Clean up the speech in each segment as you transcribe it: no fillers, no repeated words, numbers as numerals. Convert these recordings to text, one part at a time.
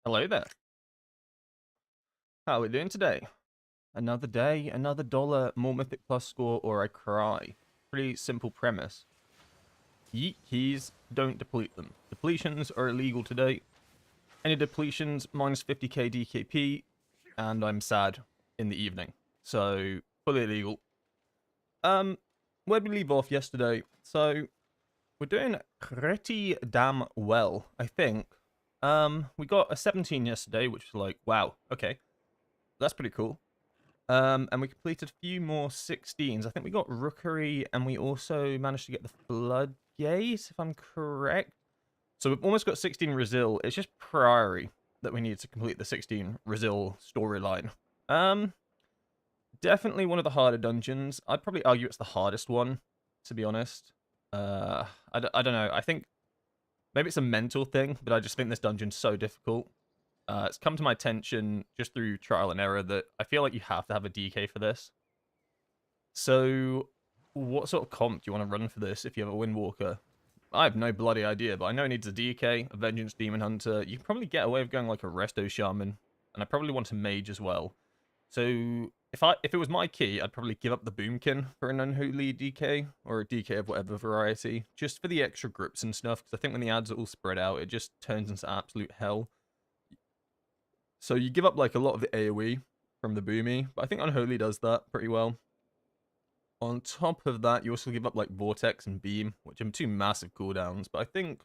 Hello there. How are we doing today? Another day, another dollar, more Mythic Plus score, or I cry. Pretty simple premise. Yeet keys, don't deplete them. Depletions are illegal today. Any depletions, minus 50k DKP, and I'm sad in the evening. So, fully illegal. Where'd we leave off yesterday? So, we're doing pretty damn well, I think. We got a 17 yesterday, which was like, wow, okay. That's pretty cool. And we completed a few more 16s. I think we got Rookery, and we also managed to get the Floodgate, if I'm correct. So we've almost got 16 Resil. It's just Priory that we need to complete the 16 Resil storyline. Definitely one of the harder dungeons. I'd probably argue it's the hardest one, to be honest. I don't know. I think maybe it's a mental thing, but I just think this dungeon's so difficult. It's come to my attention just through trial and error that I feel like you have to have a DK for this. So, what sort of comp do you want to run for this if you have a Windwalker? I have no bloody idea, but I know it needs a DK, a Vengeance Demon Hunter. You can probably get away with going like a Resto Shaman, and I probably want a Mage as well. So, if it was my key, I'd probably give up the Boomkin for an Unholy DK, or a DK of whatever variety, just for the extra grips and stuff, because I think when the ads are all spread out, it just turns into absolute hell. So you give up like a lot of the AoE from the Boomy, but I think Unholy does that pretty well. On top of that, you also give up like Vortex and Beam, which are two massive cooldowns, but I think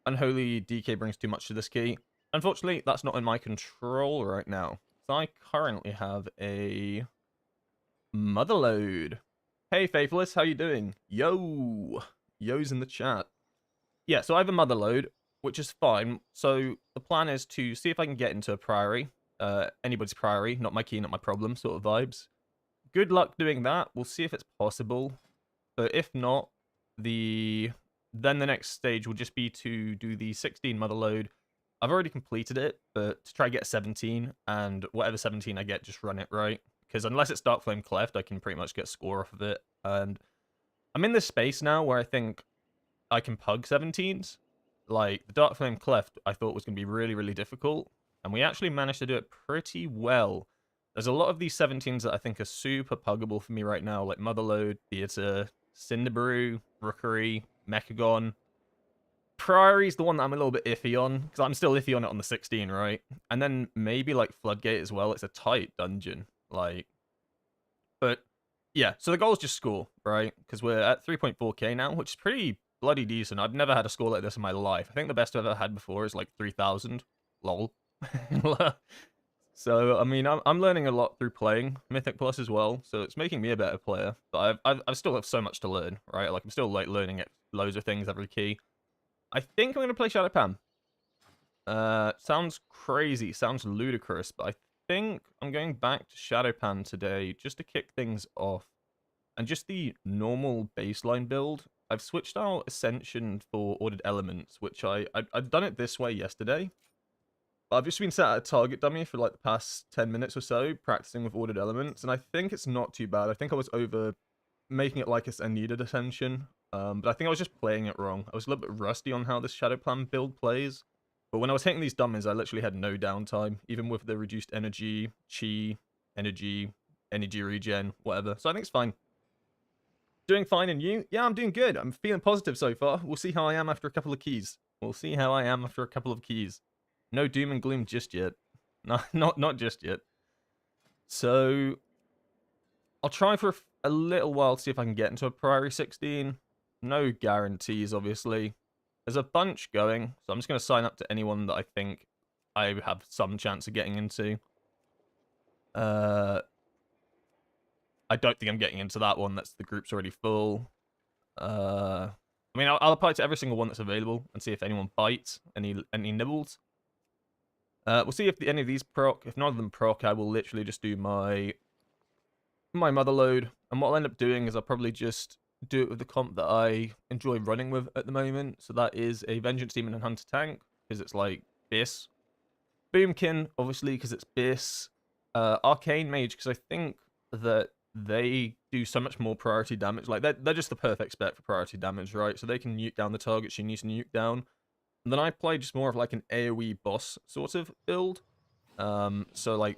Unholy DK brings too much to this key. Unfortunately, that's not in my control right now. So I currently have a Motherload. Hey Faithless, how you doing? Yo! Yo's in the chat. Yeah, so I have a Motherload, which is fine. So the plan is to see if I can get into a Priory. Anybody's Priory, not my key, not my problem sort of vibes. Good luck doing that. We'll see if it's possible. But if not, then the next stage will just be to do the 16 Motherload. I've already completed it, but to try to get 17, and whatever 17 I get, just run it right. Because unless it's Darkflame Cleft, I can pretty much get score off of it. And I'm in this space now where I think I can pug 17s. Like, the Darkflame Cleft, I thought was going to be really, really difficult. And we actually managed to do it pretty well. There's a lot of these 17s that I think are super puggable for me right now, like Motherload, Theater, Cinderbrew, Rookery, Mechagon. Priory's the one that I'm a little bit iffy on, because I'm still iffy on it on the 16, right? And then maybe, like, Floodgate as well. It's a tight dungeon. Like, but, yeah. So the goal is just score, right? Because we're at 3.4k now, which is pretty bloody decent. I've never had a score like this in my life. I think the best I've ever had before is, like, 3,000. Lol. So, I mean, I'm learning a lot through playing Mythic Plus as well, so it's making me a better player. But I've still have so much to learn, right? Like, I'm still, like, learning loads of things every key. I think I'm going to play Shadow Pan. Sounds crazy, sounds ludicrous, but I think I'm going back to Shadow Pan today just to kick things off. And just the normal baseline build. I've switched out Ascension for Ordered Elements, which I've done it this way yesterday. I've just been sat at a target dummy for like the past 10 minutes or so, practicing with Ordered Elements, and I think it's not too bad. I think I was over making it like I needed Ascension, but I think I was just playing it wrong. I was a little bit rusty on how this Shadow Plan build plays, but when I was hitting these dummies, I literally had no downtime, even with the reduced energy, chi, energy regen, whatever. So I think it's fine. Doing fine, and you? Yeah, I'm doing good. I'm feeling positive so far. We'll see how I am after a couple of keys. We'll see how I am after a couple of keys. No doom and gloom just yet. No, not just yet. So I'll try for a little while to see if I can get into a Priory 16. No guarantees, obviously. There's a bunch going, so I'm just going to sign up to anyone that I think I have some chance of getting into. I don't think I'm getting into that one. The group's already full. I mean, I'll apply to every single one that's available and see if anyone bites, any nibbles. We'll see if any of these proc. If none of them proc, I will literally just do my Motherload. And what I'll end up doing is I'll probably just do it with the comp that I enjoy running with at the moment. So that is a Vengeance Demon and Hunter tank, because it's like Biss. Boomkin, obviously, because it's Biss. Arcane Mage, because I think that they do so much more priority damage. Like, they're just the perfect spec for priority damage, right? So they can nuke down the targets you need to nuke down. And then I play just more of like an AoE boss sort of build. So like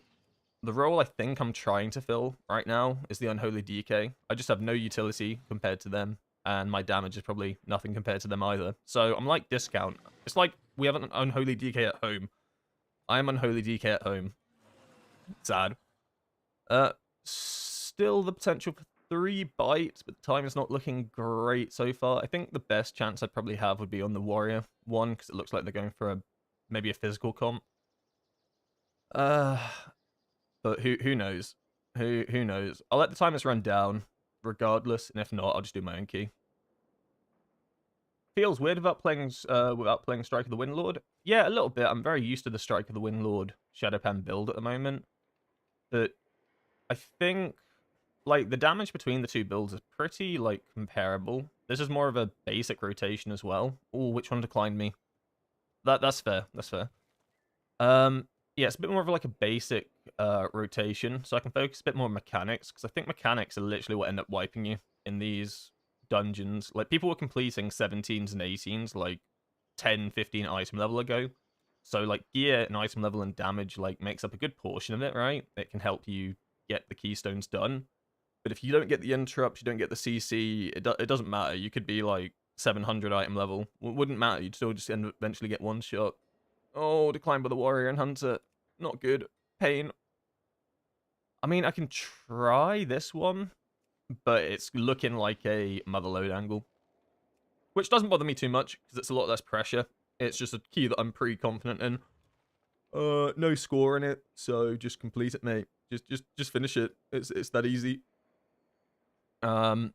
the role I think I'm trying to fill right now is the Unholy DK. I just have no utility compared to them, and my damage is probably nothing compared to them either. So I'm like discount. It's like we have an Unholy DK at home. I am Unholy DK at home. Sad. Still the potential for 3 bites, but the time is not looking great so far. I think the best chance I'd probably have would be on the warrior one, because it looks like they're going for maybe a physical comp. But who knows? Who knows? I'll let the timers run down regardless, and if not, I'll just do my own key. Feels weird without playing Strike of the Windlord. Yeah, a little bit. I'm very used to the Strike of the Windlord Shadowpan build at the moment. But I think like the damage between the two builds is pretty like comparable. This is more of a basic rotation as well. Oh, which one declined me? That's fair. That's fair. Yeah, it's a bit more of like a basic rotation, so I can focus a bit more on mechanics, because I think mechanics are literally what end up wiping you in these dungeons. Like, people were completing 17s and 18s like 10, 15 item level ago. So, like, gear and item level and damage, like, makes up a good portion of it, right? It can help you get the keystones done. But if you don't get the interrupts, you don't get the CC, it doesn't matter. You could be, like, 700 item level. It wouldn't matter. You'd still just eventually get one shot. Oh, declined by the warrior and hunter. Not good. Pain. I mean, I can try this one, but it's looking like a motherload angle. Which doesn't bother me too much, because it's a lot less pressure. It's just a key that I'm pretty confident in. No score in it, so just complete it, mate. Just finish it. It's that easy. And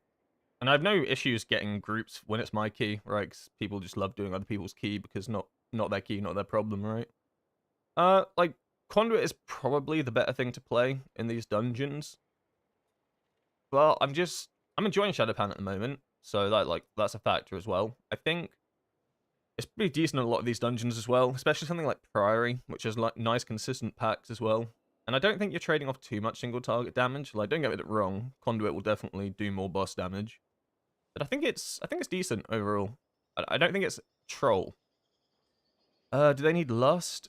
I have no issues getting groups when it's my key, right? 'Cause people just love doing other people's key because not their key, not their problem, right? Like, Conduit is probably the better thing to play in these dungeons. Well, I'm enjoying Shadowpan at the moment, so that's a factor as well. I think it's pretty decent in a lot of these dungeons as well, especially something like Priory, which has like nice consistent packs as well. And I don't think you're trading off too much single target damage. Like, don't get it wrong, Conduit will definitely do more boss damage. But I think it's decent overall. I don't think it's troll. Do they need lust?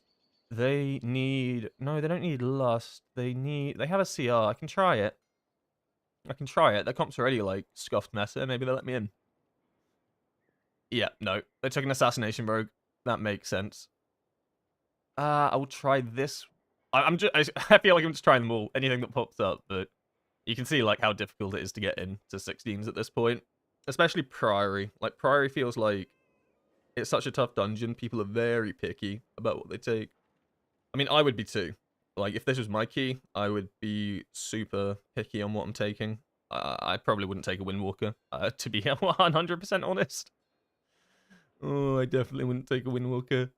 They need... No, they don't need lust. They have a CR. I can try it. Their comp's already, like, scuffed meta. Maybe they'll let me in. Yeah, no. They took an assassination rogue. That makes sense. I will try this. I feel like I'm just trying them all. Anything that pops up, but you can see, like, how difficult it is to get into 16s at this point. Especially Priory. Like, Priory feels like it's such a tough dungeon. People are very picky about what they take. I mean, I would be too. Like, if this was my key, I would be super picky on what I'm taking. I probably wouldn't take a Windwalker, to be 100% honest. Oh, I definitely wouldn't take a Windwalker.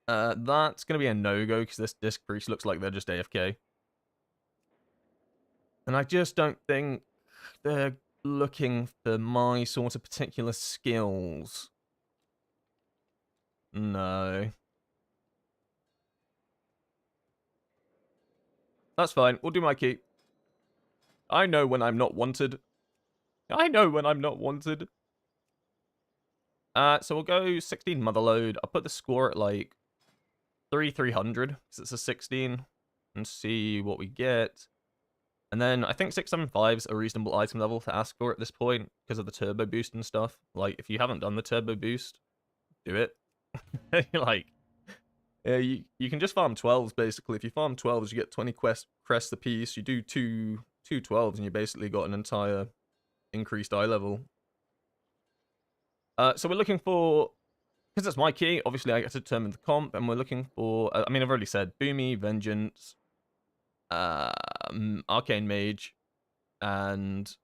That's going to be a no-go, because this Disc Priest looks like they're just AFK. And I just don't think they're looking for my sort of particular skills. No. That's fine. We'll do my key. I know when I'm not wanted. I know when I'm not wanted. So we'll go 16 motherload. I'll put the score at like 300, because it's a 16, and see what we get. And then I think 675 is a reasonable item level to ask for at this point, because of the turbo boost and stuff. Like, if you haven't done the turbo boost, do it. Like, yeah, you can just farm 12s, basically. If you farm 12s, you get 20 crests apiece. You do two 12s, and you basically got an entire increased eye level. So we're looking for... Because it's my key, obviously I get to determine the comp, and we're looking for... I mean, I've already said Boomy, Vengeance, Arcane Mage, and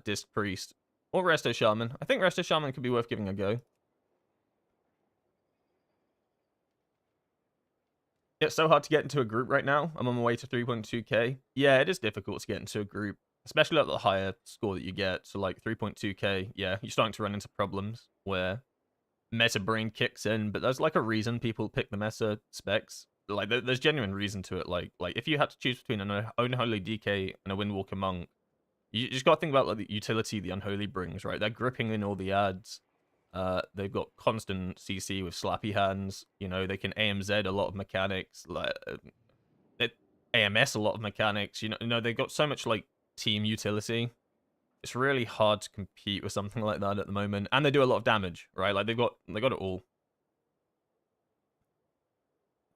Disc Priest. Or Resto Shaman. I think Resto Shaman could be worth giving a go. It's so hard to get into a group right now. I'm on my way to 3.2k. Yeah, it is difficult to get into a group, especially at the higher score that you get. So like 3.2k, yeah, you're starting to run into problems where meta brain kicks in, but there's like a reason people pick the meta specs. Like there's genuine reason to it. Like if you had to choose between an Unholy DK and a Windwalker Monk, you just got to think about like the utility the Unholy brings, right? They're gripping in all the ads. They've got constant CC with slappy hands. You know, they can AMZ a lot of mechanics, like they AMS a lot of mechanics. You know, they've got so much like team utility. It's really hard to compete with something like that at the moment, and they do a lot of damage, right? Like they got it all.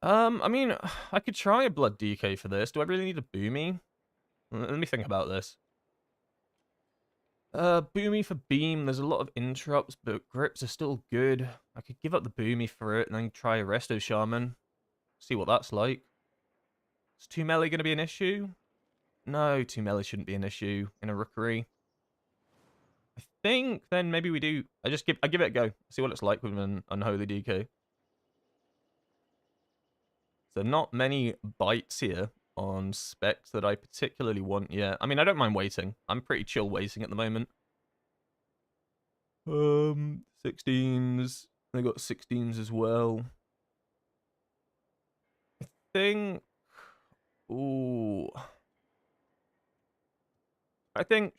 I mean, I could try a Blood DK for this. Do I really need a Boomy? Let me think about this. Boomy for Beam. There's a lot of interrupts, but grips are still good. I could give up the Boomy for it and then try Resto Shaman. See what that's like. Is 2 melee going to be an issue? No, 2 melee shouldn't be an issue in a Rookery. I think then maybe we do. I give it a go. See what it's like with an Unholy DK. So not many bites here on specs that I particularly want yet. I mean, I don't mind waiting. I'm pretty chill waiting at the moment. 16s. They got 16s as well. I think. Ooh. I think.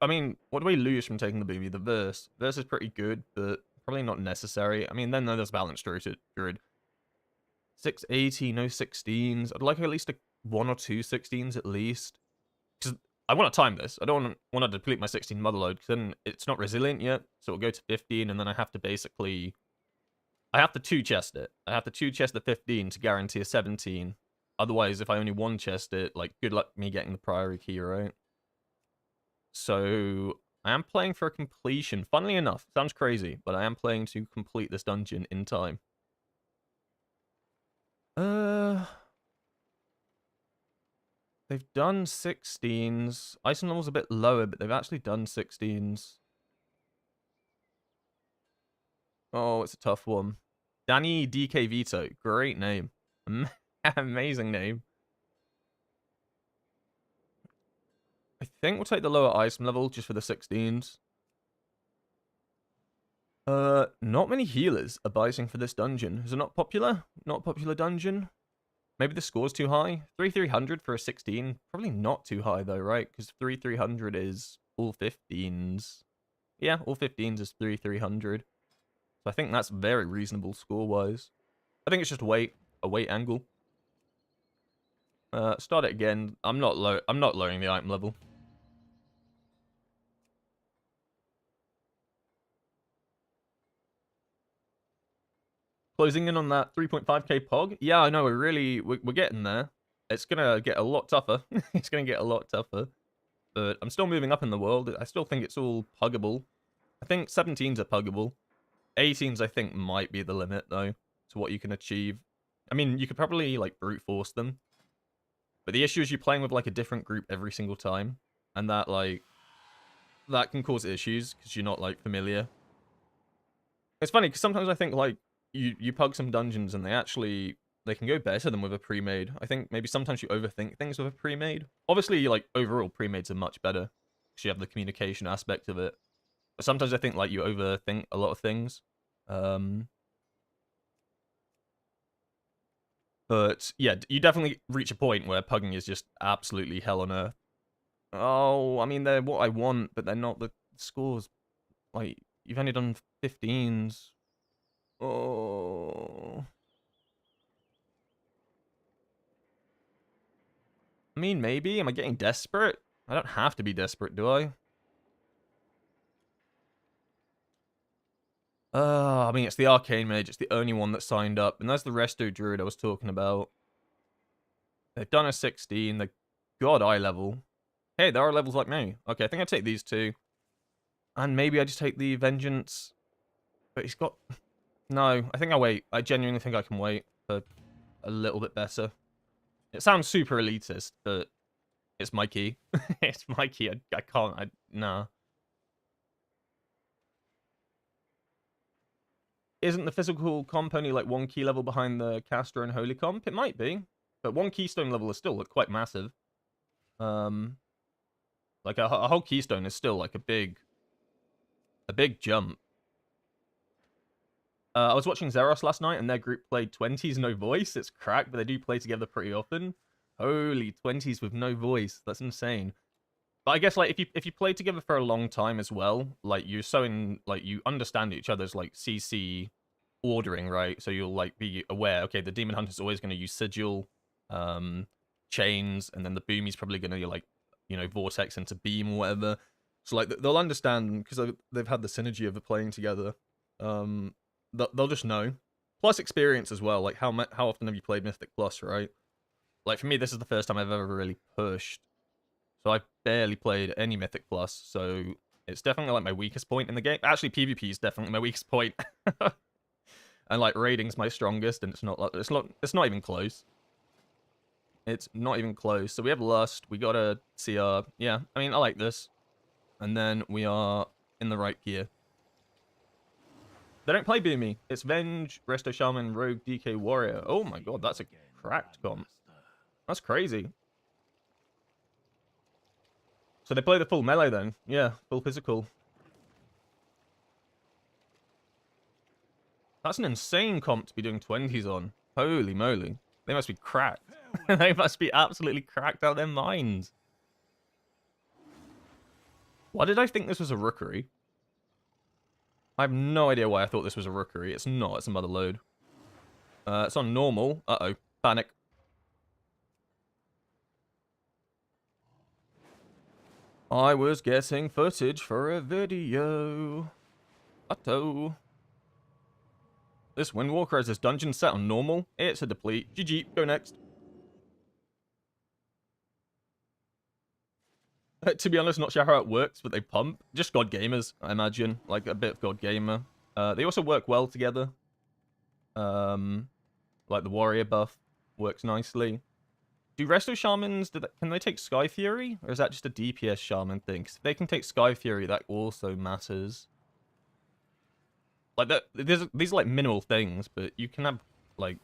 I mean, what do we lose from taking the Booby? The Verse. Verse is pretty good, but probably not necessary. I mean, then there's Balance Druid. 680, no 16s. I'd like at least a 1 or 2 16s at least. Because I want to time this. I don't want to deplete my 16 motherload, because then it's not resilient yet. So it'll go to 15, and then I have to basically... I have to 2-chest it. I have to 2-chest the 15 to guarantee a 17. Otherwise, if I only 1-chest it, like, good luck me getting the priority key, right? So, I am playing for a completion. Funnily enough, sounds crazy, but I am playing to complete this dungeon in time. They've done 16s. Ice and Level's a bit lower, but they've actually done 16s. Oh, it's a tough one. Danny DK Vito. Great name. Amazing name. I think we'll take the lower ice level just for the 16s. Not many healers are biting for this dungeon. Is it not popular? Not popular dungeon? Maybe the score's too high? 3,300 for a 16? Probably not too high though, right? Because 3,300 is all 15s. Yeah, all 15s is 3,300. So I think that's very reasonable score-wise. I think it's just a weight angle. Start it again. I'm not lowering the item level. Closing in on that 3.5k pog. Yeah, I know, we're getting there. It's gonna get a lot tougher. It's gonna get a lot tougher. But I'm still moving up in the world. I still think it's all puggable. I think 17s are puggable. 18s I think might be the limit though, to what you can achieve. I mean, you could probably like brute force them. But the issue is you're playing with like a different group every single time. And that can cause issues because you're not like familiar. It's funny because sometimes I think like you pug some dungeons and they can go better than with a pre-made. I think maybe sometimes you overthink things with a pre-made. Obviously, like overall pre-mades are much better because you have the communication aspect of it. But sometimes I think like you overthink a lot of things. But yeah, you definitely reach a point where pugging is just absolutely hell on earth. Oh, I mean they're what I want, but they're not the scores. Like you've only done 15s. Oh. I mean, maybe. Am I getting desperate? I don't have to be desperate, do I? I mean, it's the Arcane Mage. It's the only one that signed up. And that's the Resto Druid I was talking about. They've done a 16. They're God eye level. Hey, there are levels like me. Okay, I think I take these two. And maybe I just take the Vengeance. But he's got... No, I think I'll wait. I genuinely think I can wait for a little bit better. It sounds super elitist, but it's my key. It's my key. I can't. Nah. Isn't the physical comp only like 1 key level behind the caster and holy comp? It might be. But 1 keystone level is still quite massive. Like a whole keystone is still like a big jump. I was watching Zeros last night, and their group played 20s no voice. It's cracked, but they do play together pretty often. Holy 20s with no voice. That's insane. But I guess like if you play together for a long time as well, like you're so in like you understand each other's like CC ordering, right? So you'll like be aware, okay, the demon hunter's always going to use sigil, chains, and then the boomy's probably going to like, you know, vortex into beam or whatever. So like they'll understand because they've had the synergy of the playing together. They'll just know. Plus experience as well. Like how often have you played Mythic Plus, right? Like for me, this is the first time I've ever really pushed. So I've barely played any Mythic Plus, so it's definitely like my weakest point in the game. Actually, PvP is definitely my weakest point. And like raiding's my strongest, and it's not even close. It's not even close. So we have Lust, we got a CR. Yeah, I mean I like this. And then we are in the right gear. They don't play Boomy. It's Venge, Resto Shaman, Rogue, DK, Warrior. Oh my god, that's a cracked comp. That's crazy. So they play the full melee then. Yeah, full physical. That's an insane comp to be doing 20s on. Holy moly. They must be cracked. They must be absolutely cracked out their minds. Why did I think this was a rookery? I have no idea why I thought this was a rookery. It's not. It's a mother load. It's on normal. Uh-oh. Panic. I was getting footage for a video. Uh-oh. This Windwalker has this dungeon set on normal. It's a deplete. GG. Go next. To be honest, not sure how it works, but they pump. Just God Gamers, I imagine. Like a bit of God Gamer. They also work well together. Like the Warrior buff works nicely. Do Resto Shamans, can they take Sky Fury? Or is that just a DPS Shaman thing? 'Cause if they can take Sky Fury, that also matters. Like, these are like minimal things, but you can have, like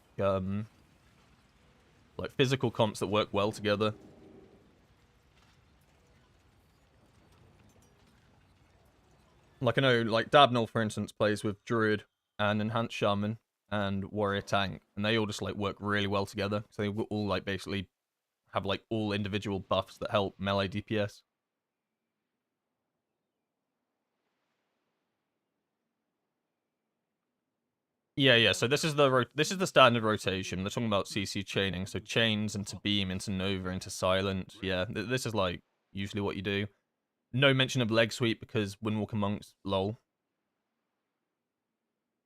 physical comps that work well together. Like, I know, like, Dabnell, for instance, plays with Druid and Enhanced Shaman and Warrior Tank, and they all just, like, work really well together. So they all, like, basically have, like, all individual buffs that help melee DPS. Yeah. So this is the standard rotation. They're talking about CC chaining. So chains into beam, into nova, into silent. Yeah, this is like usually what you do. No mention of leg sweep because Windwalker monks. Lol.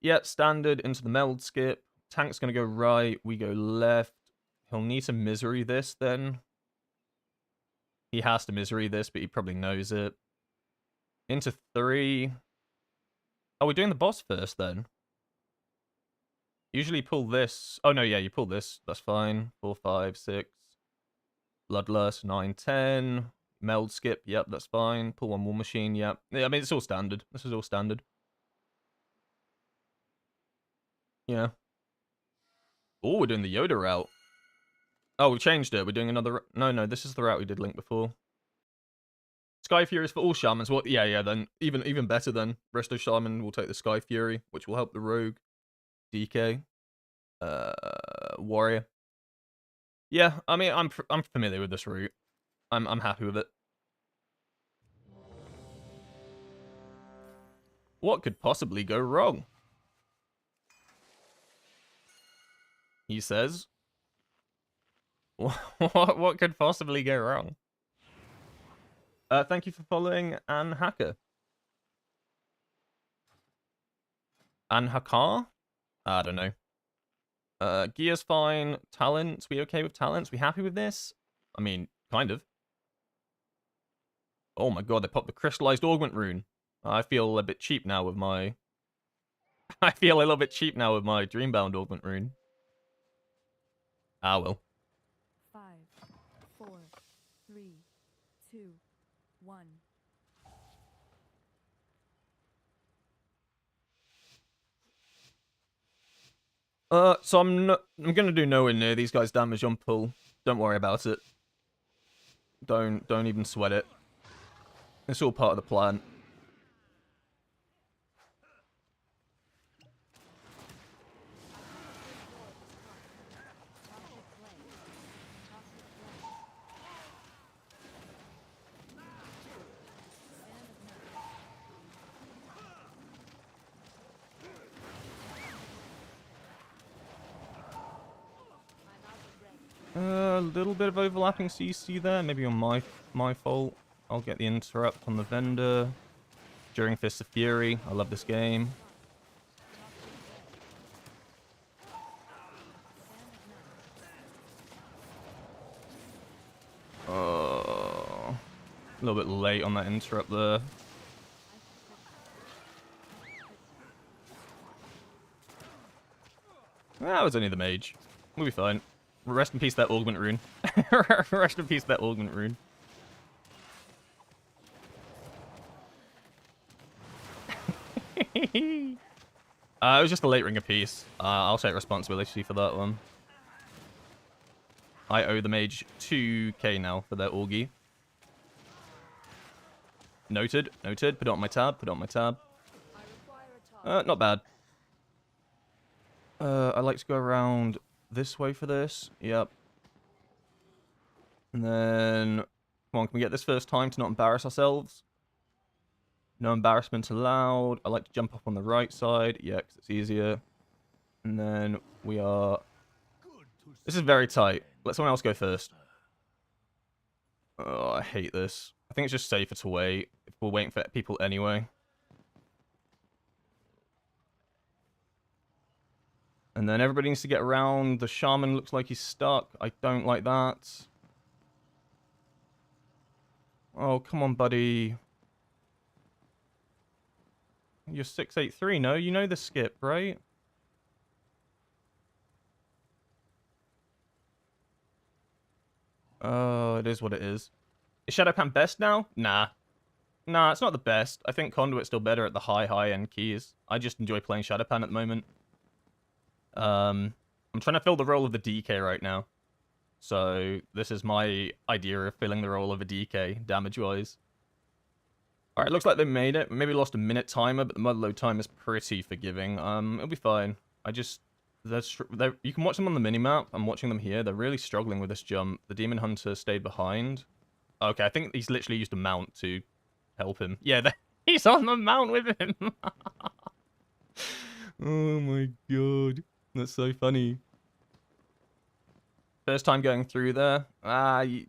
Yeah, standard into the meld skip. Tank's gonna go right. We go left. He'll need to misery this then. He has to misery this, but he probably knows it. Into 3. Oh, we're doing the boss first then. Usually pull this. Oh, no, yeah, you pull this. That's fine. 4, 5, 6. Bloodlust, 9, 10. Meld skip. Yep, that's fine. Pull one War Machine. Yep. Yeah, I mean, it's all standard. This is all standard. Yeah. Oh, we're doing the Yoda route. Oh, we changed it. We're doing another... No, this is the route we did Link before. Sky Fury is for all Shamans. Well, yeah, then even better then. Resto Shaman will take the Sky Fury, which will help the Rogue. DK. Warrior. Yeah, I mean, I'm familiar with this route. I'm happy with it. What could possibly go wrong? He says. What could possibly go wrong? Thank you for following Ann Hacker. Ann Hakkar? I don't know. Gear's fine. Talents, we okay with talents? We happy with this? I mean, kind of. Oh my god, they popped the crystallized augment rune. I feel a bit cheap now with my... I feel a little bit cheap now with my Dreambound augment rune. Ah, well. 5, 4, 3, 2, 1. So I'm gonna do nowhere near these guys' damage on pull. Don't worry about it. Don't even sweat it. It's all part of the plan. A little bit of overlapping CC there. Maybe on my fault. I'll get the interrupt on the vendor. During Fist of Fury. I love this game. Oh, a little bit late on that interrupt there. That was only the mage. We'll be fine. Rest in peace that augment rune. Rest in peace that augment rune. It was just a late ringer piece. I'll take responsibility for that one. I owe the mage 2k now for their Augie. Noted, noted. Put it on my tab, put it on my tab. Not bad. I like to go around this way for this. Yep. And then, come on, can we get this first time to not embarrass ourselves? No embarrassment allowed. I like to jump up on the right side. Yeah, because it's easier. And then we are... This is very tight. Let someone else go first. Oh, I hate this. I think it's just safer to wait. If we're waiting for people anyway. And then everybody needs to get around. The shaman looks like he's stuck. I don't like that. Oh, come on, buddy. You're 683, no? You know the skip, right? Oh, it is what it is. Is Shadowpan best now? Nah. Nah, it's not the best. I think Conduit's still better at the high-end keys. I just enjoy playing Shadowpan at the moment. I'm trying to fill the role of the DK right now. So, this is my idea of filling the role of a DK, damage-wise. Alright, looks like they made it. Maybe lost a minute timer, but the mud load time is pretty forgiving. It'll be fine. I just... you can watch them on the minimap. I'm watching them here. They're really struggling with this jump. The Demon Hunter stayed behind. Okay, I think he's literally used a mount to help him. Yeah, he's on the mount with him. Oh my god. That's so funny. First time going through there. You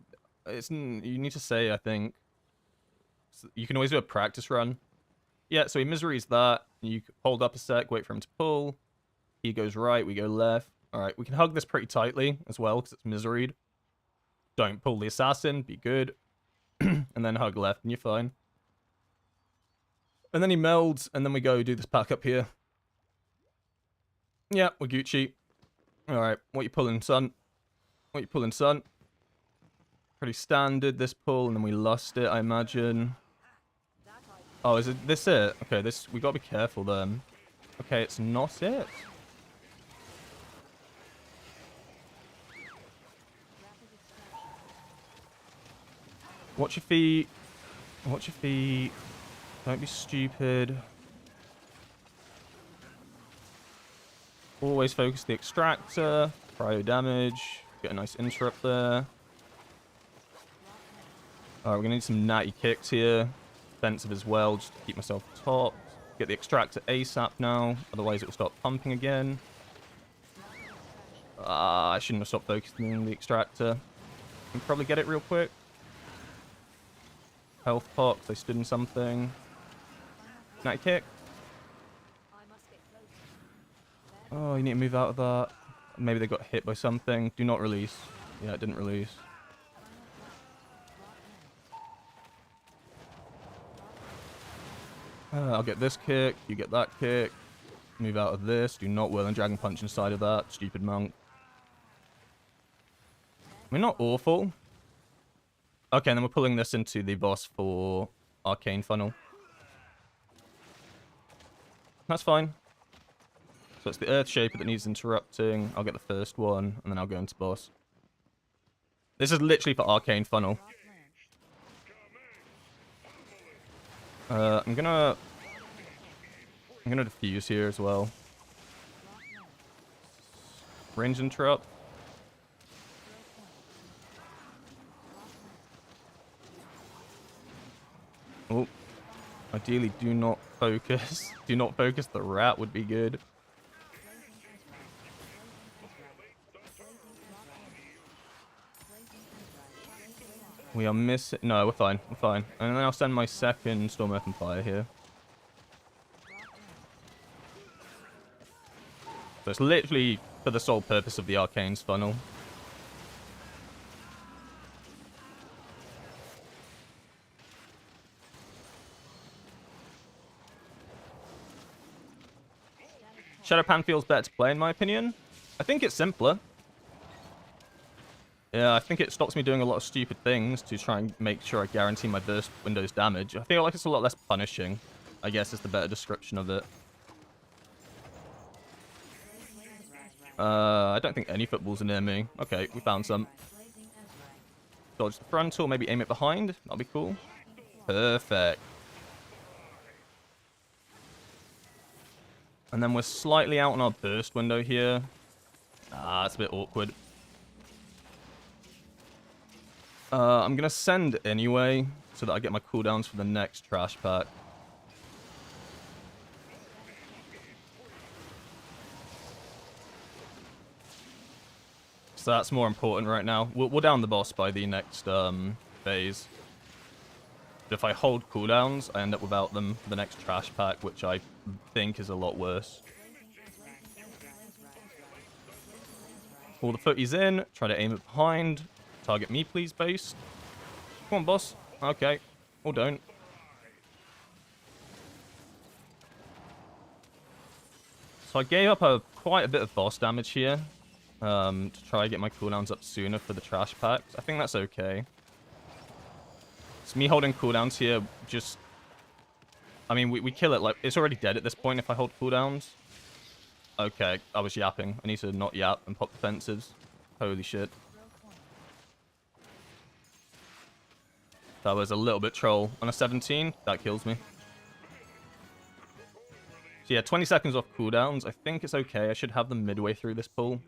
need to say, I think. You can always do a practice run. Yeah, so he miseries that. You hold up a sec, wait for him to pull. He goes right, we go left. Alright, we can hug this pretty tightly as well, because it's miseried. Don't pull the assassin, be good. And then hug left, and you're fine. And then he melds, and then we go do this pack up here. Yeah, we're Gucci. Alright, what you pulling, son? What you pulling, son? Pretty standard, this pull, and then we lust it, I imagine. Oh, is this it? Okay, we gotta be careful then. Okay, it's not it. Watch your feet. Watch your feet. Don't be stupid. Always focus the extractor. Cryo damage. Get a nice interrupt there. Alright, we're gonna need some natty kicks here. Defensive as well, just to keep myself top. Get the extractor ASAP now, otherwise it will start pumping again. I shouldn't have stopped focusing on the extractor. Can probably get it real quick. Health pot, they stood in something. Natty kick. Oh, you need to move out of that. Maybe they got hit by something. Do not release. Yeah, it didn't release. I'll get this kick, you get that kick. Move out of this, do not whirl and dragon punch inside of that, stupid monk. We're not awful. Okay, and then we're pulling this into the boss for Arcane Funnel. That's fine. So it's the Earth Shaper that needs interrupting. I'll get the first one, and then I'll go into boss. This is literally for Arcane Funnel. I'm gonna defuse here as well. Range interrupt. Oh, ideally do not focus. Do not focus. The rat would be good. We are missing... No, we're fine. We're fine. And then I'll send my second Storm, Earth, and Fire here. So it's literally for the sole purpose of the Arcane's funnel. Shadowpan feels better to play, in my opinion. I think it's simpler. Yeah, I think it stops me doing a lot of stupid things to try and make sure I guarantee my burst window's damage. I feel like it's a lot less punishing, I guess is the better description of it. I don't think any footballs are near me. Okay, we found some. Dodge the frontal, maybe aim it behind. That'll be cool. Perfect. And then we're slightly out on our burst window here. Ah, it's a bit awkward. I'm going to send anyway, so that I get my cooldowns for the next trash pack. So that's more important right now. We'll down the boss by the next phase. But if I hold cooldowns, I end up without them for the next trash pack, which I think is a lot worse. Pull the footies in, try to aim it behind. Target me, please, base. Come on, boss. Okay. Or don't. So I gave up quite a bit of boss damage here. To try to get my cooldowns up sooner for the trash packs. I think that's okay. So me holding cooldowns here just... I mean, we kill it like... It's already dead at this point if I hold cooldowns. Okay, I was yapping. I need to not yap and pop defensives. Holy shit. That was a little bit troll. On a 17, that kills me. So yeah, 20 seconds off cooldowns. I think it's okay. I should have them midway through this pull.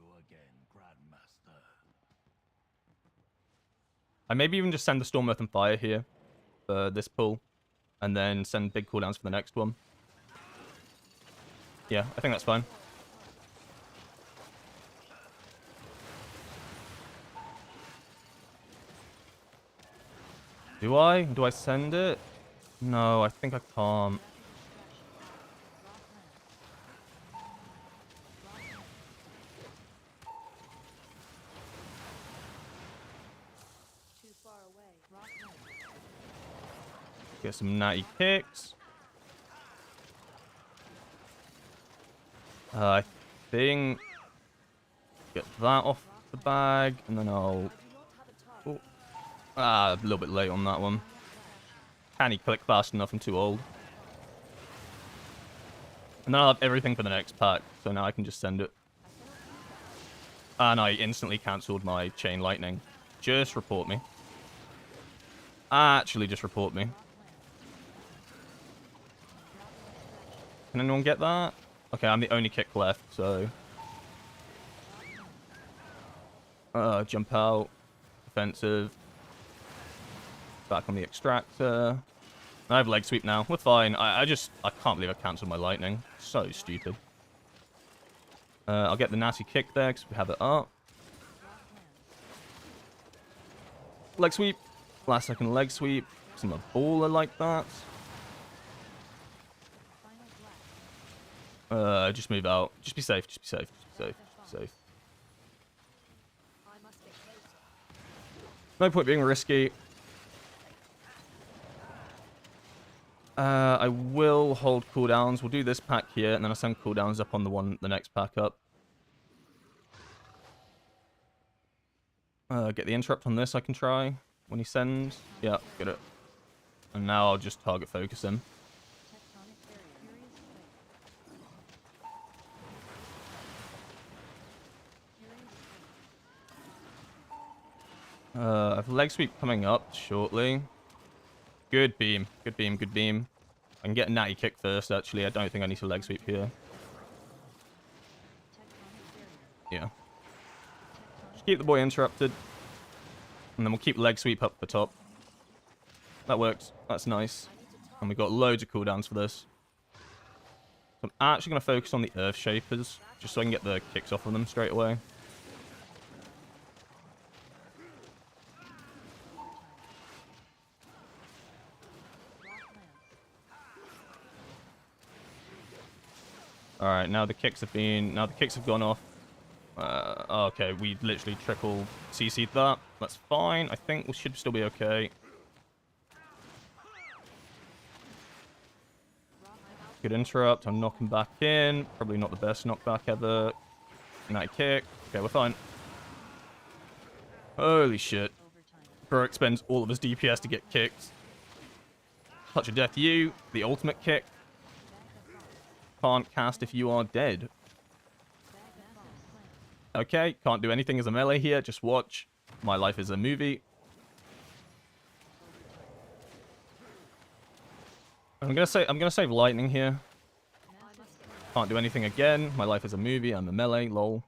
I maybe even just send the Storm, Earth, and Fire here for this pull. And then send big cooldowns for the next one. Yeah, I think that's fine. Do I? Do I send it? No, I think I can't. Get some natty kicks. I think... Get that off the bag, and then I'll... Oh. Ah, a little bit late on that one. Can he click fast enough? I'm too old. And then I'll have everything for the next pack, so now I can just send it. And I instantly cancelled my chain lightning. Just report me. Actually, just report me. Can anyone get that? Okay, I'm the only kick left, so... Jump out. Defensive. Back on the extractor. I have leg sweep now. We're fine. I can't believe I cancelled my lightning. So stupid. I'll get the nasty kick there because we have it up. Leg sweep. Last second leg sweep. Some a baller like that. Just move out. Just be safe. Just be safe. Just be safe. Just be safe. No point being risky. I will hold cooldowns. We'll do this pack here, and then I'll send cooldowns up on the next pack up. Get the interrupt on this I can try when he sends. Yeah, get it. And now I'll just target focus him. I have leg sweep coming up shortly. Good beam. Good beam. Good beam. I can get a natty kick first, actually. I don't think I need to leg sweep here. Yeah. Just keep the boy interrupted. And then we'll keep leg sweep up the top. That works. That's nice. And we've got loads of cooldowns for this. So I'm actually going to focus on the Earth Shapers, just so I can get the kicks off of them straight away. Alright, now the kicks have gone off. Okay, we literally triple CC'd that. That's fine. I think we should still be okay. Good interrupt. I'm knocking back in. Probably not the best knockback ever. Night kick. Okay, we're fine. Holy shit. Bro expends all of his DPS to get kicked. Touch of Death you. The ultimate kick. Can't cast if you are dead. Okay, can't do anything as a melee here. Just watch. My life is a movie. I'm gonna save lightning here. Can't do anything again. My life is a movie. I'm a melee. Lol.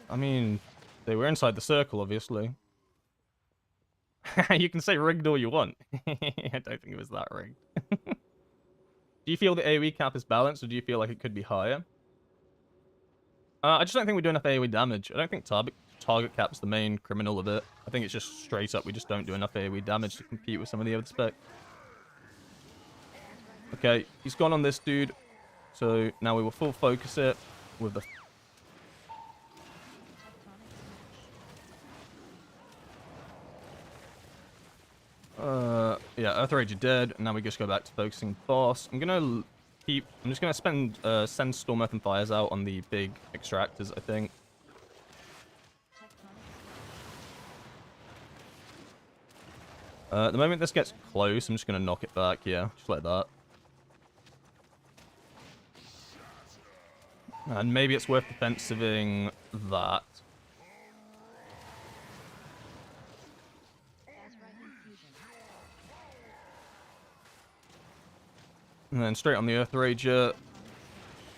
I mean, they were inside the circle, obviously. You can say rigged all you want. I don't think it was that rigged. Do you feel the AoE cap is balanced, or do you feel like it could be higher? I just don't think we do enough AoE damage. I don't think target cap's the main criminal of it. I think it's just straight up we just don't do enough AoE damage to compete with some of the other spec. Okay, he's gone on this dude. So now we will full focus it with the... yeah, Earth Rage are dead. Now we just go back to focusing boss. I'm just gonna send Storm Earth and Fires out on the big extractors, I think. The moment this gets close, I'm just gonna knock it back, yeah, just like that. And maybe it's worth defensiving that. And then straight on the Earth Rager.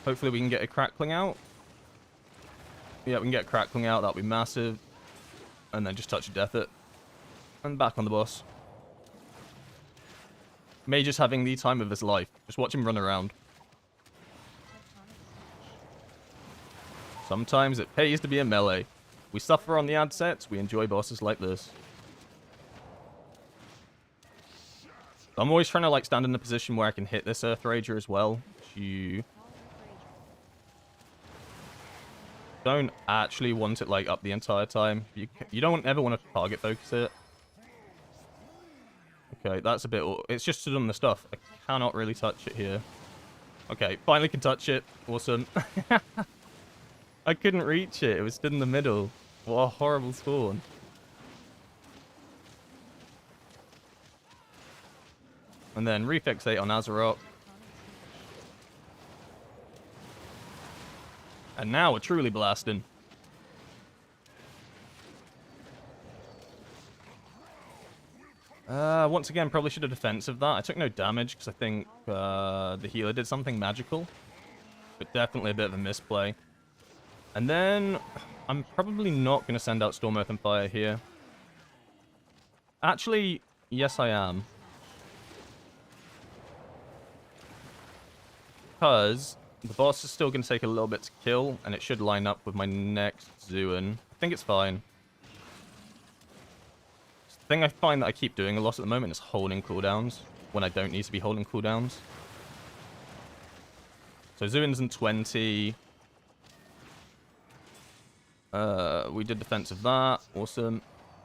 Hopefully we can get a Crackling out. Yeah, we can get Crackling out. That'll be massive. And then just touch Death it. And back on the boss. Mage's having the time of his life. Just watch him run around. Sometimes it pays to be a melee. We suffer on the ad sets. We enjoy bosses like this. I'm always trying to like stand in a position where I can hit this Earth Rager as well. You don't actually want it like up the entire time. You don't ever want to target focus it. Okay, that's a bit... It's just stood on the stuff. I cannot really touch it here. Okay, finally can touch it. Awesome. I couldn't reach it. It was stood in the middle. What a horrible spawn. And then refixate on Azeroth. And now we're truly blasting. Once again, probably should have defensive that. I took no damage because I think the healer did something magical. But definitely a bit of a misplay. And then I'm probably not going to send out Storm, Earth, and Fire here. Actually, yes I am. Because the boss is still going to take a little bit to kill, and it should line up with my next Zuin. I think it's fine. The thing I find that I keep doing a lot at the moment is holding cooldowns when I don't need to be holding cooldowns. So Zuin's in 20. We did defense of that. Awesome.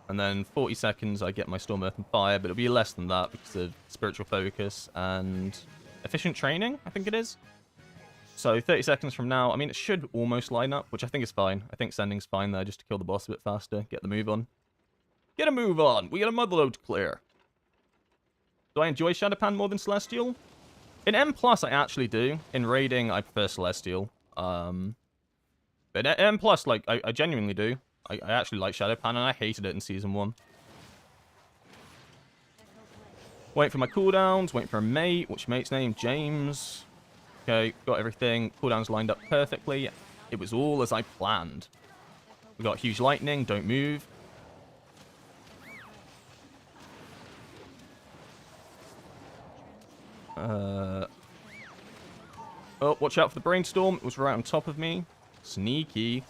And then 40 seconds I get my Storm, Earth, and Fire, but it'll be less than that because of Spiritual Focus and Efficient Training, I think it is. So 30 seconds from now, I mean, it should almost line up, which I think is fine. I think sending's fine there just to kill the boss a bit faster, get the move on. Get a move on! We got a motherload to clear. Do I enjoy Shadowpan more than Celestial? In M+, I actually do. In raiding, I prefer Celestial. But in M+, like, I genuinely do. I actually like Shadowpan, and I hated it in Season 1. Wait for my cooldowns, wait for a mate. Which mate's name? James. Okay, got everything. Cooldowns lined up perfectly. It was all as I planned. We got huge lightning, don't move. Oh, watch out for the brainstorm. It was right on top of me. Sneaky.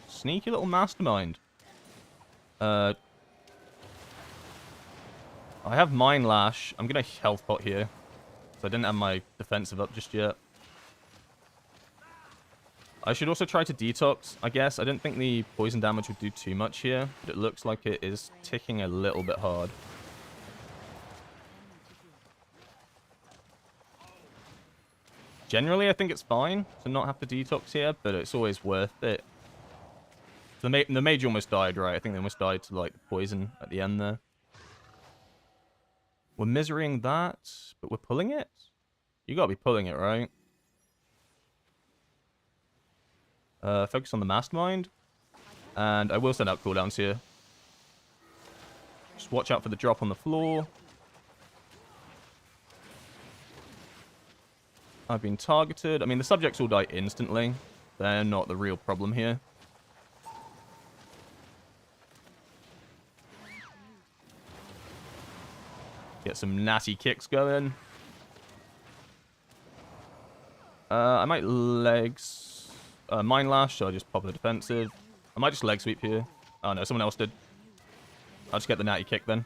Sneaky little mastermind. I have Mind Lash. I'm going to health pot here. So I didn't have my defensive up just yet. I should also try to detox, I guess. I didn't think the poison damage would do too much here, but it looks like it is ticking a little bit hard. Generally, I think it's fine to not have to detox here, but it's always worth it. The mage almost died, right? I think they almost died to, like, the poison at the end there. We're miserying that, but we're pulling it? You gotta be pulling it, right? Focus on the mastermind. And I will send out cooldowns here. Just watch out for the drop on the floor. I've been targeted. I mean, the subjects will die instantly. They're not the real problem here. Get some natty kicks going. I might legs... Mind Lash, so I'll just pop the defensive. I might just leg sweep here. Oh no, someone else did. I'll just get the natty kick then.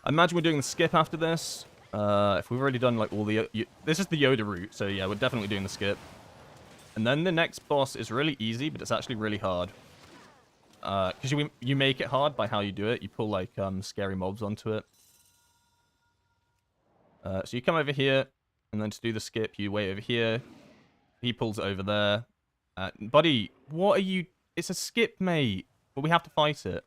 I imagine we're doing the skip after this. If we've already done like all the... this is the Yoda route, so yeah, we're definitely doing the skip. And then the next boss is really easy, but it's actually really hard. Because you make it hard by how you do it. You pull like scary mobs onto it. So you come over here, and then to do the skip, you wait over here. He pulls it over there. Buddy, what are you... It's a skip, mate. But we have to fight it.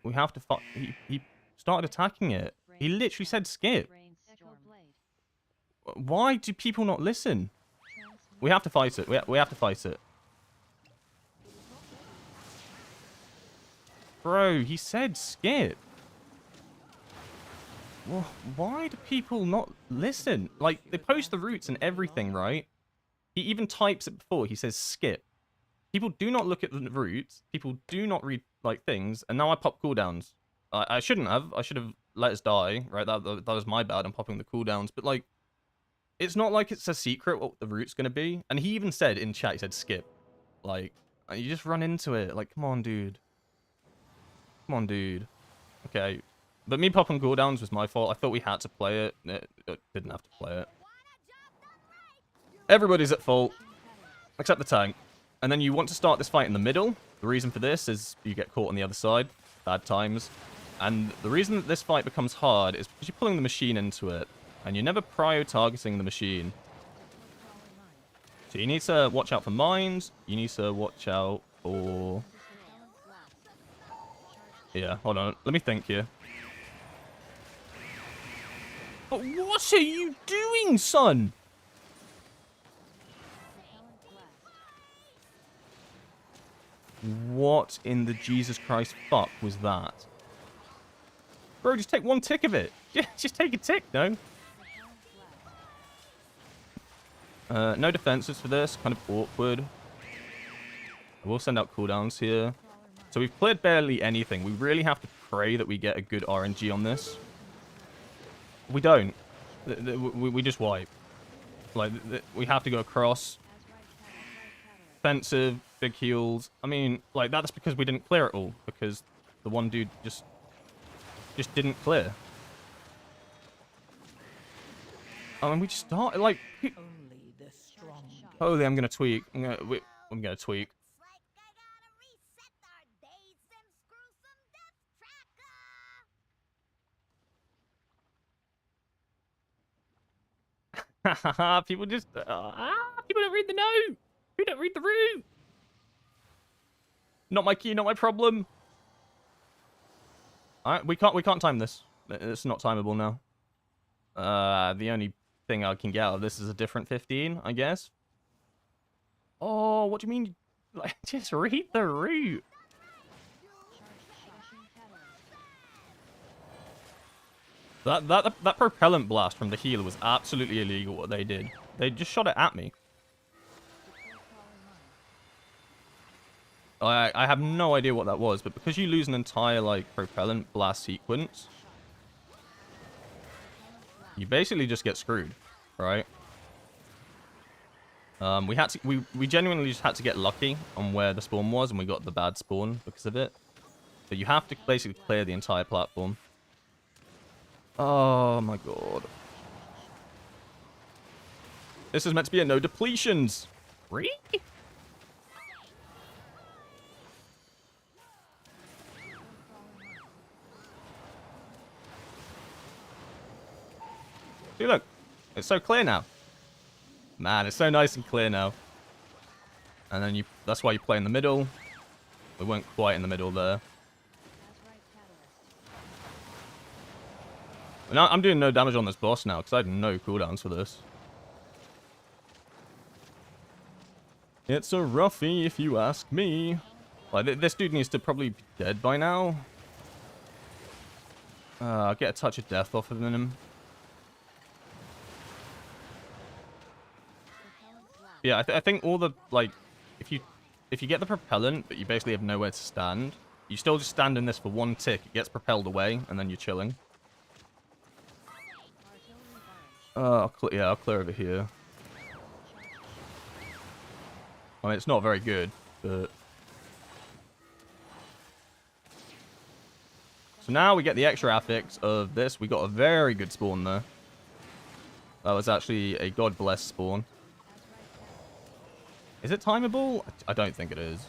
We have to fight... He started attacking it. He literally said skip. Why do people not listen? We have to fight it. We have to fight it. Bro, he said skip. Well, why do people not listen? Like, they post the routes and everything, right? He even types it before. He says skip. People do not look at the routes. People do not read, like, things. And now I pop cooldowns. I shouldn't have. I should have let us die, right? That was my bad. I'm popping the cooldowns. But, like, it's not like it's a secret what the route's going to be. And he even said in chat, he said skip. Like, you just run into it. Like, come on, dude. Come on, dude. Okay. But me popping cooldowns was my fault. I thought we had to play it. It didn't have to play it. Everybody's at fault. Except the tank. And then you want to start this fight in the middle. The reason for this is you get caught on the other side. Bad times. And the reason that this fight becomes hard is because you're pulling the machine into it. And you're never prio-targeting the machine. So you need to watch out for mines. You need to watch out for... Yeah, hold on. Let me think here. But what are you doing, son? What in the Jesus Christ fuck was that? Bro, just take one tick of it. Just take a tick, no? No defenses for this. Kind of awkward. I will send out cooldowns here. So we've cleared barely anything. We really have to pray that we get a good RNG on this. We don't. We just wipe. Like, we have to go across. Defensive, big heals. I mean, like, that's because we didn't clear it all. Because the one dude just didn't clear. I mean, we just started, like... Holy, I'm gonna tweak. I'm gonna tweak. People just... people don't read the note! Who don't read the route? Not my key, not my problem. Alright, we can't time this. It's not timeable now. The only thing I can get out of this is a different 15, I guess. Oh, what do you mean? Like, just read the route. That propellant blast from the healer was absolutely illegal what they did. They just shot it at me. I have no idea what that was, but because you lose an entire, like, propellant blast sequence, you basically just get screwed, right? We genuinely just had to get lucky on where the spawn was, and we got the bad spawn because of it. But you have to basically clear the entire platform. Oh my god. This is meant to be a no depletions. Really? See, look. It's so clear now. Man, it's so nice and clear now. And then that's why you play in the middle. We weren't quite in the middle there. Now I'm doing no damage on this boss now, because I had no cooldowns for this. It's a roughie, if you ask me. Like, this dude needs to probably be dead by now. I'll get a touch of death off of him. Yeah, I think all the, like, if you get the propellant, but you basically have nowhere to stand, you still just stand in this for one tick, it gets propelled away, and then you're chilling. I'll clear over here. I mean, it's not very good, but... So now we get the extra affix of this. We got a very good spawn there. That was actually a God bless spawn. Is it timeable? I don't think it is.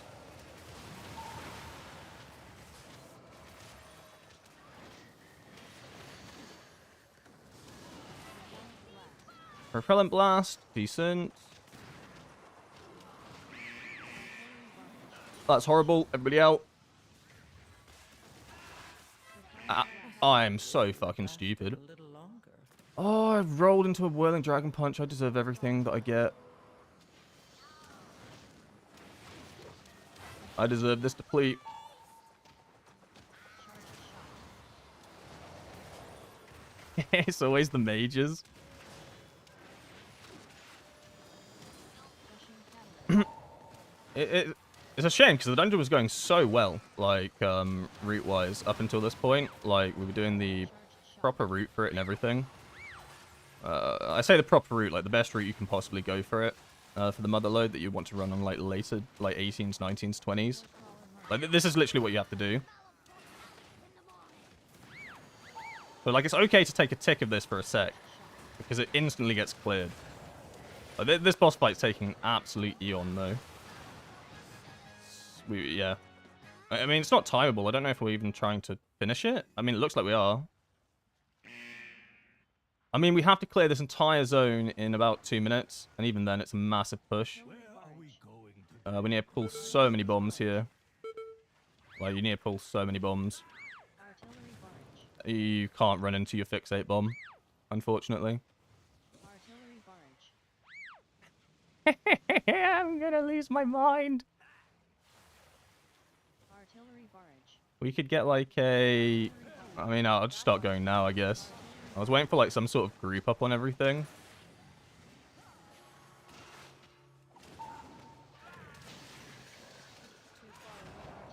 Propellant blast, decent. That's horrible. Everybody out. I'm so fucking stupid. Oh, I rolled into a whirling dragon punch. I deserve everything that I get. I deserve this deplete. It's always the mages. It's a shame because the dungeon was going so well, like route-wise, up until this point. Like we were doing the proper route for it and everything. I say the proper route, like the best route you can possibly go for it, for the mother load that you want to run on like later, like 18s, 19s, 20s. Like this is literally what you have to do. But like it's okay to take a tick of this for a sec, because it instantly gets cleared. Like, this boss fight's taking absolute eon though. Yeah. I mean, it's not timeable. I don't know if we're even trying to finish it. I mean, it looks like we are. I mean, we have to clear this entire zone in about 2 minutes. And even then, it's a massive push. We need to pull so many bombs here. Like, you need to pull so many bombs. You can't run into your fixate bomb, unfortunately. I'm gonna lose my mind. We could get like a... I mean, I'll just start going now, I guess. I was waiting for like some sort of group up on everything.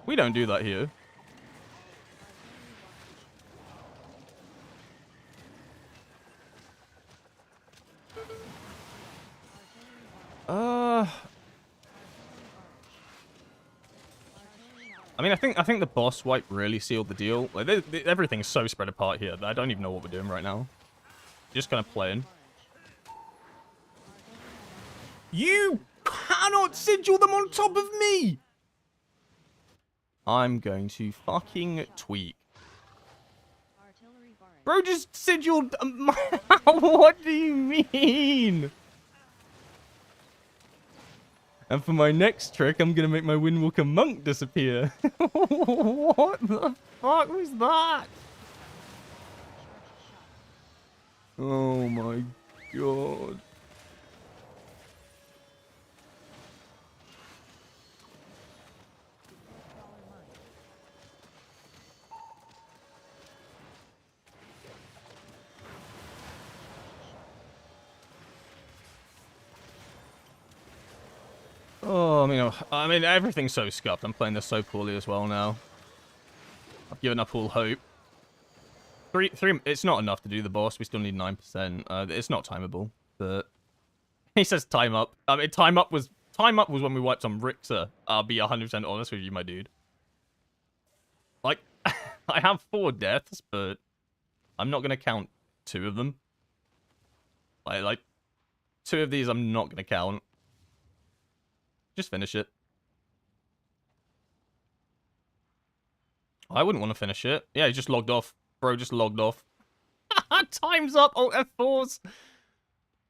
We don't do that here. I mean, I think the boss wipe really sealed the deal. Like, everything's so spread apart here that I don't even know what we're doing right now. Just kind of playing. You cannot sigil them on top of me! I'm going to fucking tweak. Bro just sigiled... What do you mean? And for my next trick, I'm going to make my Windwalker monk disappear. What the fuck was that? Oh my god. Oh, I mean, everything's so scuffed. I'm playing this so poorly as well now. I've given up all hope. Three. It's not enough to do the boss. We still need 9%. It's not timeable. But he says time up. I mean, time up was when we wiped on Rixer. I'll be 100% honest with you, my dude. Like, I have 4 deaths, but I'm not going to count 2 of them. Like 2 of these I'm not going to count. Just finish it. I wouldn't want to finish it. Yeah, he just logged off. Bro just logged off. Time's up. Oh, F4s.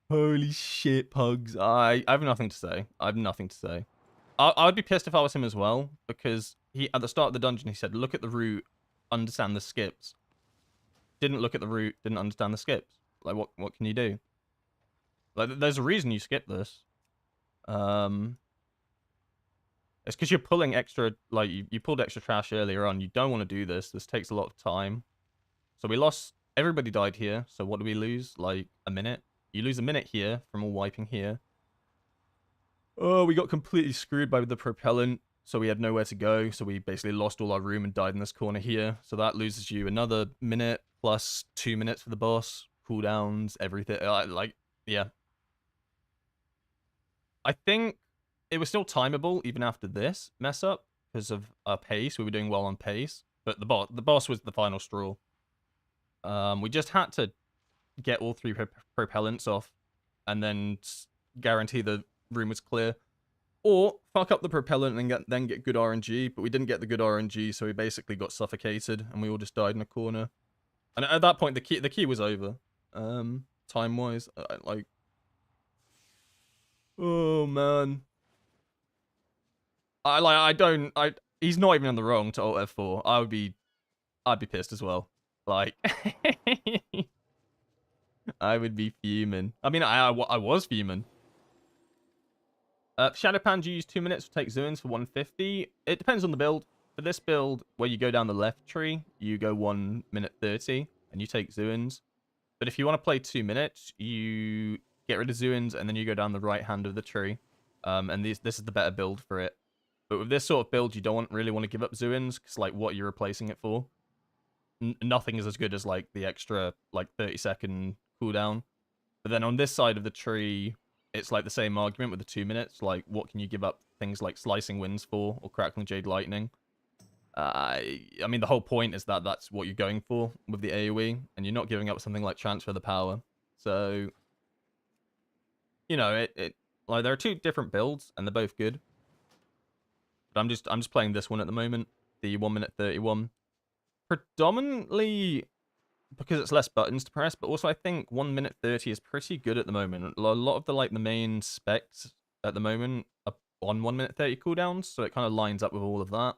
Holy shit, pugs. I have nothing to say. I have nothing to say. I'd be pissed if I was him as well, because he at the start of the dungeon, he said, look at the route, understand the skips. Didn't look at the route, didn't understand the skips. Like, what can you do? Like, there's a reason you skip this. It's because you're pulling extra, like, you pulled extra trash earlier on. You don't want to do this. This takes a lot of time. So we lost, everybody died here. So what do we lose? Like, a minute? You lose a minute here from all wiping here. Oh, we got completely screwed by the propellant, so we had nowhere to go. So we basically lost all our room and died in this corner here. So that loses you another minute plus 2 minutes for the boss. Cooldowns, everything. Like, yeah. I think it was still timeable even after this mess up because of our pace. We were doing well on pace, but the boss was the final straw. We just had to get all 3 propellants off and then guarantee the room was clear, or fuck up the propellant and then get good RNG. But we didn't get the good RNG, so we basically got suffocated and we all just died in a corner. And at that point, the key was over. Time wise, like, oh man, he's not even in the wrong to ult F4. I'd be pissed as well. Like, I would be fuming. I mean, I was fuming. Shadow Pan, you use 2 minutes to take Zoons for 150. It depends on the build. For this build, where you go down the left tree, you go 1 minute 30, and you take Zoons. But if you want to play 2 minutes, you get rid of Zoons, and then you go down the right hand of the tree. And this is the better build for it. But with this sort of build, you don't really want to give up Zoons, because, like, what you're replacing it for? Nothing is as good as, like, the extra, like, 30-second cooldown. But then on this side of the tree, it's like the same argument with the 2 minutes. Like, what can you give up things like Slicing Winds for, or Crackling Jade Lightning? I mean, the whole point is that that's what you're going for with the AoE, and you're not giving up something like Transfer the Power. So, you know, like, there are 2 different builds, and they're both good. But I'm just playing this one at the moment, the 1 minute 31. Predominantly because it's less buttons to press, but also I think 1 minute 30 is pretty good at the moment. A lot of the main specs at the moment are on 1 minute 30 cooldowns, so it kind of lines up with all of that.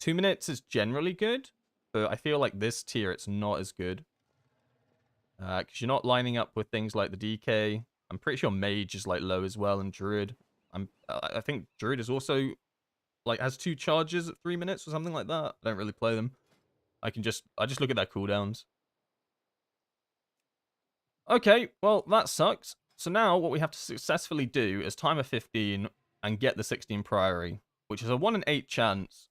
2 minutes is generally good, but I feel like this tier it's not as good. Because you're not lining up with things like the DK. I'm pretty sure Mage is like low as well, and Druid. I think Druid is also like has 2 charges at 3 minutes or something like that. I don't really play them. I just look at their cooldowns. Okay, well, that sucks. So now what we have to successfully do is time a 15 and get the 16 Priory, which is a 1 in 8 chance.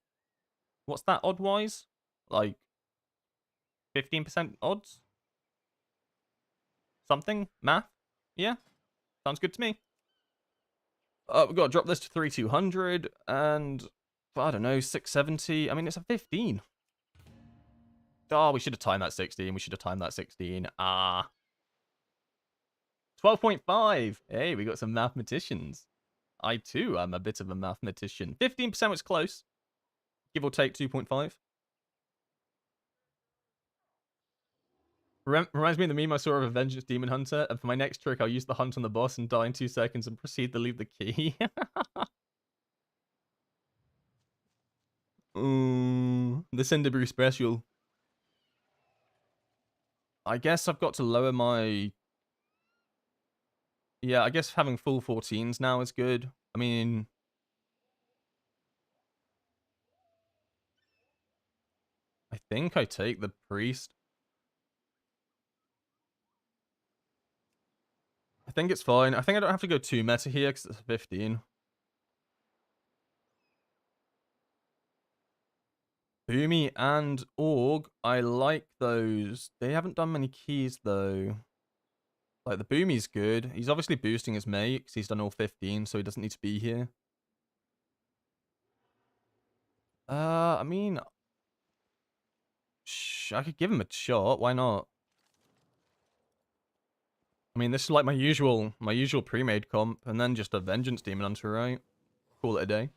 What's that odd-wise? Like, 15% odds? Something? Math? Yeah? Sounds good to me. We've got to drop this to 3200, and, I don't know, 670. I mean, it's a 15. Oh, we should have timed that 16. We should have timed that 16. 12.5. Hey, we got some mathematicians. I, too, am a bit of a mathematician. 15% was close. Give or take 2.5. Reminds me of the meme I saw of a Vengeance Demon Hunter, and for my next trick, I'll use the hunt on the boss and die in 2 seconds and proceed to leave the key. The Cinderbrew special. I guess I've got to lower my... Yeah, I guess having full 14s now is good. I mean... I think I take the Priest. I think it's fine. I think I don't have to go too meta here because it's a 15. Boomy and Org, I like those. They haven't done many keys though. Like, the Boomy's good. He's obviously boosting his mate because he's done all 15, so he doesn't need to be here. I mean, I could give him a shot. Why not? I mean, this is like my usual pre-made comp, and then just a Vengeance Demon Hunter, right? Call it a day.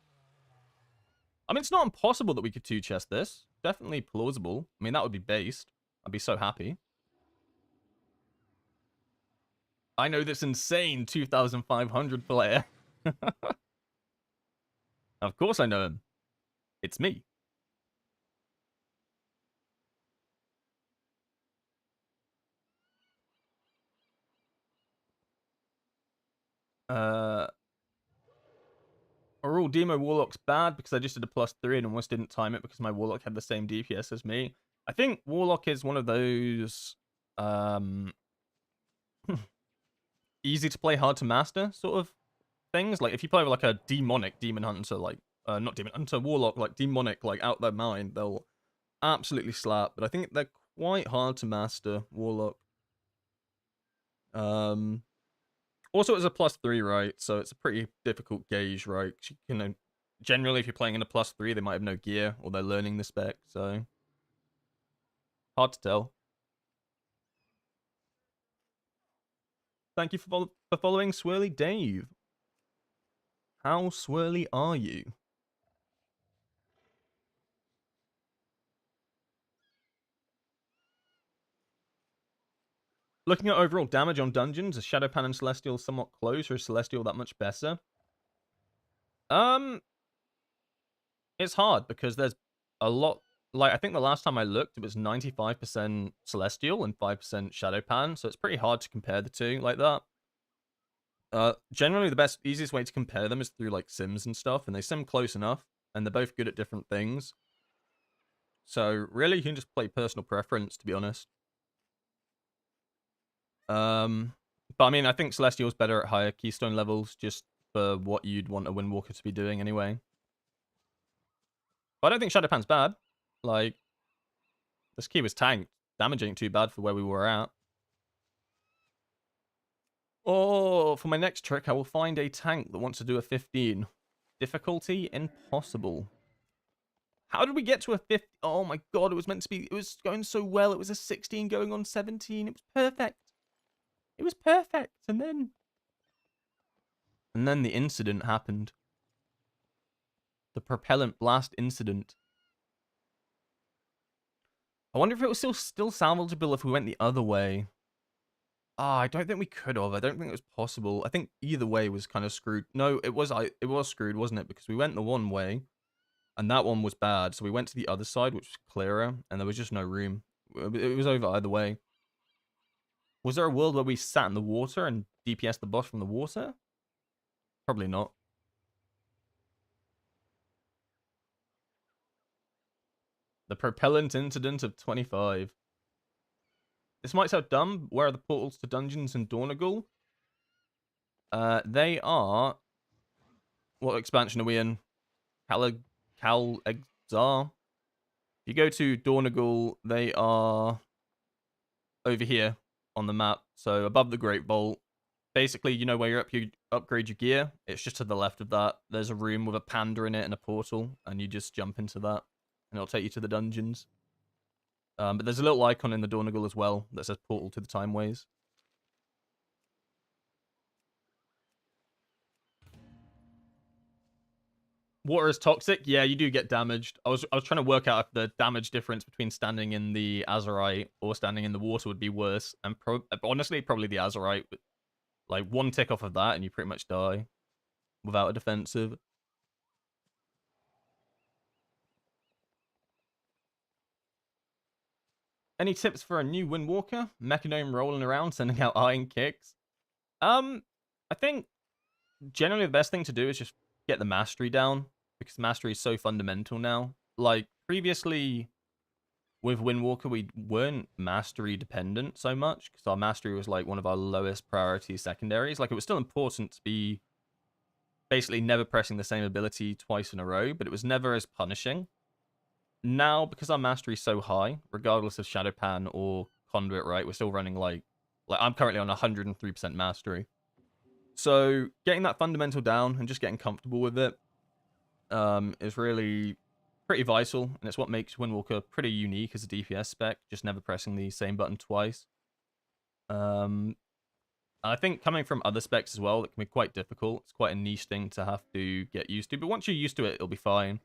I mean, it's not impossible that we could two-chest this. Definitely plausible. I mean, that would be based. I'd be so happy. I know this insane 2,500 player. Of course I know him. It's me. Overall, Demo Warlock's bad because I just did a +3 and almost didn't time it because my Warlock had the same DPS as me. I think Warlock is one of those easy to play, hard to master sort of things. Like if you play with like a demonic Demon Hunter, like not Demon Hunter, Warlock, like demonic, like out their mind, they'll absolutely slap. But I think they're quite hard to master, Warlock. Also, it's a +3, right? So it's a pretty difficult gauge, right? You know, generally, if you're playing in a +3, they might have no gear or they're learning the spec, so hard to tell. Thank you for following Swirly Dave. How swirly are you? Looking at overall damage on dungeons, is Shadowpan and Celestial somewhat close, or is Celestial that much better? It's hard because there's a lot. Like, I think the last time I looked, it was 95% Celestial and 5% Shadowpan, so it's pretty hard to compare the two like that. Generally, the easiest way to compare them is through, like, sims and stuff, and they sim close enough, and they're both good at different things. So, really, you can just play personal preference, to be honest. But I mean, I think Celestial's better at higher keystone levels, just for what you'd want a Windwalker to be doing anyway. But I don't think Shadowpan's bad. Like, this key was tanked. Damage ain't too bad for where we were at. Oh, for my next trick, I will find a tank that wants to do a 15. Difficulty impossible. How did we get to a 50? Oh my god, it was meant to be. It was going so well. It was a 16 going on 17. It was perfect. It was perfect. And then the incident happened. The propellant blast incident. I wonder if it was still salvageable if we went the other way. Ah, I don't think we could have. I don't think it was possible. I think either way was kind of screwed. No, it was screwed, wasn't it? Because we went the one way, and that one was bad. So we went to the other side, which was clearer, and there was just no room. It was over either way. Was there a world where we sat in the water and DPS the boss from the water? Probably not. The propellant incident of 25. This might sound dumb. Where are the portals to dungeons in Dornagal? They are... What expansion are we in? Cal Exar. If you go to Dornagal, they are over here on the map. So above the Great Vault. Basically, you know where you upgrade your gear. It's just to the left of that. There's a room with a panda in it and a portal, and you just jump into that, and it'll take you to the dungeons. But there's a little icon in the Dornagal as well that says portal to the Timeways. Water is toxic. Yeah, you do get damaged. I was trying to work out if the damage difference between standing in the Azurite or standing in the water would be worse. And honestly, probably the Azurite. Like, one tick off of that and you pretty much die without a defensive. Any tips for a new Windwalker? Mechanome rolling around, sending out iron kicks. I think generally the best thing to do is just get the mastery down, because mastery is so fundamental now. Like, previously with Windwalker, we weren't mastery dependent so much, because our mastery was like one of our lowest priority secondaries. Like, it was still important to be basically never pressing the same ability twice in a row, but it was never as punishing. Now, because our mastery is so high, regardless of Shadowpan or Conduit, right, we're still running like I'm currently on 103% mastery. So getting that fundamental down and just getting comfortable with it is really pretty vital, and it's what makes Windwalker pretty unique as a DPS spec, just never pressing the same button twice. I think coming from other specs as well, it can be quite difficult. It's quite a niche thing to have to get used to, but once you're used to it, it'll be fine.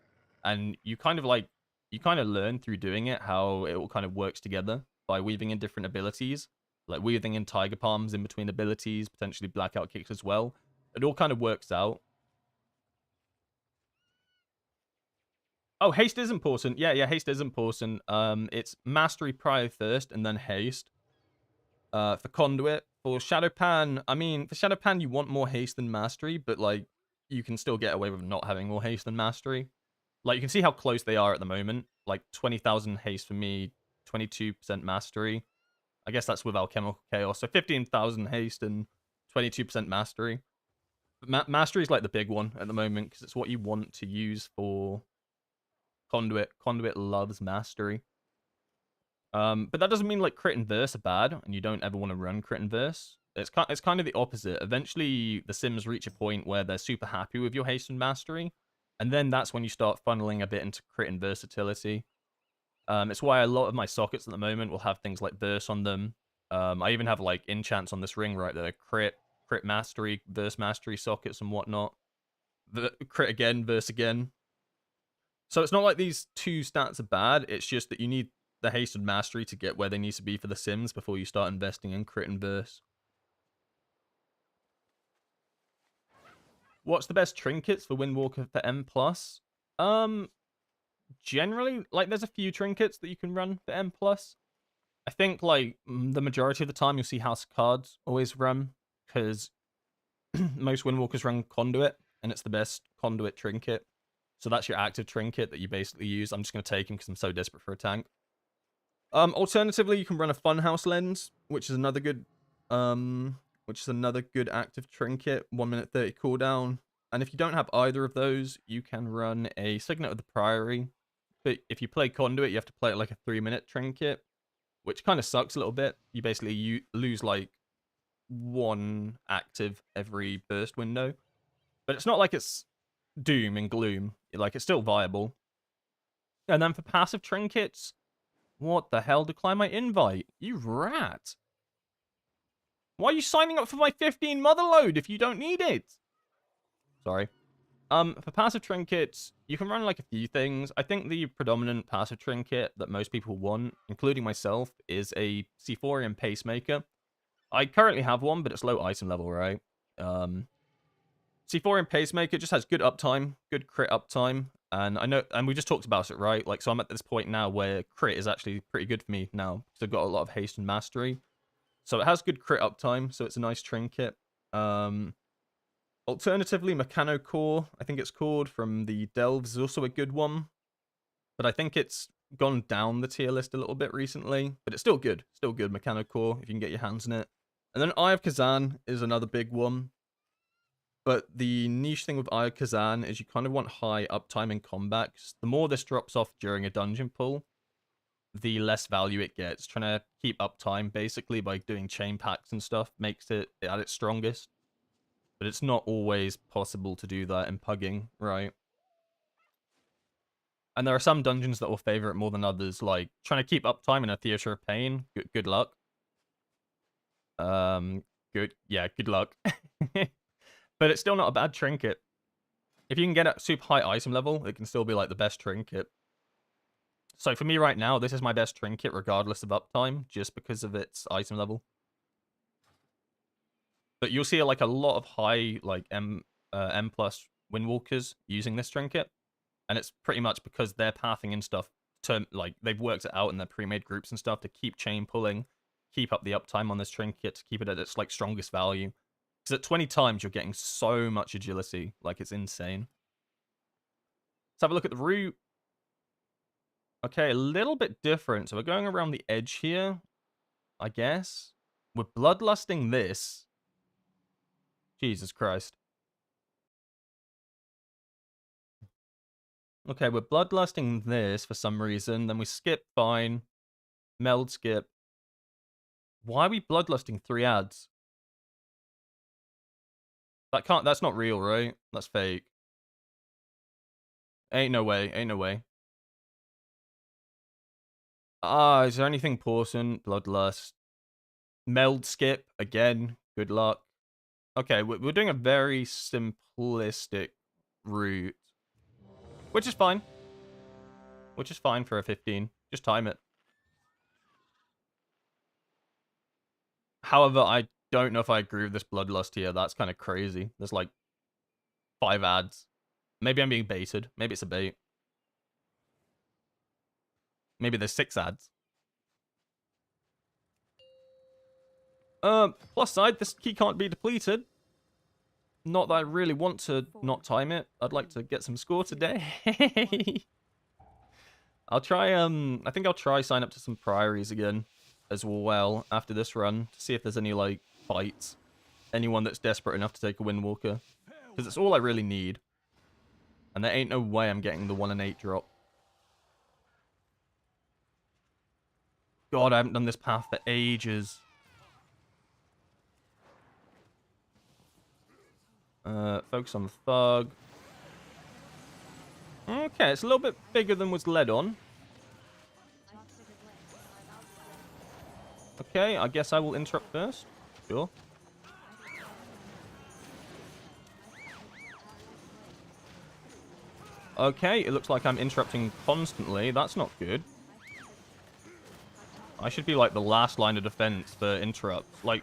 And you kind of learn through doing it how it all kind of works together by weaving in different abilities, like weaving in tiger palms in between abilities, potentially blackout kicks as well. It all kind of works out. Oh, haste is important. Yeah, haste is important. It's mastery prior first, and then haste. For conduit, for Shadowpan, I mean, for Shadowpan, you want more haste than mastery, but like, you can still get away with not having more haste than mastery. Like, you can see how close they are at the moment. Like, 20,000 haste for me, 22% mastery. I guess that's with alchemical chaos. So 15,000 haste and 22% mastery. But mastery is like the big one at the moment because it's what you want to use for conduit. Conduit loves mastery. But that doesn't mean like crit and verse are bad, and you don't ever want to run crit and verse. It's kind of the opposite. Eventually, the Sims reach a point where they're super happy with your haste and mastery, and then that's when you start funneling a bit into crit and versatility. It's why a lot of my sockets at the moment will have things like verse on them. I even have like enchants on this ring right there, crit mastery, verse mastery sockets and whatnot. Crit again, verse again. So it's not like these two stats are bad. It's just that you need the haste and mastery to get where they need to be for the Sims before you start investing in crit and verse. What's the best trinkets for Windwalker for M+? Generally, like, there's a few trinkets that you can run for M+. I think, like, the majority of the time you'll see House of Cards always run, because most Windwalkers run Conduit, and it's the best Conduit trinket. So that's your active trinket that you basically use. I'm just going to take him because I'm so desperate for a tank. Alternatively, you can run a Funhouse Lens, which is another good active trinket, 1 minute 30 cooldown. And if you don't have either of those, you can run a Signet of the Priory. But if you play Conduit, you have to play it like a 3-minute trinket, which kind of sucks a little bit. You basically lose like 1 active every burst window. But it's not like it's doom and gloom. Like, it's still viable. And then for passive trinkets, what the hell? Decline my invite. You rat. Why are you signing up for my 15 motherload if you don't need it? Sorry. For passive trinkets, you can run like a few things. I think the predominant passive trinket that most people want, including myself, is a Sephorian Pacemaker. I currently have one, but it's low item level, right? Sephorian Pacemaker just has good uptime, good crit uptime, and I know, and we just talked about it, right? Like, so I'm at this point now where crit is actually pretty good for me now, because I've got a lot of haste and mastery. So it has good crit uptime, so it's a nice trinket. Alternatively, Mechano Core, I think it's called, from the Delves, is also a good one. But I think it's gone down the tier list a little bit recently, but it's still good. Still good, Mechano Core, if you can get your hands on it. And then Eye of Kazan is another big one. But the niche thing with Eye of Kazan is you kind of want high uptime in combat. The more this drops off during a dungeon pull, the less value it gets. Trying to keep uptime, basically, by doing chain packs and stuff, makes it at its strongest. But it's not always possible to do that in pugging, right? And there are some dungeons that will favor it more than others, like trying to keep uptime in a Theater of Pain. Good luck. Good luck. But it's still not a bad trinket. If you can get at super high item level, it can still be like the best trinket. So for me right now, this is my best trinket regardless of uptime, just because of its item level. But you'll see like a lot of high like M+ Windwalkers using this trinket, and it's pretty much because they're pathing in stuff to, like, they've worked it out in their pre-made groups and stuff to keep chain pulling, keep up the uptime on this trinket, to keep it at its like strongest value. Because at 20 times you're getting so much agility, like it's insane. Let's have a look at the route. Okay, a little bit different. So we're going around the edge here, I guess. We're bloodlusting this. Jesus Christ. Okay, we're bloodlusting this for some reason. Then we skip fine. Meld skip. Why are we bloodlusting 3 ads? That's not real, right? That's fake. Ain't no way, ain't no way. Is there anything important? Bloodlust. Meld skip. Again, good luck. Okay, we're doing a very simplistic route. Which is fine. Which is fine for a 15. Just time it. However, I don't know if I agree with this bloodlust here. That's kind of crazy. There's like 5 ads. Maybe I'm being baited. Maybe it's a bait. Maybe there's 6 ads. Plus side, this key can't be depleted. Not that I really want to not time it. I'd like to get some score today. I'll try, I think I'll try sign up to some priories again as well after this run to see if there's any, like, fights. Anyone that's desperate enough to take a Windwalker. Because it's all I really need. And there ain't no way I'm getting the 1 and 8 drop. God, I haven't done this path for ages. Focus on the thug. Okay, it's a little bit bigger than was led on. Okay, I guess I will interrupt first. Sure. Okay, it looks like I'm interrupting constantly. That's not good. I should be like the last line of defense for interrupts. Like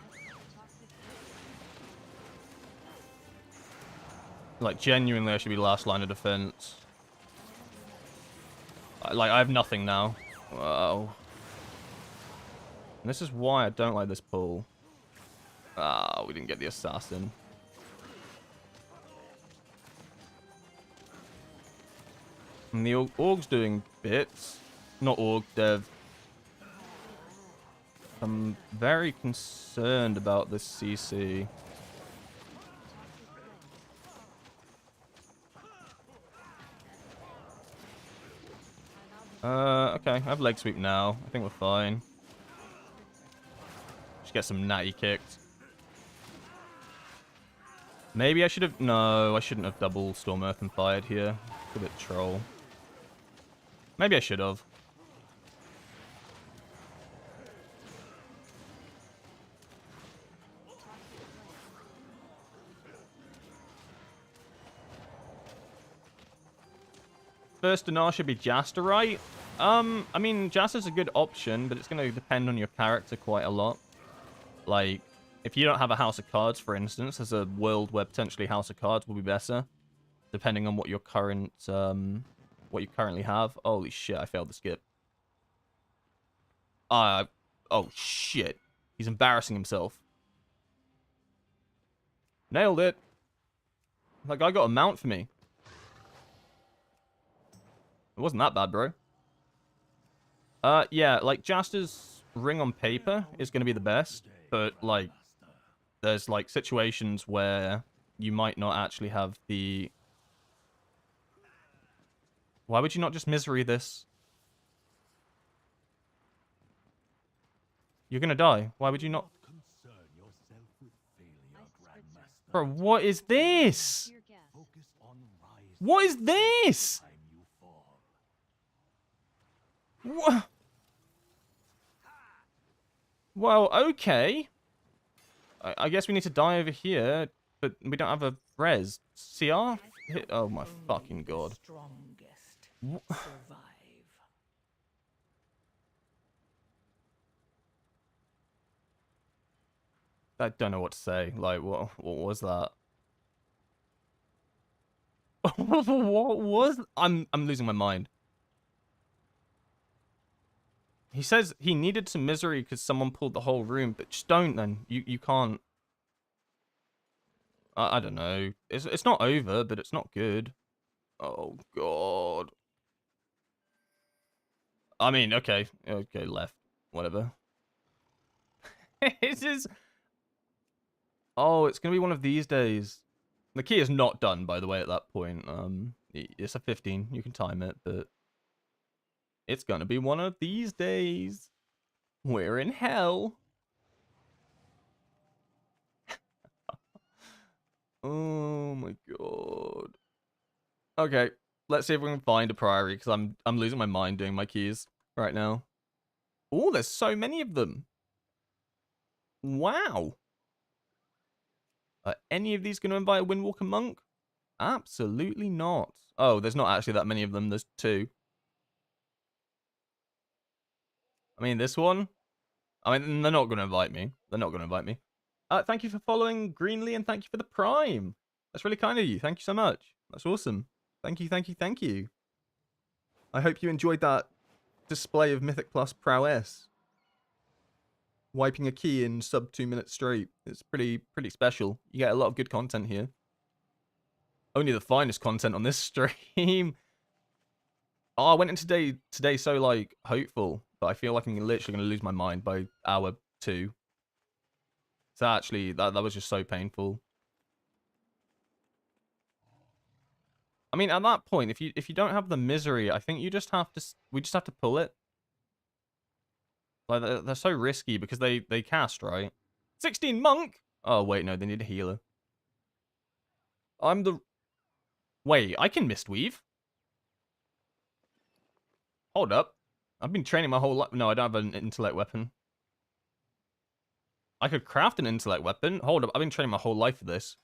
genuinely, I should be last line of defense. Like, I have nothing now. Wow. And this is why I don't like this pull. Ah, we didn't get the assassin. And the Org's doing bits. Not Org, Dev. I'm very concerned about this CC. Okay, I have leg sweep now. I think we're fine. Just get some natty kicked. Maybe I should have... No, I shouldn't have double Storm Earth and fired here. It's a bit troll. Maybe I should have. First Dinar should be Jasta, right? I mean, Jasta's a good option, but it's going to depend on your character quite a lot. Like, if you don't have a House of Cards, for instance, there's a world where potentially House of Cards will be better, depending on what your current, what you currently have. Holy shit, I failed the skip. Oh shit. He's embarrassing himself. Nailed it. That guy got a mount for me. It wasn't that bad, bro. Yeah, like, Jasta's ring on paper is going to be the best, but, like, there's, like, situations where you might not actually have the... Why would you not just misery this? You're going to die. Why would you not... Bro, what is this? What is this? What? Well, okay. I guess we need to die over here, but we don't have a res. CR? Oh my fucking god. I don't know what to say. Like, what was that? What was... I'm losing my mind. He says he needed some misery because someone pulled the whole room, but just don't then. You can't. I don't know. It's not over, but it's not good. Oh god. I mean, okay, left, whatever. This is. Oh, it's gonna be one of these days. The key is not done, by the way. At that point, it's a 15. You can time it, but it's gonna be one of these days. We're in hell. Oh my god. Okay, let's see if we can find a priory, because I'm losing my mind doing my keys right now. Oh, there's so many of them. Wow. Are any of these going to invite a Windwalker monk? Absolutely not. Oh, there's not actually that many of them. There's 2. I mean, this one. I mean, they're not going to invite me. They're not going to invite me. Thank you for following Greenlee, and thank you for the Prime. That's really kind of you. Thank you so much. That's awesome. Thank you, thank you, thank you. I hope you enjoyed that display of Mythic Plus prowess. Wiping a key in sub 2 minutes straight. It's pretty special. You get a lot of good content here. Only the finest content on this stream. Oh, I went into today so like hopeful, but I feel like I'm literally gonna lose my mind by hour 2. So actually, that was just so painful. I mean, at that point, if you don't have the misery, I think you just have to. We just have to pull it. Like they're so risky because they cast, right. 16 monk. Oh wait, no, they need a healer. I'm the. Wait, I can mistweave. Hold up. I've been training my whole life. No, I don't have an intellect weapon. I could craft an intellect weapon. Hold up, I've been training my whole life for this.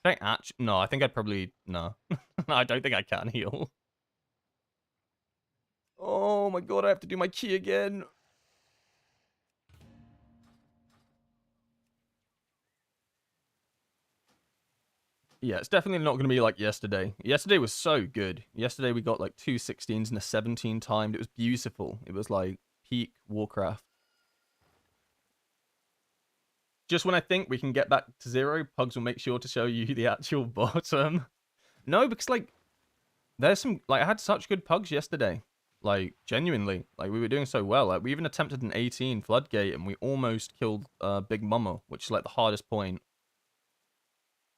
Can I actually? No, I think I'd probably... No. I don't think I can heal. Oh my god, I have to do my key again. Yeah, it's definitely not going to be like yesterday. Yesterday was so good. Yesterday we got like 2 16s and a 17 timed. It was beautiful. It was like peak Warcraft. Just when I think we can get back to 0, Pugs will make sure to show you the actual bottom. No, because like there's some like I had such good Pugs yesterday. Like genuinely, like we were doing so well. Like we even attempted an 18 floodgate and we almost killed Big Mama, which is like the hardest point.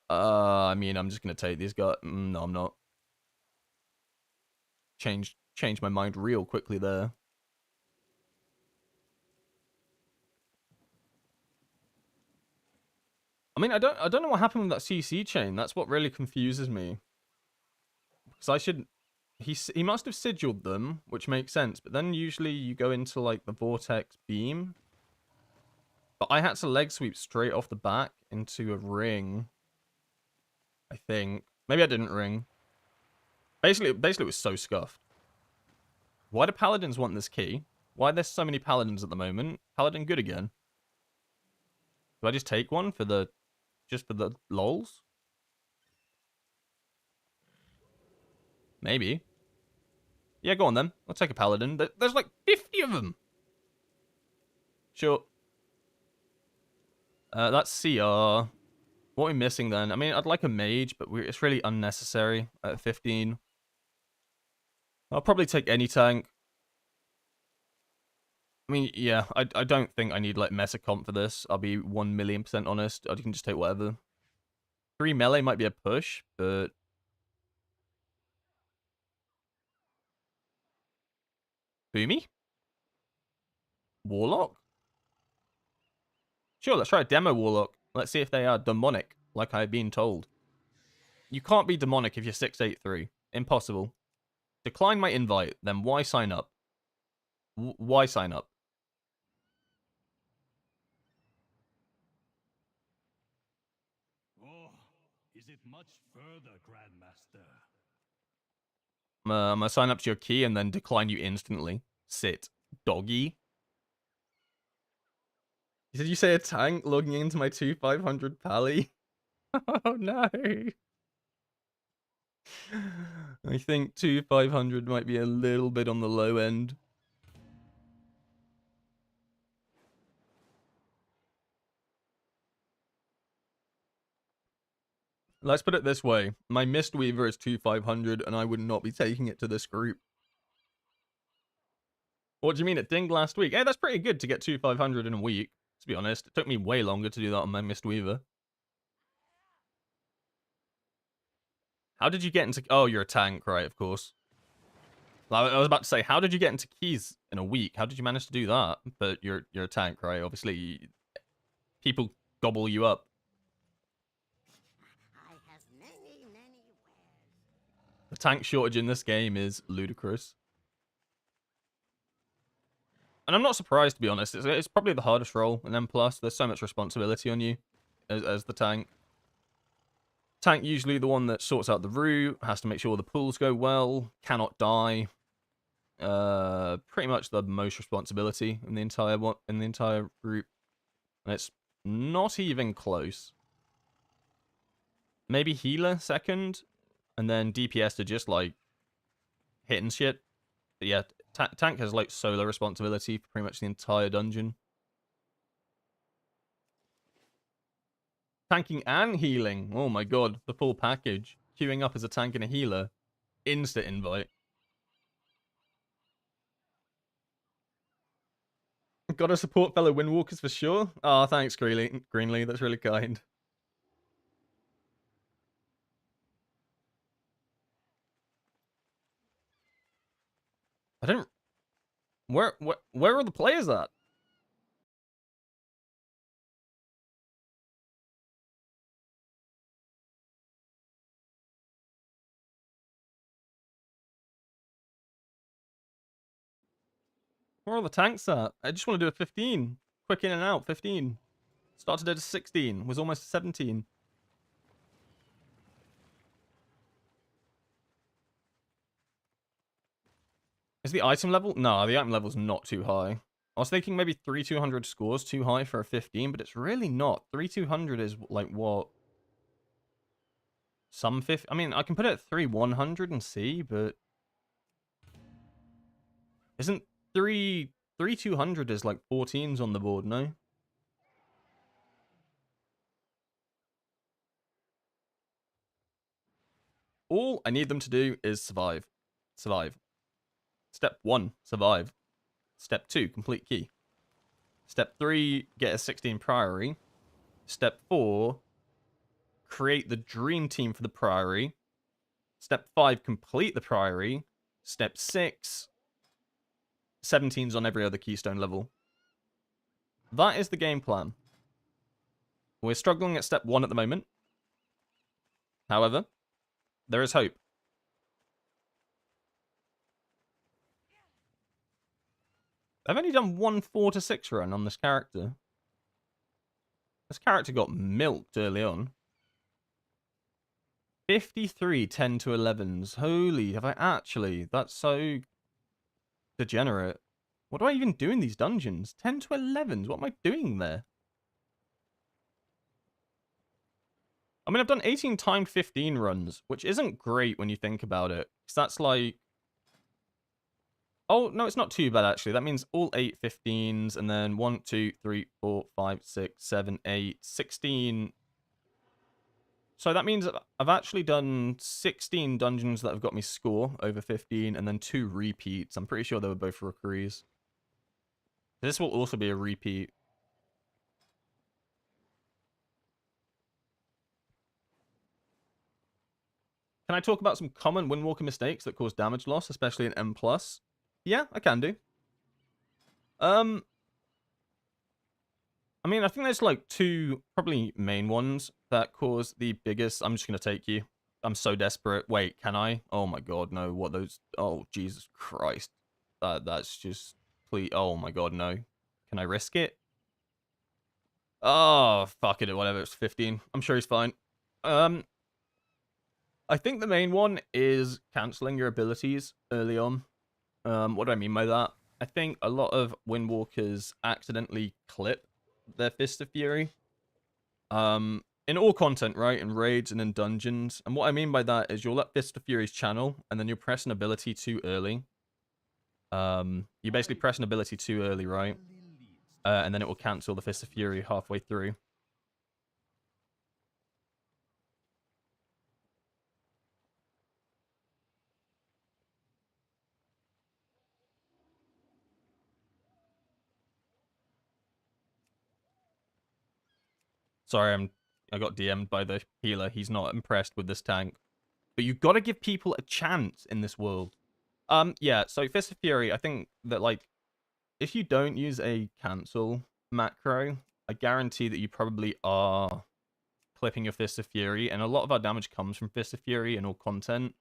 I mean, I'm just gonna take these guys. No, I'm not. Change my mind real quickly there. I mean, I don't know what happened with that CC chain. That's what really confuses me. Because I should... He must have sigiled them, which makes sense. But then usually you go into, like, the Vortex Beam. But I had to leg sweep straight off the back into a ring. I think. Maybe I didn't ring. Basically it was so scuffed. Why do Paladins want this key? Why are there so many Paladins at the moment? Paladin good again. Do I just take one for the... Just for the lols? Maybe. Yeah, go on then. I'll take a Paladin. There's like 50 of them. Sure. That's CR. What are we missing then? I mean, I'd like a mage, but it's really unnecessary at 15. I'll probably take any tank. I mean, yeah, I don't think I need like meta comp for this. I'll be 1,000,000% honest. I can just take whatever. 3 melee might be a push, but... Boomy? Warlock? Sure, let's try a demo Warlock. Let's see if they are demonic, like I've been told. You can't be demonic if you're 683. Impossible. Decline my invite, then why sign up? Why sign up? Oh, is it much further, Grandmaster? I'm gonna sign up to your key and then decline you instantly. Sit. Doggy. Did you say a tank logging into my 2500 pally? Oh no. I think 2500 might be a little bit on the low end. Let's put it this way. My Mistweaver is 2500 and I would not be taking it to this group. What do you mean? It dinged last week? Hey, that's pretty good to get 2500 in a week, to be honest. It took me way longer to do that on my Mistweaver. How did you get into... Oh, you're a tank, right, of course. I was about to say, how did you get into keys in a week? How did you manage to do that? But you're a tank, right? Obviously, people gobble you up. The tank shortage in this game is ludicrous. And I'm not surprised, to be honest. It's probably the hardest role in M+. There's so much responsibility on you as the tank. Tank usually the one that sorts out the route, has to make sure the pulls go well, cannot die. Pretty much the most responsibility in the entire group. And it's not even close. Maybe healer second, and then DPS to just like hitting shit. But yeah, tank has like solo responsibility for pretty much the entire dungeon. Tanking and healing. Oh my god, the full package. Queuing up as a tank and a healer. Instant invite. Gotta support fellow Windwalkers for sure. Oh, thanks, Greenlee. That's really kind. I don't... Where are the players at? Where are the tanks at? I just want to do a 15. Quick in and out, 15. Started at a 16. Was almost a 17. Is the item level? No, the item level's not too high. I was thinking maybe 3,200 scores too high for a 15, but it's really not. 3,200 is like what? Some 50. I mean, I can put it at 3,100 and see, but isn't 3,200 is like 14s on the board, no? All I need them to do is survive. Survive. Step 1, survive. Step 2, complete key. Step 3, get a 16 priory. Step 4, create the dream team for the priory. Step 5, complete the priory. Step 6, 17s on every other keystone level. That is the game plan. We're struggling at step 1 at the moment. However, there is hope. I've only done one 4 to 6 run on this character. This character got milked early on. 53 10 to 11s. Holy, have I actually? That's so degenerate. What do I even do in these dungeons? 10 to 11s? What am I doing there? I mean, I've done 18 timed 15 runs, which isn't great when you think about it. Because that's like... Oh, no, it's not too bad, actually. That means all 8 15s, and then 1, 2, 3, 4, 5, 6, 7, 8, 16... So that means I've actually done 16 dungeons that have got me score over 15, and then 2 repeats. I'm pretty sure they were both rookeries. This will also be a repeat. Can I talk about some common Windwalker mistakes that cause damage loss, especially in M+? Yeah, I can do. I mean, I think there's like 2 probably main ones that cause the biggest... I'm just going to take you. I'm so desperate. Wait, can I? Oh my god, no. What those... Oh, Jesus Christ. That's just... Please... Oh my god, no. Can I risk it? Oh, fuck it. Whatever, it's 15. I'm sure he's fine. I think the main one is cancelling your abilities early on. What do I mean by that? I think a lot of Windwalkers accidentally clip their Fist of Fury. In all content, right? In raids and in dungeons. And what I mean by that is you'll let Fist of Fury's channel, and then you'll press an ability too early. You basically press an ability too early, right? And then it will cancel the Fist of Fury halfway through. Sorry, I got DM'd by the healer. He's not impressed with this tank. But you've got to give people a chance in this world. Yeah, so Fist of Fury, I think that, like, if you don't use a cancel macro, I guarantee that you probably are clipping your Fist of Fury, and a lot of our damage comes from Fist of Fury and all content.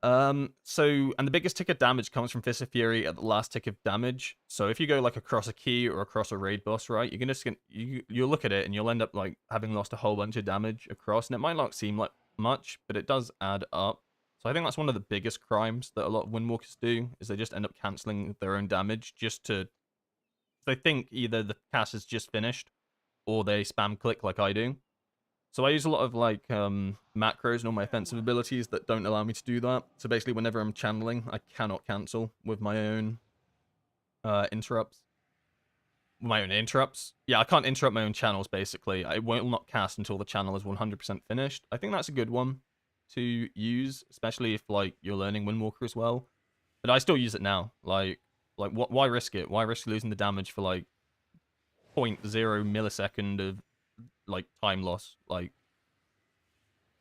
And the biggest tick of damage comes from Fist of Fury at the last tick of damage. So if you go like across a key or across a raid boss, right, you're gonna you'll look at it and you'll end up like having lost a whole bunch of damage across, and it might not seem like much, but it does add up. So I think that's one of the biggest crimes that a lot of Windwalkers do, is they just end up canceling their own damage just to. They think either the cast is just finished, or they spam click like I do. So I use a lot of like macros and all my offensive abilities that don't allow me to do that. So basically, whenever I'm channeling, I cannot cancel with my own interrupts. My own interrupts? Yeah, I can't interrupt my own channels, basically. I will not cast until the channel is 100% finished. I think that's a good one to use, especially if like you're learning Windwalker as well. But I still use it now. Like why risk it? Why risk losing the damage for like 0.0 millisecond of like time loss? Like,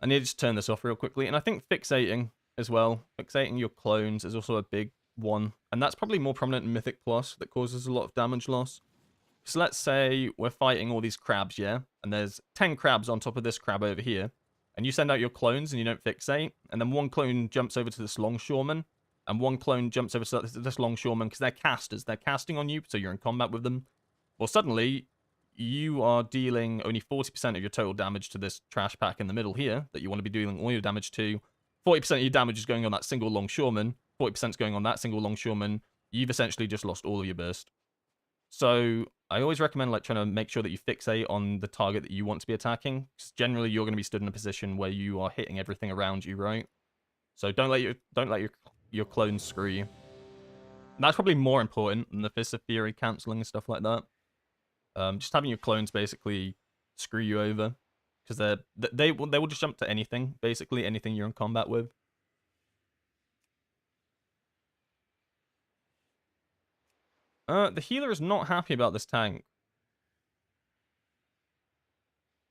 I need to just turn this off real quickly. And I think fixating as well. Fixating your clones is also a big one. And that's probably more prominent in Mythic Plus, that causes a lot of damage loss. So let's say we're fighting all these crabs, yeah? And there's 10 crabs on top of this crab over here. And you send out your clones and you don't fixate. And then one clone jumps over to this longshoreman. And one clone jumps over to this longshoreman because they're casters. They're casting on you, so you're in combat with them. Well, suddenly, you are dealing only 40% of your total damage to this trash pack in the middle here that you want to be dealing all your damage to. 40% of your damage is going on that single longshoreman. 40% is going on that single longshoreman. You've essentially just lost all of your burst. So I always recommend like trying to make sure that you fixate on the target that you want to be attacking, because generally you're going to be stood in a position where you are hitting everything around you, right? So don't let your clones screw you. And that's probably more important than the Fist of Fury cancelling and stuff like that. Just having your clones basically screw you over, because they will just jump to anything, basically anything you're in combat with. The healer is not happy about this tank.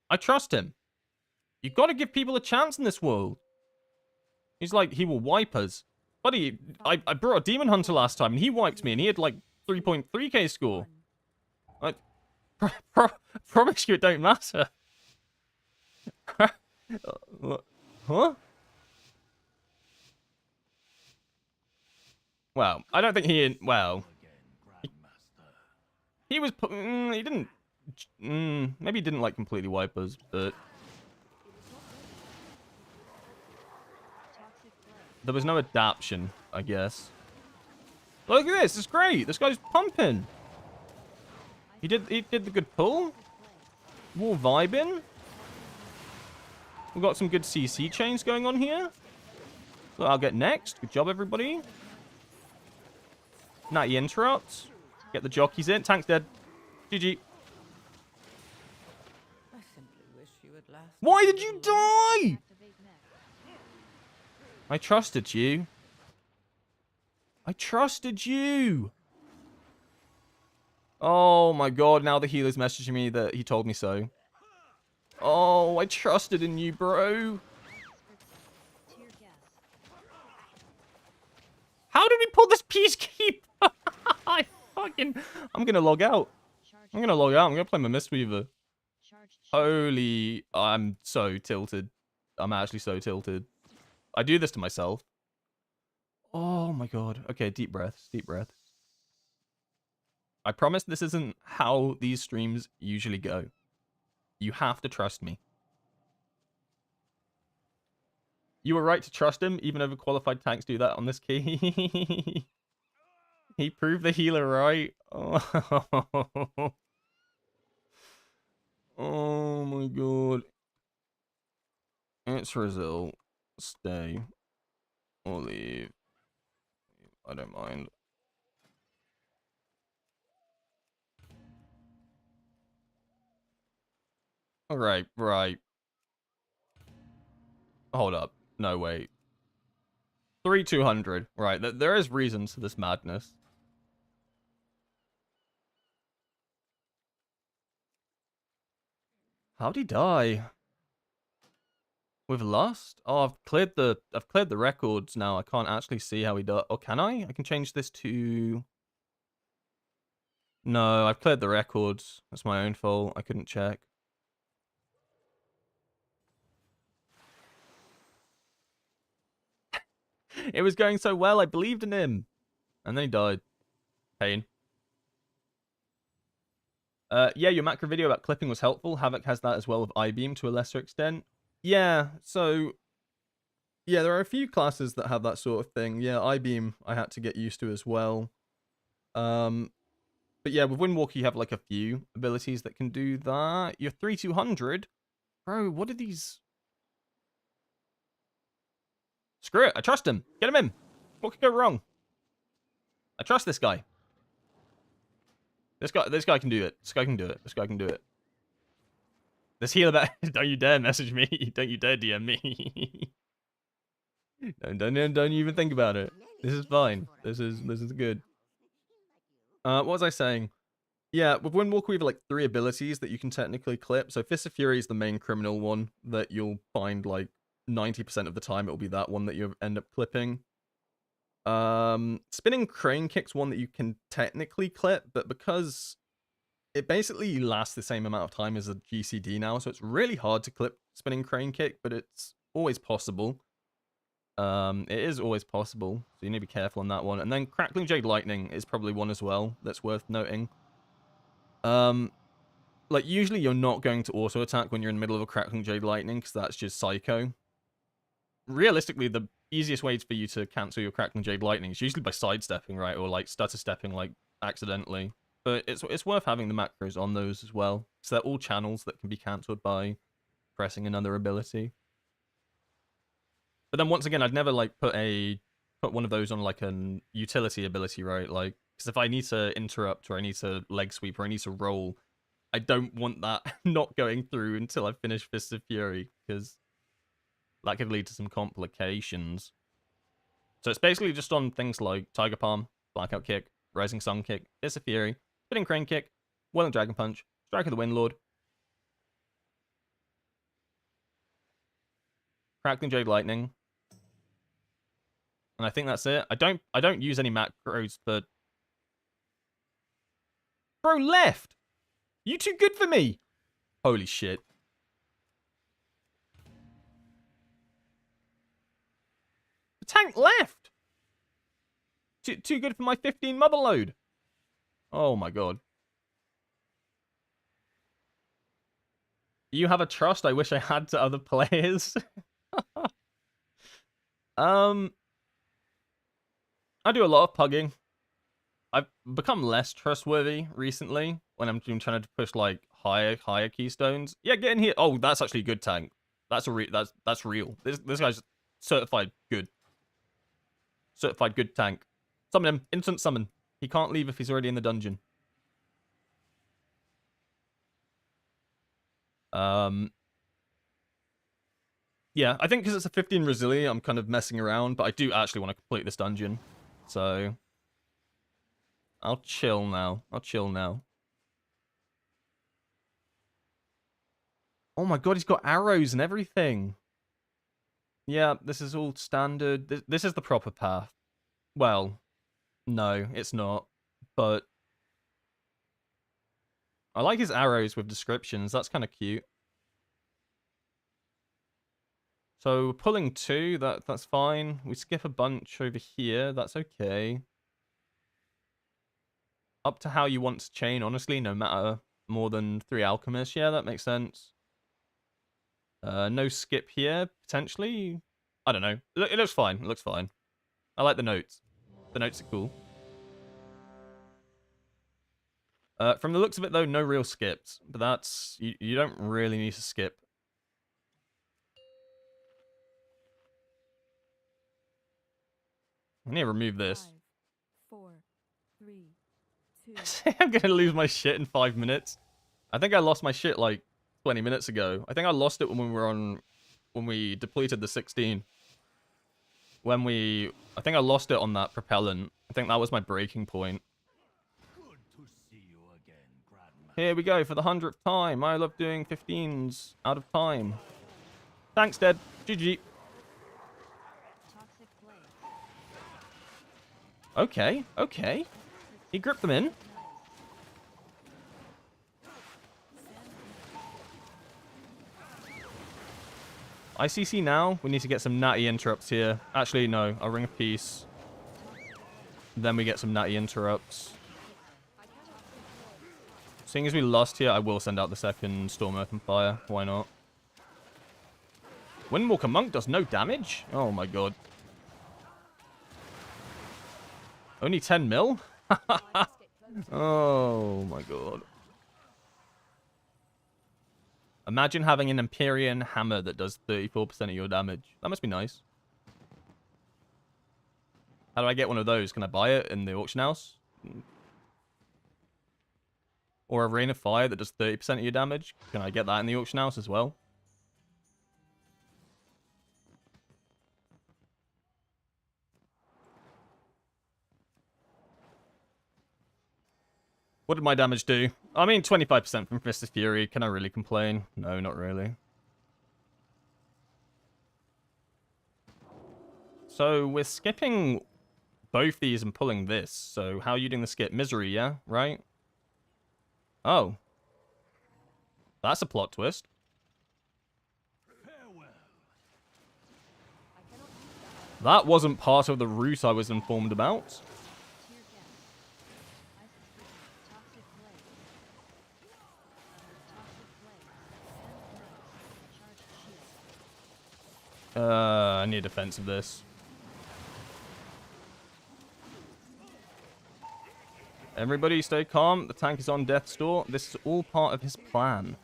I trust him. You've got to give people a chance in this world. He's like, he will wipe us. Buddy, I brought a Demon Hunter last time, and he wiped me, and he had like 3.3k score. I promise you it don't matter. Huh? Well, I don't think he... Well... He was... he didn't... maybe he didn't, like, completely wipe us, but... There was no adaption, I guess. Look at this! It's great! This guy's pumping! He did the good pull. More vibing. We've got some good CC chains going on here. So I'll get next. Good job, everybody. Natty interrupts. Get the jockeys in. Tank's dead. GG. Why did you die? I trusted you. I trusted you. Oh my god, now the healer's messaging me that he told me so. Oh, I trusted in you, bro. How did we pull this peacekeeper? I'm gonna log out. I'm gonna play my Mistweaver. Holy, I'm so tilted. I'm actually so tilted. I do this to myself. Oh my god. Okay, deep breaths, deep breaths. I promise this isn't how these streams usually go. You have to trust me. You were right to trust him. Even overqualified tanks do that on this key. He proved the healer right. Oh. Oh my god. Answer result. Stay. Or leave. I don't mind. Alright, right. Hold up. No, wait. 3,200. Right, there is reasons to this madness. How'd he die? With lust? Oh, I've cleared the records now. I can't actually see how he died. Oh, can I? I can change this to... No, I've cleared the records. That's my own fault. I couldn't check. It was going so well, I believed in him. And then he died. Pain. Yeah, your macro video about clipping was helpful. Havoc has that as well with I-beam to a lesser extent. Yeah, so... Yeah, there are a few classes that have that sort of thing. Yeah, I-beam I had to get used to as well. But yeah, with Windwalker you have like a few abilities that can do that. You're 3-200? Bro, what are these... Screw it, I trust him. Get him in. What could go wrong? I trust this guy. This guy can do it. This guy can do it. This guy can do it. This healer back. Don't you dare message me. Don't you dare DM me. don't even think about it. This is fine. This is good. What was I saying? Yeah, with Windwalker we have like 3 abilities that you can technically clip. So Fist of Fury is the main criminal one that you'll find like 90% of the time it will be that one that you end up clipping. Spinning Crane Kick's one that you can technically clip, but because it basically lasts the same amount of time as a GCD now, so it's really hard to clip Spinning Crane Kick, but it's always possible. It is always possible, so you need to be careful on that one. And then Crackling Jade Lightning is probably one as well that's worth noting. Like usually you're not going to auto attack when you're in the middle of a Crackling Jade Lightning because that's just psycho. Realistically, the easiest way for you to cancel your Crackling Jade Lightning is usually by sidestepping, right, or like stutter stepping like accidentally. But it's worth having the macros on those as well, so they're all channels that can be cancelled by pressing another ability. But then once again, I'd never like put one of those on like an utility ability, right? Like, because if I need to interrupt or I need to leg sweep or I need to roll, I don't want that not going through until I finish Fist of Fury, because that could lead to some complications. So it's basically just on things like Tiger Palm, Blackout Kick, Rising Sun Kick, Fist of Fury, Spinning Crane Kick, Whirling Dragon Punch, Strike of the Windlord, Crackling Jade Lightning, and I think that's it. I don't use any macros, but bro left. You too good for me. Holy shit. The tank left. Too good for my 15 mother load. Oh my god. You have a trust I wish I had to other players. I do a lot of pugging. I've become less trustworthy recently when I'm trying to push like higher keystones. Yeah, get in here. Oh, that's actually a good tank. That's real. This guy's certified good. Certified good tank. Summon him. Instant summon. He can't leave if he's already in the dungeon. Yeah, I think because it's a 15 Resilient, I'm kind of messing around, but I do actually want to complete this dungeon. So I'll chill now. Oh my god, he's got arrows and everything. Yeah, this is all standard. This is the proper path. Well, no, it's not. But I like his arrows with descriptions. That's kind of cute. So pulling 2, that's fine. We skip a bunch over here. That's okay. Up to how you want to chain, honestly, no matter more than 3 alchemists. Yeah, that makes sense. No skip here, potentially. I don't know. It looks fine. It looks fine. I like the notes. The notes are cool. From the looks of it, though, no real skips. But that's... You don't really need to skip. I need to remove this. 5, 4, 3, 2. I'm gonna lose my shit in 5 minutes. I think I lost my shit like 20 minutes ago. I think I lost it when we depleted the 16. I think I lost it on that propellant. I think that was my breaking point. Good to see you again, Grandmaster. Here we go for the 100th time. I love doing 15s out of time. Thanks, Dad. GG. Toxic blade. Okay. He gripped them in. ICC now. We need to get some natty interrupts here. Actually, no. I'll ring a peace. Then we get some natty interrupts. Seeing as we lost here, I will send out the second Storm Earth and Fire. Why not? Windwalker Monk does no damage? Oh my god. Only 10 mil? Oh my god. Imagine having an Empyrean hammer that does 34% of your damage. That must be nice. How do I get one of those? Can I buy it in the auction house? Or a Rain of Fire that does 30% of your damage? Can I get that in the auction house as well? What did my damage do? I mean, 25% from Fist of Fury. Can I really complain? No, not really. So we're skipping both these and pulling this. So how are you doing the skip? Misery, yeah? Right? Oh. That's a plot twist. That wasn't part of the route I was informed about. I need a defense of this. Everybody stay calm. The tank is on death's door. This is all part of his plan.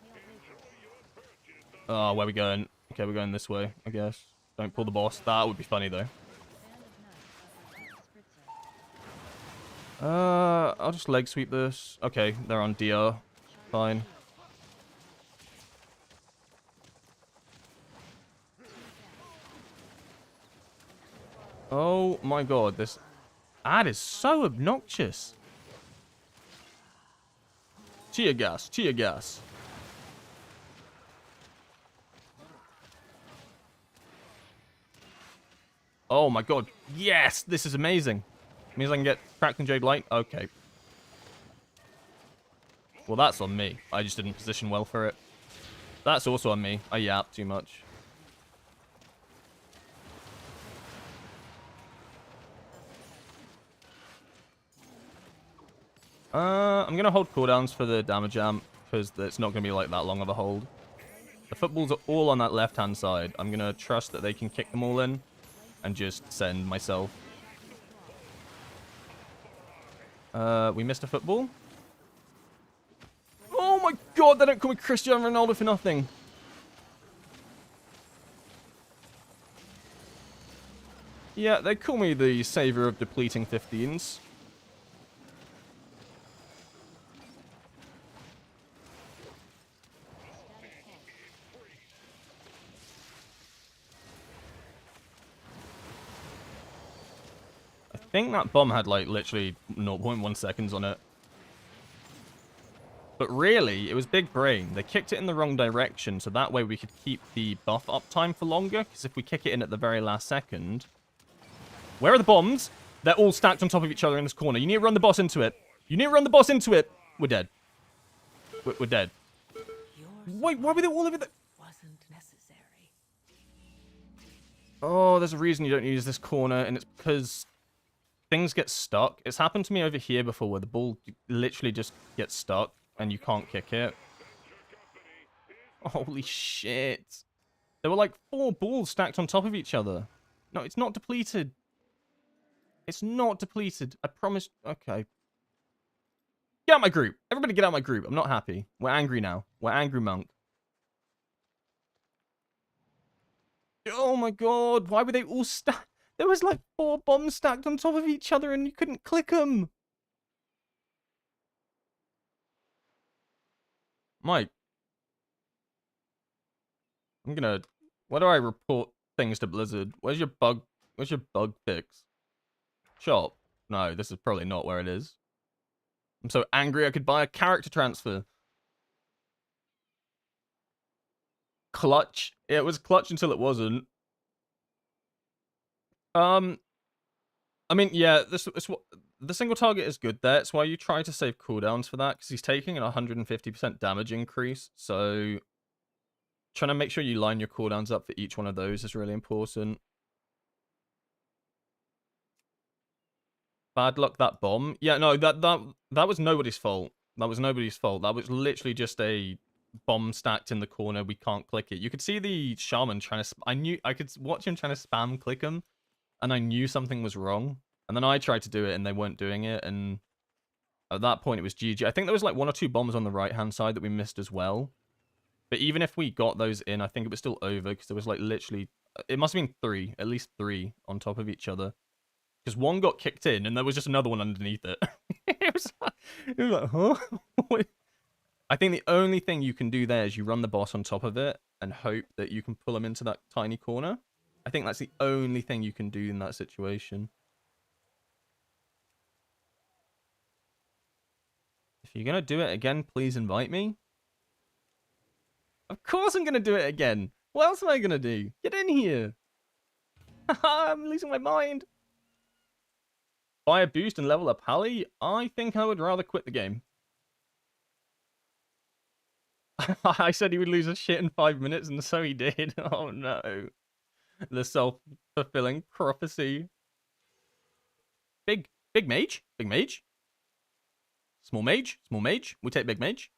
Oh, where are we going? Okay, we're going this way, I guess. Don't pull the boss. That would be funny, though. I'll just leg sweep this. Okay, they're on DR. Fine. Oh my god, this ad is so obnoxious. Tear gas, tear gas. Oh my god, yes, this is amazing. Means I can get Cracked and Jade Light? Okay. Well, that's on me. I just didn't position well for it. That's also on me. I yapped too much. I'm going to hold cooldowns for the damage amp, because it's not going to be like that long of a hold. The footballs are all on that left-hand side. I'm going to trust that they can kick them all in, and just send myself. We missed a football. Oh my god, they don't call me Cristiano Ronaldo for nothing. Yeah, they call me the savior of depleting 15s. I think that bomb had like literally 0.1 seconds on it. But really, it was big brain. They kicked it in the wrong direction, so that way we could keep the buff uptime for longer, because if we kick it in at the very last second... Where are the bombs? They're all stacked on top of each other in this corner. You need to run the boss into it. You need to run the boss into it. We're dead. We're dead. Wait, why were they all over the... Wasn't necessary. Oh, there's a reason you don't use this corner, and it's because... things get stuck. It's happened to me over here before where the ball literally just gets stuck and you can't kick it. Holy shit. There were like 4 balls stacked on top of each other. No, it's not depleted. It's not depleted. I promise. Okay. Get out of my group. Everybody get out of my group. I'm not happy. We're angry now. We're angry, Monk. Oh my god. Why were they all stacked? There was like 4 bombs stacked on top of each other and you couldn't click them. Mike. I'm gonna... Why do I report things to Blizzard? Where's your bug fix? Shop? No, this is probably not where it is. I'm so angry I could buy a character transfer. Clutch. Yeah, it was clutch until it wasn't. I mean, yeah, the single target is good there. It's why you try to save cooldowns for that, because he's taking an 150% damage increase. So trying to make sure you line your cooldowns up for each one of those is really important. Bad luck, that bomb. Yeah, no, that was nobody's fault. That was nobody's fault. That was literally just a bomb stacked in the corner. We can't click it. You could see the shaman trying to... I could watch him trying to spam click him, and I knew something was wrong. And then I tried to do it, and they weren't doing it, and at that point, it was GG. I think there was like 1 or 2 bombs on the right-hand side that we missed as well. But even if we got those in, I think it was still over, because there was like literally... It must have been 3, at least 3 on top of each other. Because 1 got kicked in, and there was just another one underneath it. it was like, huh? I think the only thing you can do there is you run the boss on top of it and hope that you can pull him into that tiny corner. I think that's the only thing you can do in that situation. If you're going to do it again, please invite me. Of course I'm going to do it again. What else am I going to do? Get in here. I'm losing my mind. Buy a boost and level up Hallie? I think I would rather quit the game. I said he would lose his shit in 5 minutes, and so he did. Oh no. The self-fulfilling prophecy. Big mage? Big mage? Small mage? Small mage? We'll take big mage.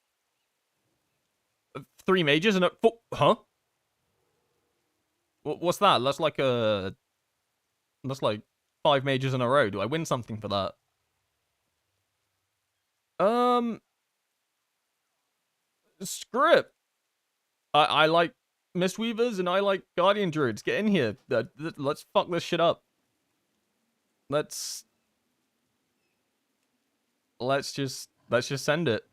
3 mages and a... Huh? What's that? That's like a... That's like 5 mages in a row. Do I win something for that? Screw it. I like Mistweavers and I like Guardian Druids. Get in here. Let's fuck this shit up. Let's just send it.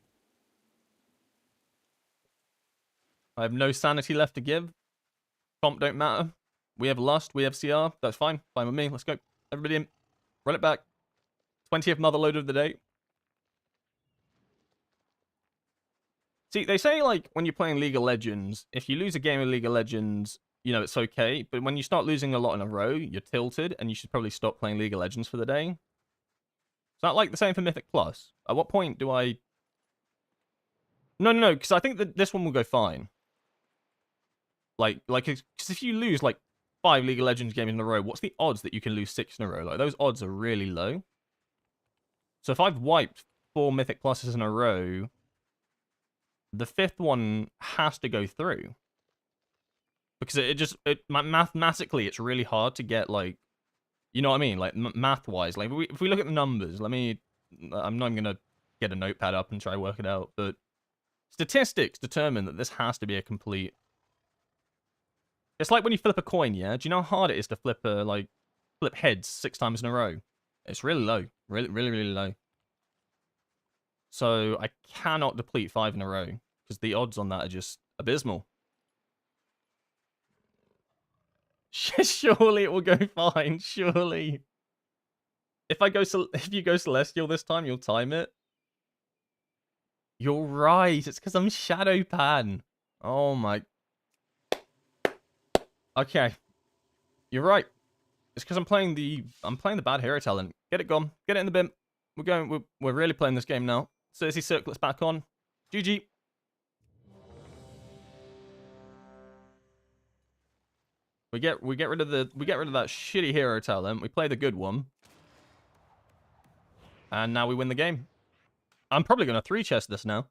I have no sanity left to give. Comp don't matter. We have Lust, we have CR. That's fine. Fine with me. Let's go. Everybody in. Run it back. 20th mother load of the day. See, they say, like, when you're playing League of Legends, if you lose a game of League of Legends, you know, it's okay. But when you start losing a lot in a row, you're tilted, and you should probably stop playing League of Legends for the day. Is that, like, the same for Mythic Plus? At what point do I... No, because I think that this one will go fine. Like, because if you lose, like, 5 League of Legends games in a row, what's the odds that you can lose 6 in a row? Like, those odds are really low. So if I've wiped 4 Mythic Pluses in a row... The 5th one has to go through. Because mathematically, it's really hard to get, like, you know what I mean? Like, math-wise. Like, if we look at the numbers, I'm not even going to get a notepad up and try to work it out, but statistics determine that this has to be a complete... It's like when you flip a coin, yeah? Do you know how hard it is to flip heads 6 times in a row? It's really low. Really low. So I cannot deplete 5 in a row because the odds on that are just abysmal. Surely it will go fine. Surely. If you go Celestial this time, you'll time it. You're right. It's because I'm Shadow Pan. Oh my. Okay. You're right. It's because I'm playing the bad hero talent. Get it gone. Get it in the bin. We're really playing this game now. Cersei circlet's back on. GG. We get rid of that shitty hero talent. We play the good one. And now we win the game. I'm probably going to 3-chest this now.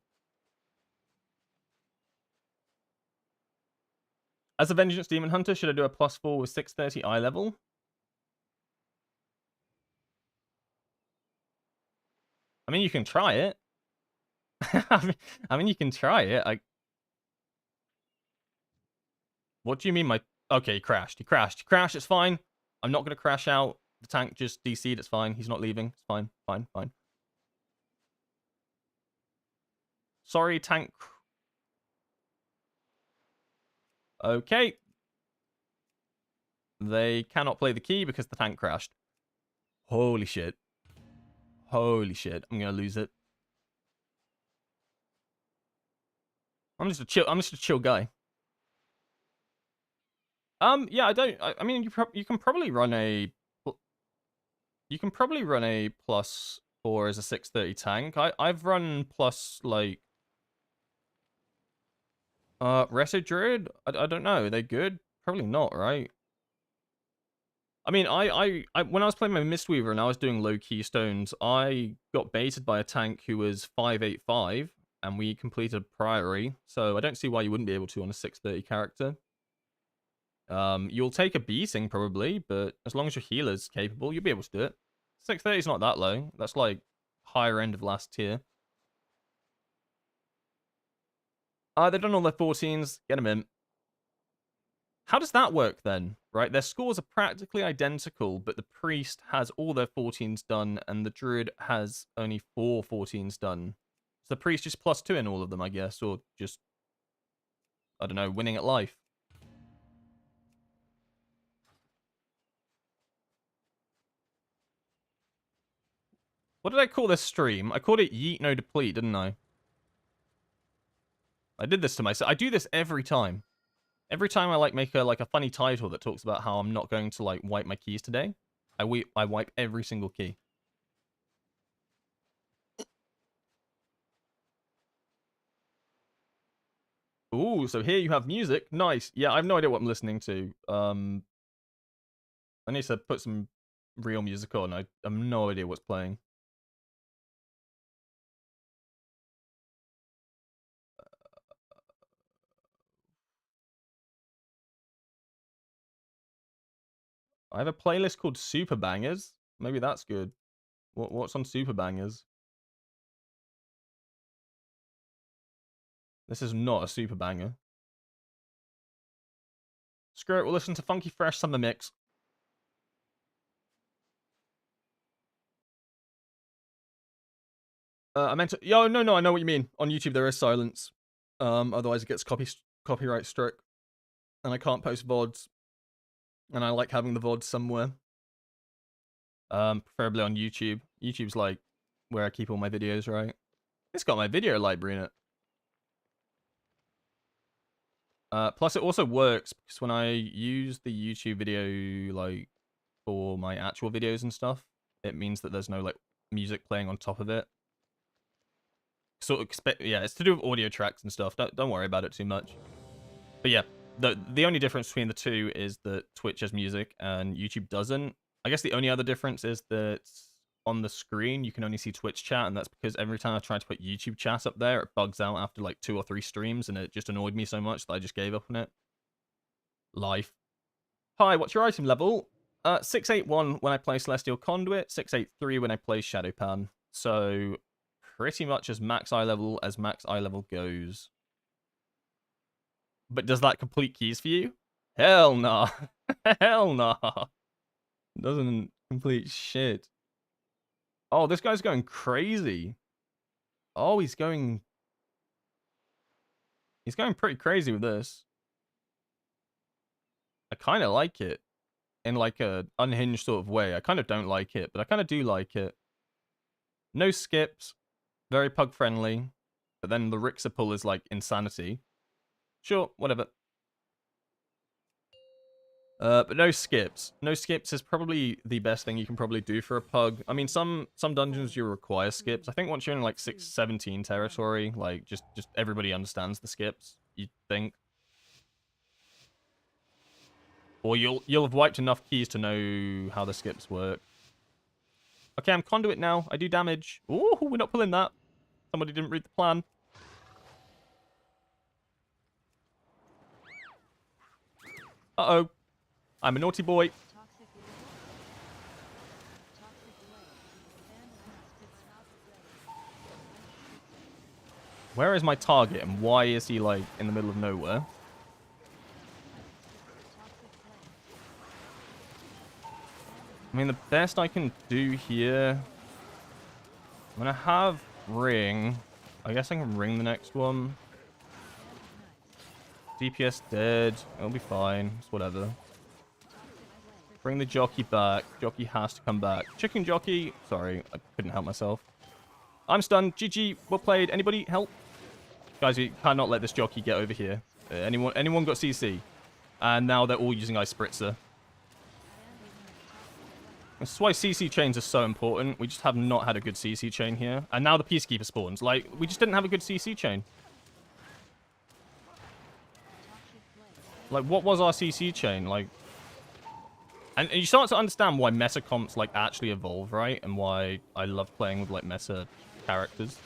As a Vengeance Demon Hunter, should I do a +4 with 630 eye level? I mean, you can try it. I mean, you can try it. What do you mean Okay, he crashed. He crashed. It's fine. I'm not going to crash out. The tank just DC'd. It's fine. He's not leaving. It's fine. Fine. Sorry, tank. Okay. They cannot play the key because the tank crashed. Holy shit. I'm going to lose it. I'm just a chill guy. Yeah, I mean, you can probably run a +4 as a 630 tank. I've run plus, like, Reso Druid? I don't know. Are they good? Probably not, right? I mean, when I was playing my Mistweaver and I was doing low keystones, I got baited by a tank who was 585, and we completed Priory, so I don't see why you wouldn't be able to on a 630 character. You'll take a beating, probably, but as long as your healer's capable, you'll be able to do it. 630 is not that low. That's, like, higher end of last tier. They've done all their 14s. Get them in. How does that work then, right? Their scores are practically identical, but the priest has all their 14s done, and the druid has only 4 14s done. So the priest just +2 in all of them, I guess, or just, I don't know, winning at life. What did I call this stream? I called it Yeet No Deplete, didn't I? I did this to myself. I do this every time. Every time I make a funny title that talks about how I'm not going to like wipe my keys today, I wipe every single key. Ooh, so here you have music. Nice. Yeah, I have no idea what I'm listening to. I need to put some real music on. I have no idea what's playing. I have a playlist called Super Bangers. Maybe that's good. What's on Super Bangers? This is not a super banger. Screw it, we'll listen to Funky Fresh Summer Mix. I meant to... Yo, no, I know what you mean. On YouTube, there is silence. Otherwise, it gets copyright struck. And I can't post VODs. And I like having the VODs somewhere. Preferably on YouTube. YouTube's like where I keep all my videos, right? It's got my video library in it. Plus, it also works because when I use the YouTube video, like, for my actual videos and stuff, it means that there's no, like, music playing on top of it. Sort of expect, yeah, it's to do with audio tracks and stuff. Don't worry about it too much. But yeah, the only difference between the two is that Twitch has music and YouTube doesn't. I guess the only other difference is that on the screen you can only see Twitch chat, and that's because every time I try to put YouTube chat up there, it bugs out after like 2 or 3 streams, and it just annoyed me so much that I just gave up on it. Life. Hi, what's your item level? 681 when I play Celestial Conduit, 683 when I play Shadowpan. So pretty much as max eye level as max eye level goes. But does that complete keys for you? Hell nah. Hell nah. Doesn't complete shit. Oh, this guy's going crazy. Oh, he's going pretty crazy with this. I kind of like it. In like a unhinged sort of way. I kind of don't like it, but I kind of do like it. No skips. Very pug friendly. But then the Rixa pull is like insanity. Sure, whatever. But no skips. No skips is probably the best thing you can probably do for a pug. I mean, some dungeons you require skips. I think once you're in like 617 territory, like just everybody understands the skips, you'd think. Or you'll have wiped enough keys to know how the skips work. Okay, I'm conduit now. I do damage. Ooh, we're not pulling that. Somebody didn't read the plan. Uh-oh. I'm a naughty boy. Where is my target and why is he like in the middle of nowhere? I mean, the best I can do here... I'm gonna have ring. I guess I can ring the next one. DPS dead. It'll be fine. It's whatever. Bring the jockey back. Jockey has to come back. Chicken jockey. Sorry, I couldn't help myself. I'm stunned. GG. Well played. Anybody help? Guys, we cannot let this jockey get over here. Anyone got CC? And now they're all using Ice Spritzer. This is why CC chains are so important. We just have not had a good CC chain here. And now the Peacekeeper spawns. Like, we just didn't have a good CC chain. Like, what was our CC chain? Like, and you start to understand why meta comps, like, actually evolve, right? And why I love playing with, like, meta characters.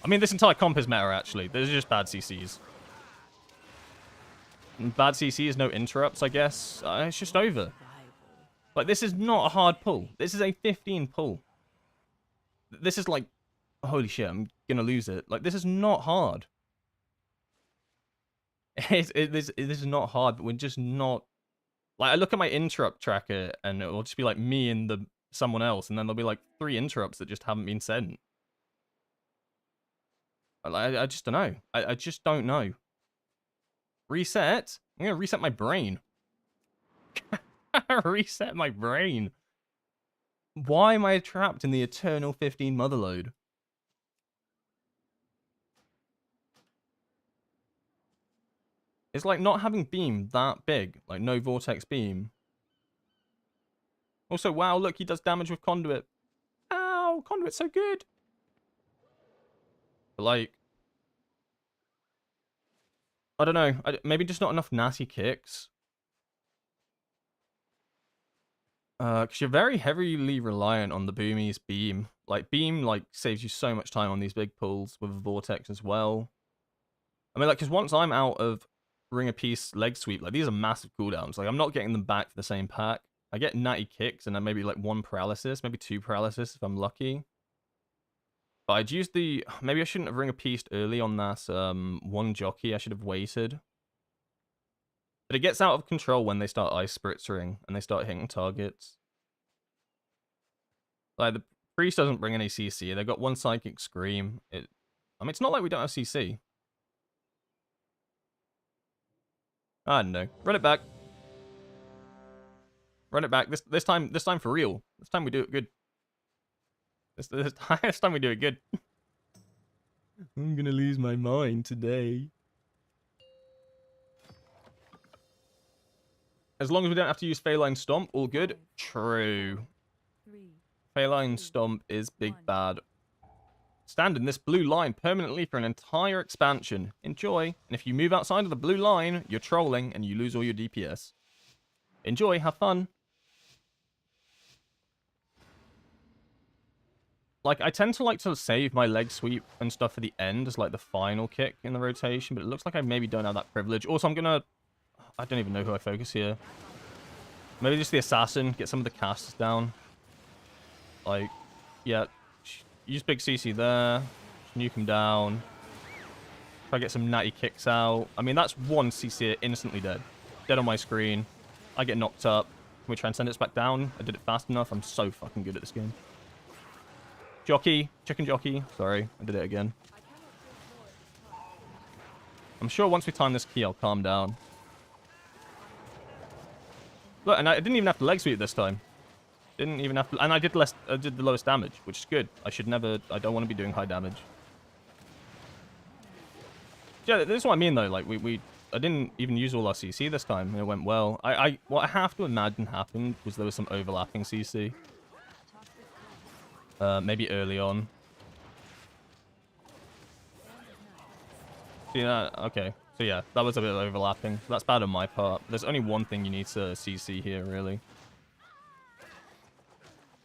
I mean, this entire comp is meta, actually. There's just bad CCs. And bad CCs, no interrupts, I guess. It's just over. Like, this is not a hard pull. This is a 15 pull. This is like, holy shit, I'm gonna lose it. Like, this is not hard. This is not hard, but we're just not... Like, I look at my interrupt tracker, and it will just be like me and someone else, and then there'll be like 3 interrupts that just haven't been sent. I just don't know. I just don't know. Reset? I'm gonna reset my brain. Reset my brain. Why am I trapped in the eternal 15 motherload? It's like not having beam that big. Like, no vortex beam. Also, wow, look, he does damage with conduit. Ow, conduit's so good. But, like, I don't know. Maybe just not enough nasty kicks. Because you're very heavily reliant on the Boomy's beam. Like, beam, like, saves you so much time on these big pulls with a vortex as well. I mean, like, because once I'm out of Ring of Peace leg sweep, like, these are massive cooldowns. Like, I'm not getting them back for the same pack. I get natty kicks and then maybe, like, 1 paralysis, maybe 2 paralysis if I'm lucky. But I'd use the... Maybe I shouldn't have Ring of Peace early on that 1 jockey. I should have waited. But it gets out of control when they start Ice Spritzering and they start hitting targets. Like, the Priest doesn't bring any CC. They've got 1 Psychic Scream. I mean, it's not like we don't have CC. I don't know. Run it back. Run it back. This time for real. This time we do it good. This time we do it good. I'm gonna lose my mind today. As long as we don't have to use Feline Stomp, all good. True. Feline Stomp is big bad. Stand in this blue line permanently for an entire expansion. Enjoy. And if you move outside of the blue line, you're trolling and you lose all your DPS. Enjoy. Have fun. Like, I tend to like to save my leg sweep and stuff for the end as, like, the final kick in the rotation, but it looks like I maybe don't have that privilege. Also, I'm gonna... I don't even know who I focus here. Maybe just the assassin, get some of the casts down. Like, yeah, use big CC there, nuke him down. Try to get some natty kicks out. I mean, that's 1 CC instantly dead. Dead on my screen. I get knocked up. Can we transcend it back down? I did it fast enough. I'm so fucking good at this game. Jockey. Chicken jockey. Sorry, I did it again. I'm sure once we time this key, I'll calm down. Look, and I didn't even have to leg sweep this time. Didn't even have to, and I did the lowest damage, which is good. I don't want to be doing high damage. Yeah, this is what I mean though. Like I didn't even use all our CC this time, and it went well. What I have to imagine happened was there was some overlapping CC. Maybe early on. See that? Okay. So yeah, that was a bit of overlapping. That's bad on my part. There's only one thing you need to CC here, really.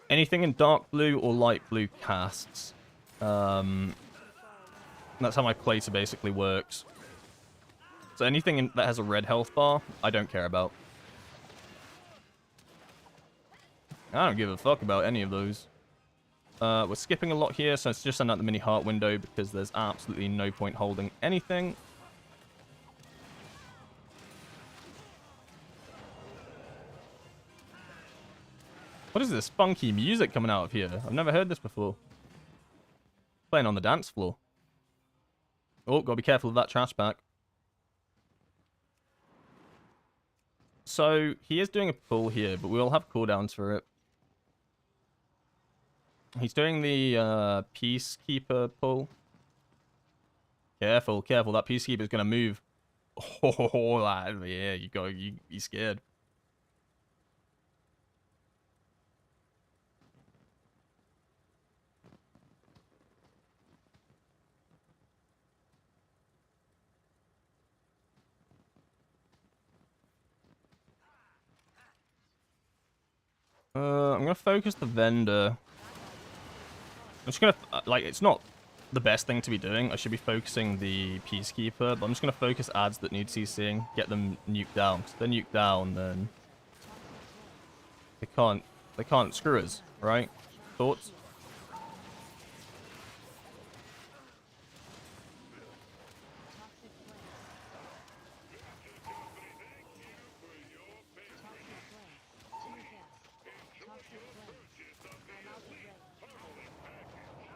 Anything in dark blue or light blue casts. That's how my plater basically works. So anything that has a red health bar, I don't care about. I don't give a fuck about any of those. We're skipping a lot here, so let's just send out the mini heart window because there's absolutely no point holding anything. What is this funky music coming out of here? I've never heard this before. Playing on the dance floor. Oh, gotta be careful of that trash back. So, he is doing a pull here, but we'll have cooldowns for it. He's doing the Peacekeeper pull. Careful, careful. That Peacekeeper's gonna move. Oh, yeah, you be scared. I'm gonna focus the vendor. I'm just gonna, like, it's not the best thing to be doing. I should be focusing the Peacekeeper, but I'm just gonna focus ads that need CCing, get them nuked down. So if they're nuked down, then they can't screw us, right? Thoughts?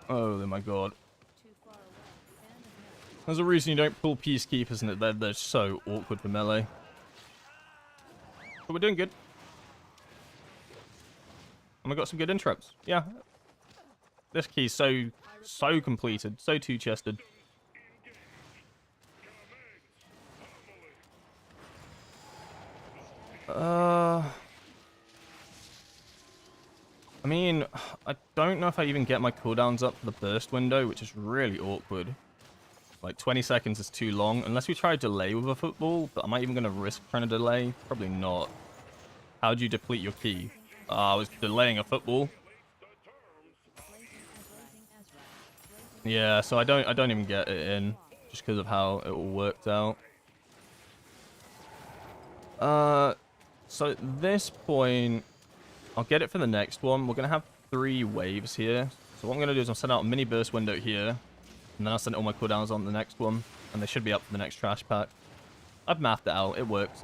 Oh my god. There's a reason you don't pull Peacekeepers, and they're so awkward for melee. But we're doing good. And we got some good interrupts. Yeah. This key's so completed, so two-chested. I mean, I don't know if I even get my cooldowns up for the burst window, which is really awkward. Like, 20 seconds is too long, unless we try to delay with a football, but am I even going to risk trying to delay? Probably not. How do you deplete your key? I was delaying a football. Yeah, so I don't even get it in, just because of how it all worked out. So at this point, I'll get it for the next one. We're going to have 3 waves here. So what I'm going to do is I'll send out a mini burst window here. And then I'll send all my cooldowns on the next one. And they should be up for the next trash pack. I've mapped it out. It works.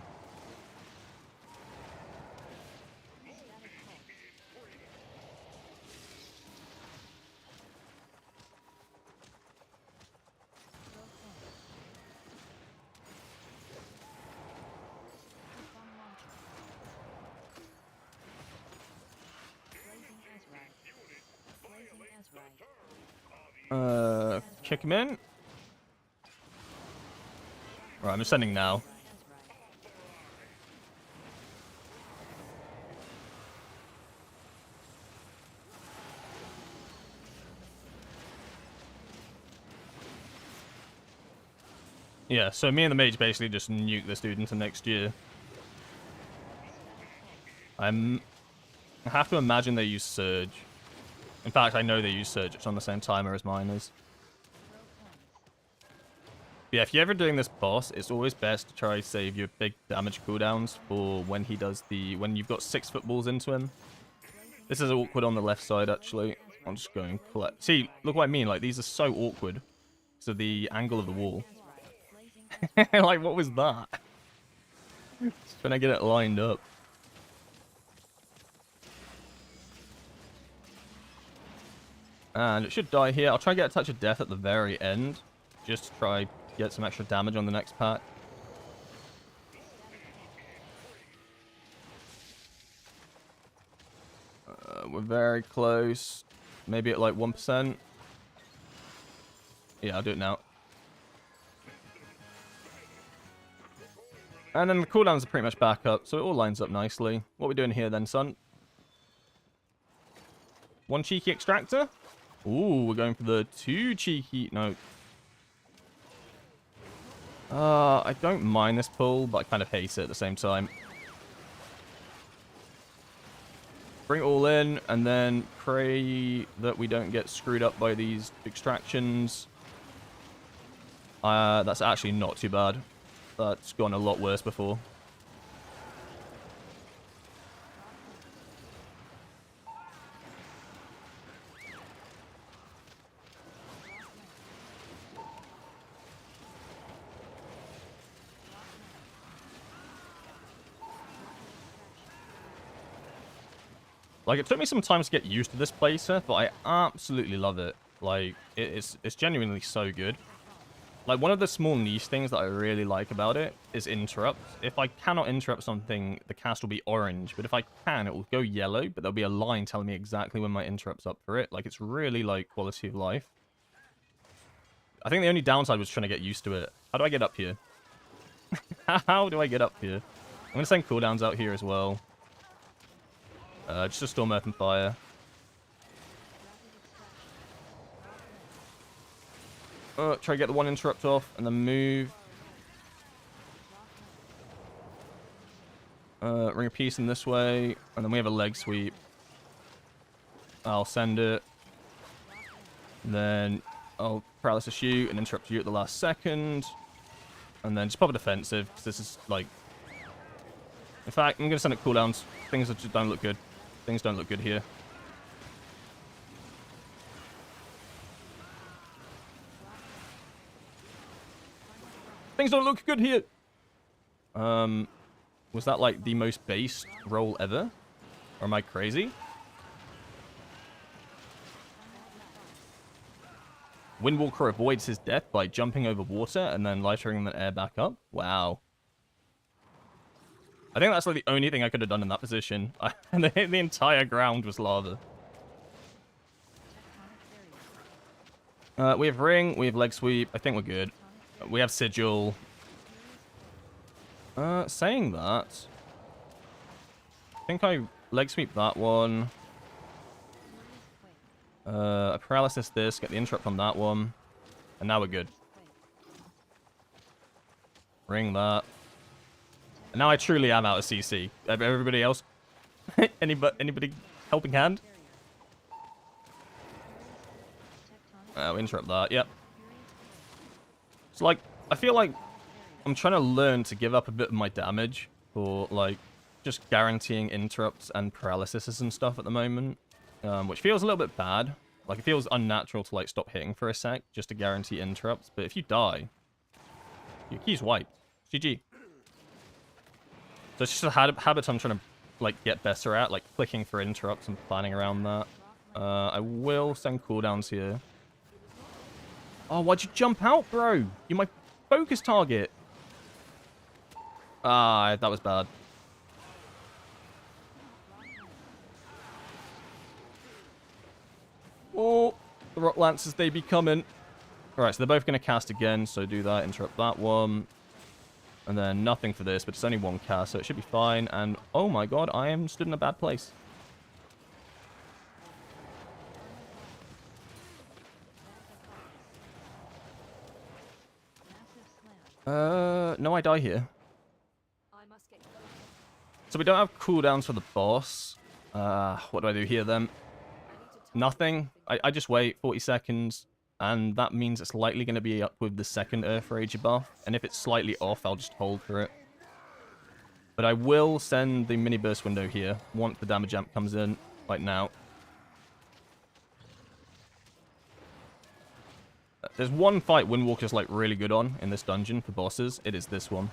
Kick him in. Right, I'm sending now. Yeah, so me and the mage basically just nuke this dude into next year. I have to imagine they use Surge. In fact, I know they use Surge. It's on the same timer as mine is. Yeah, if you're ever doing this boss, it's always best to try to save your big damage cooldowns for when he does when you've got 6 footballs into him. This is awkward on the left side, actually. I'm just going collect. See, look what I mean. Like, these are so awkward. So the angle of the wall. Like, what was that? Just trying to get it lined up. And it should die here. I'll try and get a touch of death at the very end. Just to try get some extra damage on the next pack. We're very close. Maybe at like 1%. Yeah, I'll do it now. And then the cooldowns are pretty much back up, so it all lines up nicely. What are we doing here then, son? 1 cheeky extractor? Ooh, we're going for the 2 cheeky... No. I don't mind this pull, but I kind of hate it at the same time. Bring it all in, and then pray that we don't get screwed up by these extractions. That's actually not too bad. That's gone a lot worse before. Like, it took me some time to get used to this playset, but I absolutely love it. Like, it's genuinely so good. Like, one of the small niche things that I really like about it is interrupts. If I cannot interrupt something, the cast will be orange. But if I can, it will go yellow, but there'll be a line telling me exactly when my interrupt's up for it. Like, it's really, like, quality of life. I think the only downside was trying to get used to it. How do I get up here? How do I get up here? I'm going to send cooldowns out here as well. Just a Storm, Earth, and Fire. Try to get the 1 interrupt off, and then move. Ring of Peace in this way, and then we have a leg sweep. I'll send it. Then I'll paralysis shoot and interrupt you at the last second. And then just pop a defensive, because this is, like... In fact, I'm going to send it cooldowns. Things that just don't look good. Things don't look good here. Things don't look good here! Was that, like, the most base roll ever? Or am I crazy? Windwalker avoids his death by jumping over water and then lightering the air back up. Wow. I think that's like the only thing I could have done in that position. And the entire ground was lava. We have ring, we have leg sweep. I think we're good. We have sigil. Saying that, I think I leg sweep that one. I paralysis this, get the interrupt on that one. And now we're good. Ring that. And now I truly am out of CC. Everybody else? Anybody helping hand? We interrupt that, yep. It's like, I feel like I'm trying to learn to give up a bit of my damage for, like, just guaranteeing interrupts and paralysis and stuff at the moment. Which feels a little bit bad. Like, it feels unnatural to, like, stop hitting for a sec just to guarantee interrupts. But if you die, your key's wiped. GG. So it's just a habit I'm trying to, like, get better at. Like, clicking for interrupts and planning around that. I will send cooldowns here. Oh, why'd you jump out, bro? You're my focus target. Ah, that was bad. Oh, the rock lancers, they be coming. Alright, so they're both going to cast again, so do that, interrupt that one. And then nothing for this, but it's only one cast, so it should be fine. And, oh my god, I am stood in a bad place. No, I die here. So we don't have cooldowns for the boss. What do I do here then? Nothing. I just wait 40 seconds, and that means it's likely going to be up with the second Earth Rager buff. And if it's slightly off, I'll just hold for it. But I will send the mini burst window here once the damage amp comes in, like now. There's one fight Windwalker's like really good on in this dungeon for bosses. It is this one.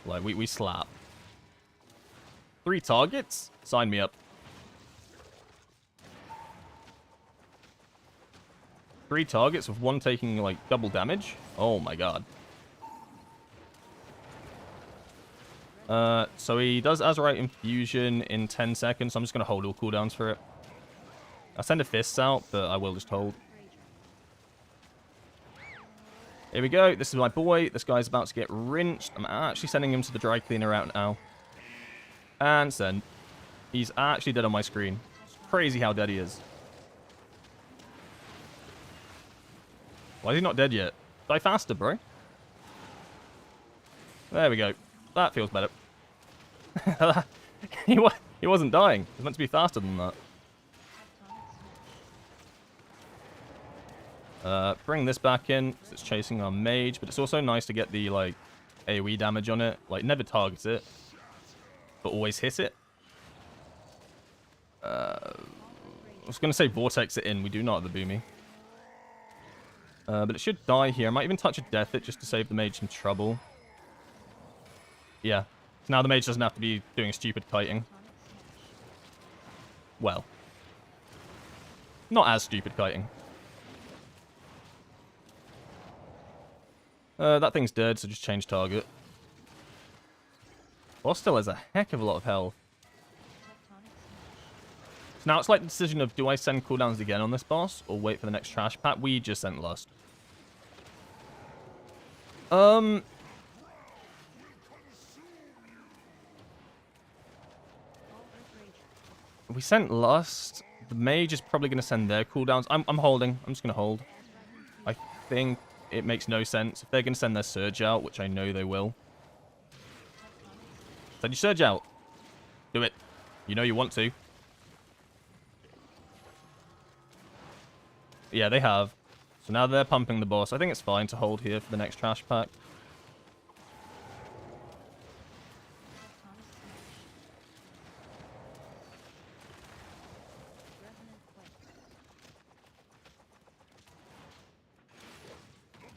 Like, we slap. 3 targets? Sign me up. 3 targets with one taking, like, double damage? Oh my god. So he does Azurite Infusion in 10 seconds. So I'm just going to hold all cooldowns for it. I'll send a fists out, but I will just hold. Here we go. This is my boy. This guy's about to get rinsed. I'm actually sending him to the dry cleaner out now. And send. He's actually dead on my screen. It's crazy how dead he is. Why is he not dead yet? Die faster, bro. There we go. That feels better. He wasn't dying. He was meant to be faster than that. Bring this back in, because it's chasing our mage, but it's also nice to get the, like, AoE damage on it. Like, never targets it, but always hit it. I was going to say vortex it in. We do not have the boomy. But it should die here. I might even touch a death it just to save the mage some trouble. Yeah. So now the mage doesn't have to be doing stupid kiting. Well. Not as stupid kiting. That thing's dead, so just change target. Boss still has a heck of a lot of health. So now it's like the decision of, do I send cooldowns again on this boss, or wait for the next trash pack? We just sent Lust. We sent Lust. The mage is probably going to send their cooldowns. I'm holding. I'm just going to hold. I think it makes no sense. If they're going to send their surge out, which I know they will. Send your surge out. Do it. You know you want to. Yeah, they have. So now they're pumping the boss. I think it's fine to hold here for the next trash pack.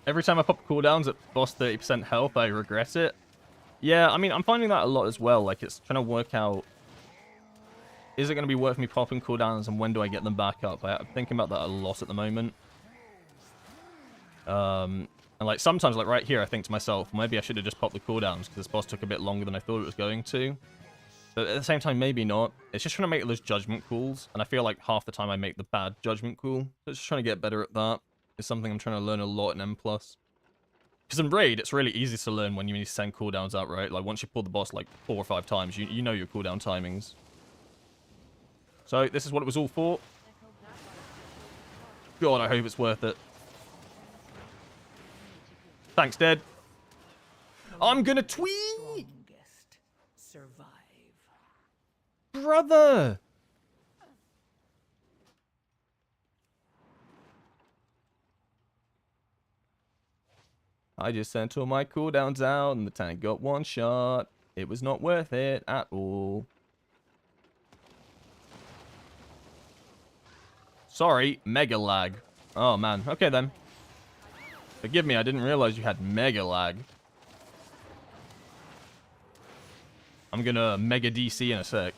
Every time I pop cooldowns at boss 30% health, I regret it. Yeah, I mean, I'm finding that a lot as well. Like, it's trying to work out, is it going to be worth me popping cooldowns, and when do I get them back up? I'm thinking about that a lot at the moment. And, like, sometimes, like, right here, I think to myself, maybe I should have just popped the cooldowns, because this boss took a bit longer than I thought it was going to. But at the same time, maybe not. It's just trying to make those judgment calls, and I feel like half the time I make the bad judgment call. So it's just trying to get better at that. It's something I'm trying to learn a lot in M+. Because in Raid, it's really easy to learn when you need to send cooldowns out, right? Like, once you pull the boss, like, 4 or 5 times, you know your cooldown timings. So, this is what it was all for. God, I hope it's worth it. Thanks, Dead. I'm gonna tweet! Strongest survive. Brother! I just sent all my cooldowns out and the tank got 1 shot. It was not worth it at all. Sorry, mega lag. Oh man, okay then. Forgive me, I didn't realize you had mega lag. I'm gonna mega DC in a sec.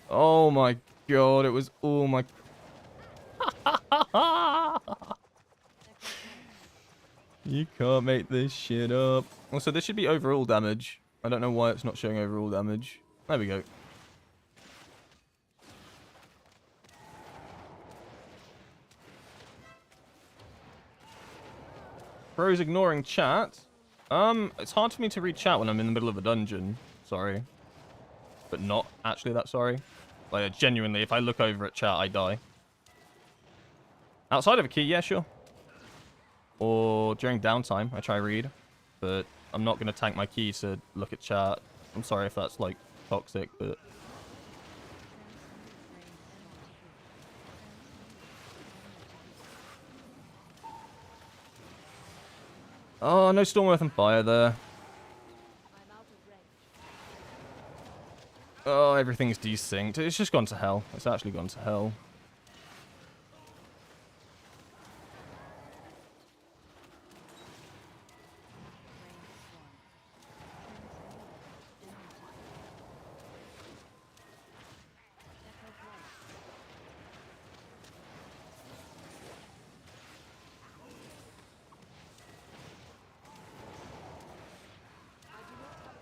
Oh my god, it was all my... You can't make this shit up. Also, this should be overall damage. I don't know why it's not showing overall damage. There we go. Bro's ignoring chat. It's hard for me to read chat when I'm in the middle of a dungeon. Sorry. But not actually that sorry. Like, genuinely, if I look over at chat, I die. Outside of a key, yeah, sure. Or during downtime, I try read. But I'm not going to tank my key to look at chat. I'm sorry if that's, like, toxic, but... Oh, no Stormworth and Fire there. Oh, everything's desynced. It's just gone to hell. It's actually gone to hell.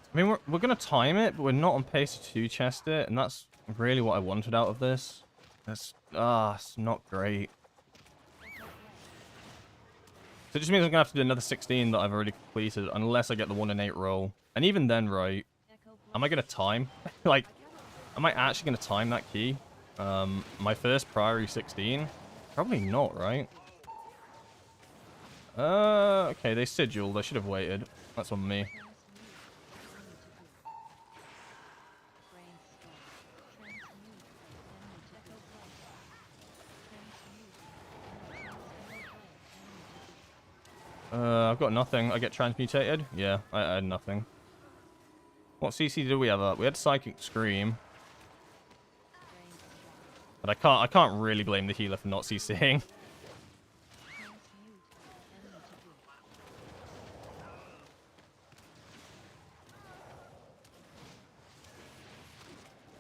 I mean, we're going to time it, but we're not on pace to chest it, and that's really what I wanted out of this. It's not great. So it just means I'm going to have to do another 16 that I've already completed, unless I get the 1 in 8 roll. And even then, right, am I going to time? Like, am I actually going to time that key? My first priority 16? Probably not, right? Okay, they sigiled. I should have waited. That's on me. I've got nothing. I get transmutated? Yeah, I had nothing. What CC did we have up? We had Psychic Scream. But I can't really blame the healer for not CCing.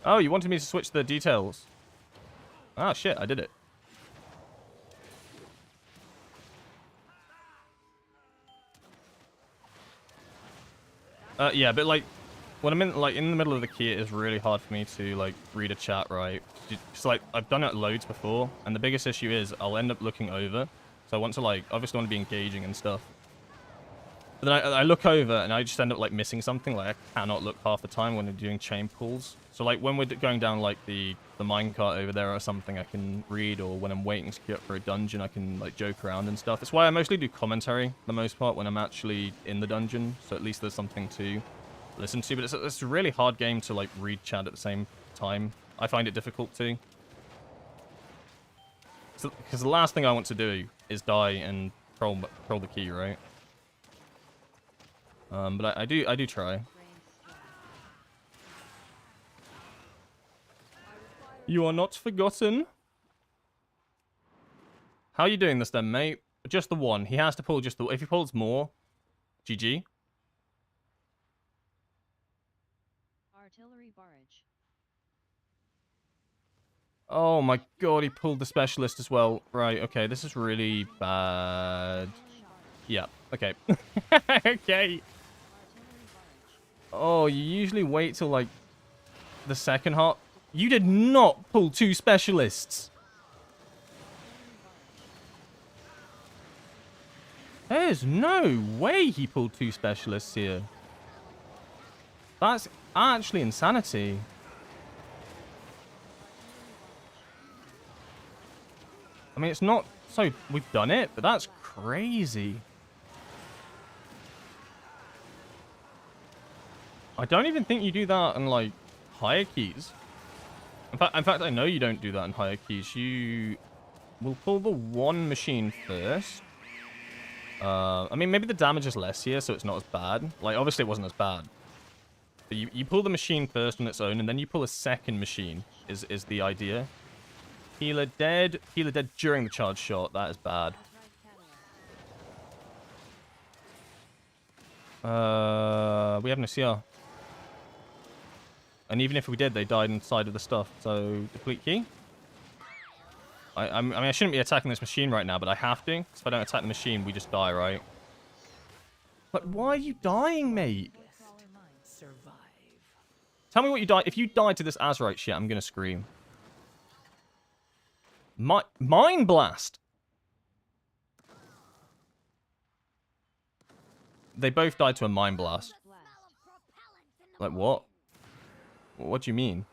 Oh, you wanted me to switch the details. Ah, shit, I did it. Yeah, but like, when I'm in the middle of the key, it is really hard for me to like read a chat, right? Just like, I've done it loads before, and the biggest issue is I'll end up looking over. So I want to like, obviously want to be engaging and stuff. But then I look over and I just end up like missing something. Like I cannot look half the time when I'm doing chain pulls. So like when we're going down like the minecart over there or something, I can read, or when I'm waiting to queue up for a dungeon, I can like joke around and stuff. It's why I mostly do commentary the most part when I'm actually in the dungeon. So at least there's something to listen to. But it's a really hard game to like read chat at the same time. I find it difficult to. Because the last thing I want to do is die and control the key, right? But I do try. You are not forgotten. How are you doing this then, mate? Just the one. He has to pull just the... If he pulls more, GG. Artillery barrage. Oh my god, he pulled the specialist as well. Right, okay, this is really bad. Yeah, okay. Okay. Oh, you usually wait till, like, the second half. You did not pull 2 specialists. There's no way he pulled 2 specialists here. That's actually insanity. I mean, it's not so we've done it, but that's crazy. I don't even think you do that on, like, higher keys. In fact, I know you don't do that in higher keys. You will pull the one machine first. I mean, maybe the damage is less here, so it's not as bad. Like, obviously it wasn't as bad. But you pull the machine first on its own, and then you pull a second machine, is the idea. Healer dead during the charge shot. That is bad. We have no CR. And even if we did, they died inside of the stuff. So, deplete key. I mean, I shouldn't be attacking this machine right now, but I have to. Because if I don't attack the machine, we just die, right? Like, why are you dying, mate? Survive. Tell me what you die. If you died to this Azerite shit, I'm gonna scream. Mine blast. They both died to a mine blast. Like what? What do you mean?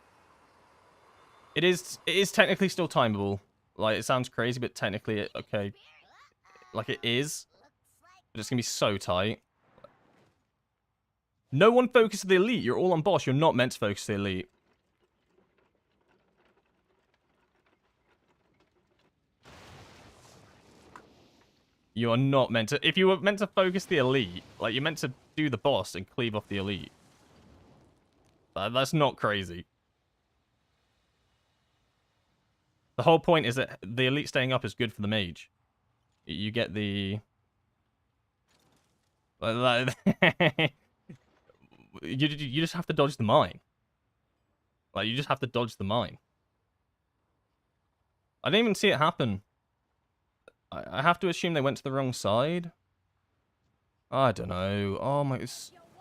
It is technically still timeable. Like, it sounds crazy, but technically, okay. Like, it is. But it's gonna be so tight. No one focuses the elite. You're all on boss. You're not meant to focus the elite. You are not meant to... If you were meant to focus the elite, like, you're meant to do the boss and cleave off the elite. That's not crazy. The whole point is that the elite staying up is good for the mage. You get the... You just have to dodge the mine. Like, you just have to dodge the mine. I didn't even see it happen. I have to assume they went to the wrong side. I don't know. Oh my...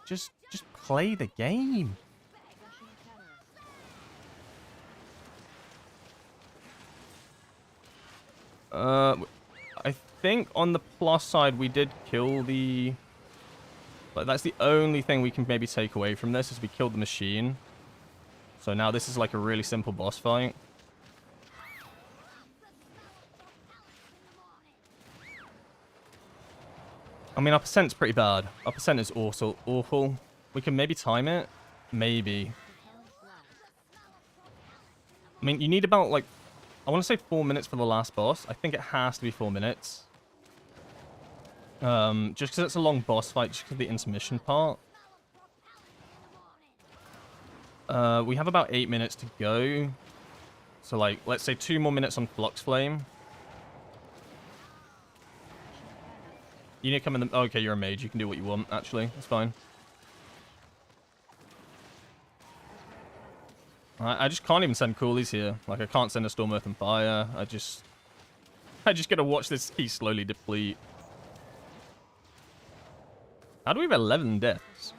Just play the game. I think on the plus side we did kill the... Like, that's the only thing we can maybe take away from this, is we killed the machine. So now this is like a really simple boss fight. I mean, our percent's pretty bad. Our percent is also awful. We can maybe time it. Maybe. I mean, you need about, like... I want to say 4 minutes for the last boss. I think it has to be 4 minutes. Just because it's a long boss fight, just because of the intermission part. We have about 8 minutes to go. So, like, let's say 2 more minutes on Flux Flame. You need to come in the... Oh, okay, you're a mage. You can do what you want, actually. That's fine. I just can't even send coolies here. Like, I can't send a Storm, Earth, and Fire. I just gotta watch this key slowly deplete. How do we have 11 deaths?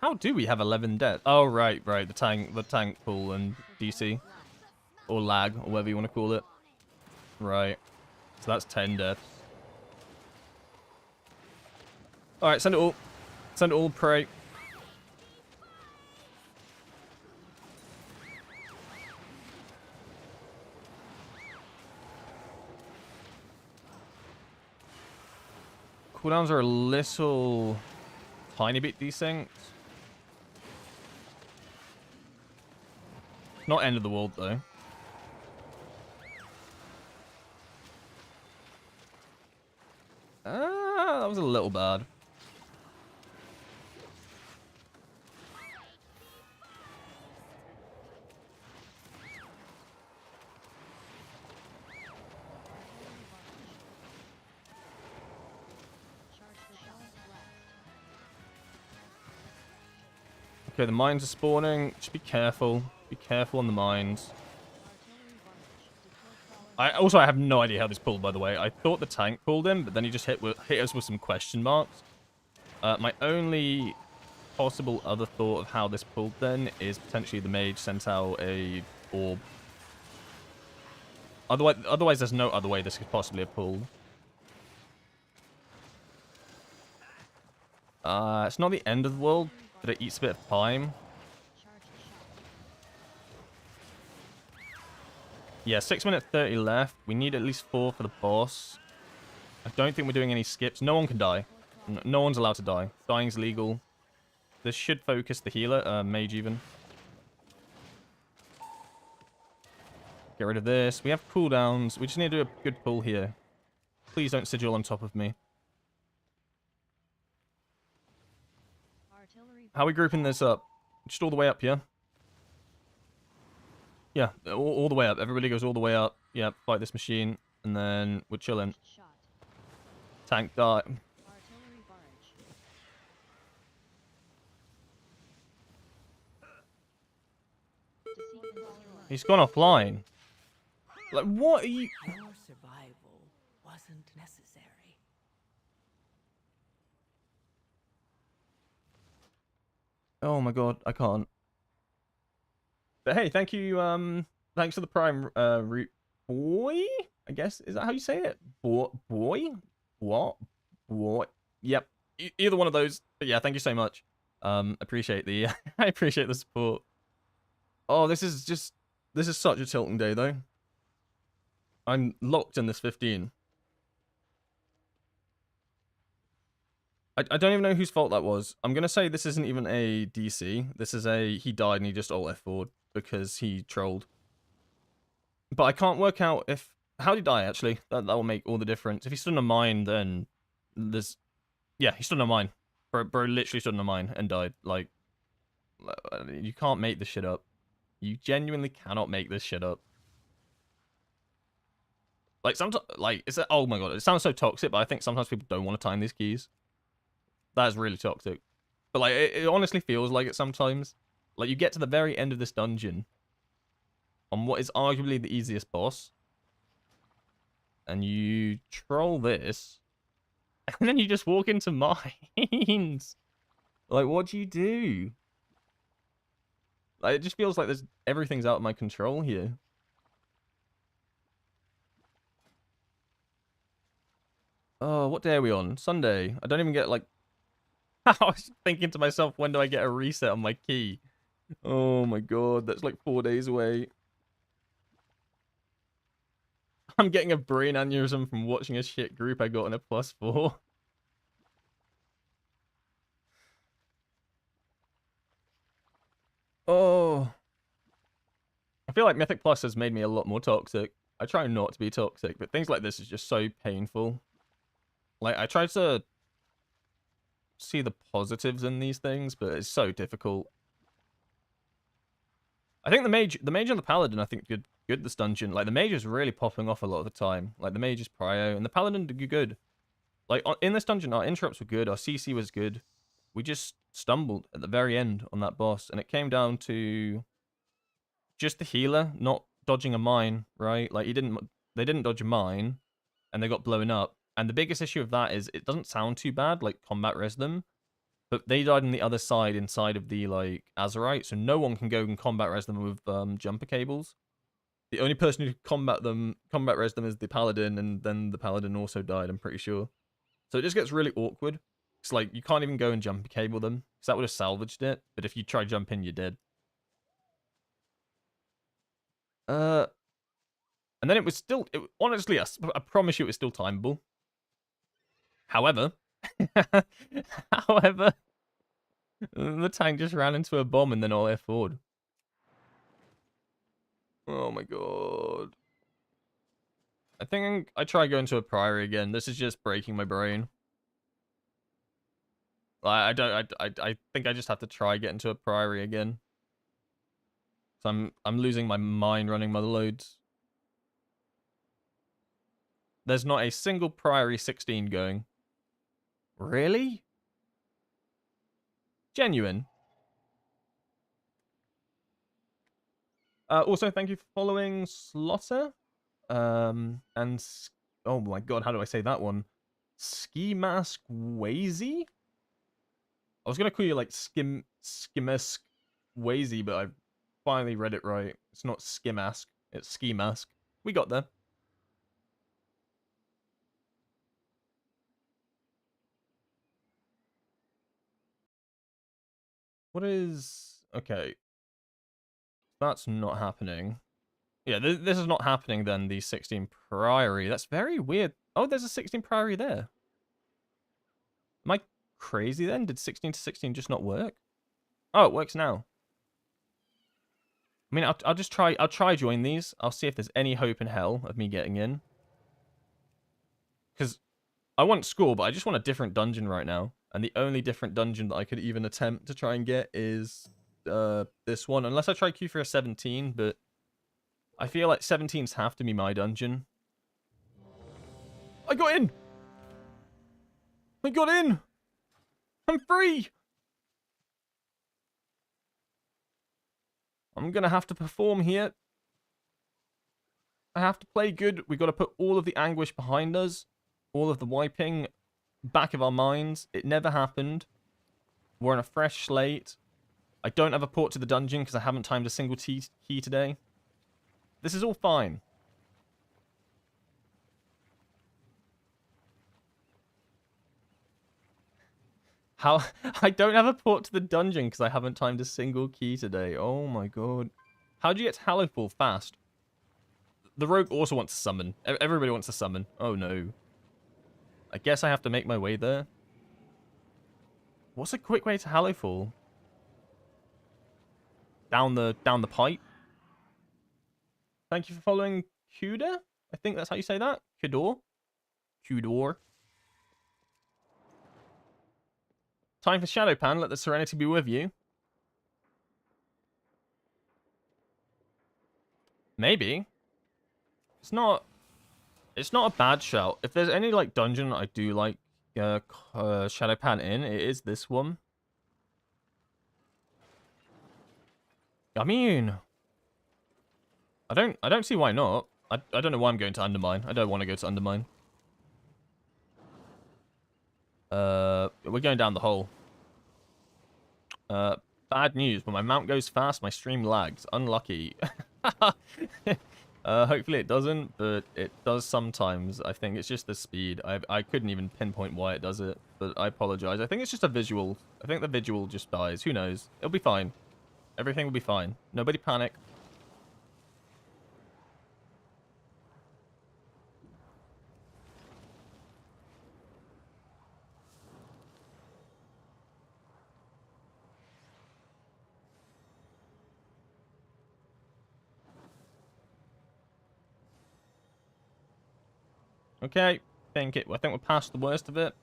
How do we have 11 deaths? Oh, right. The tank pool and DC. Or lag, or whatever you want to call it. Right. So that's 10 deaths. Alright, send it all. Send it all, pray. cooldowns are a little tiny bit desynced. Not end of the world though. That was a little bad. Okay, the mines are spawning. Just be careful. Be careful on the mines. I have no idea how this pulled, by the way. I thought the tank pulled him, but then he just hit us with some question marks. My only possible other thought of how this pulled then is potentially the mage sent out a orb. Otherwise, there's no other way this could possibly have pulled. It's not the end of the world, but it eats a bit of time. Yeah, 6 minutes 30 left. We need at least 4 for the boss. I don't think we're doing any skips. No one can die. No one's allowed to die. Dying's legal. This should focus the healer, mage even. Get rid of this. We have cooldowns. We just need to do a good pull here. Please don't sigil on top of me. How are we grouping this up? Just all the way up, yeah? Yeah, all the way up. Everybody goes all the way up. Yeah, fight this machine. And then we're chilling. Tank die. He's gone offline. Like, what are you... Your survival wasn't necessary. Oh my god, I can't. But hey, thank you, thanks for the prime, root boy, I guess. Is that how you say it? Boy? What? Boy? Yep. Either one of those. But yeah, thank you so much. Appreciate the, I appreciate the support. Oh, this is such a tilting day, though. I'm locked in this 15. I don't even know whose fault that was. I'm going to say this isn't even a DC. This is a, he died and he just alt F4'd because he trolled. But I can't work out if, how did he die, actually? That will make all the difference. If he stood in a mine, then there's, yeah, he stood in a mine. Bro literally stood in a mine and died. Like, you can't make this shit up. You genuinely cannot make this shit up. Like, sometimes, like, it's, oh my god, it sounds so toxic, but I think sometimes people don't want to time these keys. That is really toxic. But, like, it honestly feels like it sometimes. Like, you get to the very end of this dungeon on what is arguably the easiest boss, and you troll this, and then you just walk into mines. Like, what do you do? Like, it just feels like there's everything's out of my control here. Oh, what day are we on? Sunday. I don't even get, like... I was thinking to myself, when do I get a reset on my key? Oh my god, that's like 4 days away. I'm getting a brain aneurysm from watching a shit group I got in a +4. Oh. I feel like Mythic Plus has made me a lot more toxic. I try not to be toxic, but things like this is just so painful. Like, I try to see the positives in these things, but it's so difficult. I think the mage and the paladin, I think, good this dungeon. Like, the mage is really popping off a lot of the time. Like, the mage is prio, and the paladin did good. Like, in this dungeon, our interrupts were good, our CC was good. We just stumbled at the very end on that boss, and it came down to just the healer not dodging a mine, right? Like, they didn't dodge a mine, and they got blown up. And the biggest issue of that is it doesn't sound too bad, like, combat res them. But they died on the other side, inside of the, like, Azerite, so no one can go and combat res them with jumper cables. The only person who combat res them is the paladin, and then the paladin also died, I'm pretty sure. So it just gets really awkward. It's like, you can't even go and jumper cable them, because that would have salvaged it, but if you try jump in, you're dead. And then it was still, honestly, I promise you it was still timeable. However, However, the tank just ran into a bomb and then all air forward. Oh my god. I think I try going to a priory again. This is just breaking my brain. I don't. I think I just have to try getting to a priory again. So I'm losing my mind running my loads. There's not a single priory 16 going. Really? Genuine. Also, thank you for following Slaughter. And oh my god, how do I say that one? Ski Mask Wazy? I was gonna call you like Skimask Wazy, but I finally read it right. It's not Skimask, it's Ski Mask. We got there. What is... Okay. That's not happening. Yeah, this is not happening then, the 16 Priory. That's very weird. Oh, there's a 16 Priory there. Am I crazy then? Did 16 to 16 just not work? Oh, it works now. I mean, I'll just try... I'll try join these. I'll see if there's any hope in hell of me getting in. Because I want school, but I just want a different dungeon right now. And the only different dungeon that I could even attempt to try and get is this one. Unless I try Q for a 17, but I feel like 17s have to be my dungeon. I got in! I got in! I'm free! I'm gonna have to perform here. I have to play good. We got to put all of the anguish behind us. All of the wiping back of our minds. It never happened. We're on a fresh slate. I don't have a port to the dungeon because I haven't timed a single key today. This is all fine. How? I don't have a port to the dungeon because I haven't timed a single key today. Oh my god. How do you get to Hallowfall fast? The rogue also wants to summon. Everybody wants to summon. Oh no. I guess I have to make my way there. What's a quick way to Hallowfall? Down the pipe? Thank you for following Kuda? I think that's how you say that. Kudor? Kudor. Time for Shadowpan. Let the serenity be with you. Maybe. It's not a bad shout. If there's any like dungeon I do like Shadowpan in, it is this one. I mean, I don't see why not. I don't know why I'm going to Undermine. I don't want to go to Undermine. We're going down the hole. Bad news. When my mount goes fast, my stream lags. Unlucky. Hopefully it doesn't, but it does sometimes. I think it's just the speed. I couldn't even pinpoint why it does it, but I apologize. I think it's just a visual. I think the visual just dies. Who knows? It'll be fine. Everything will be fine. Nobody panic. Okay, I think we're past the worst of it.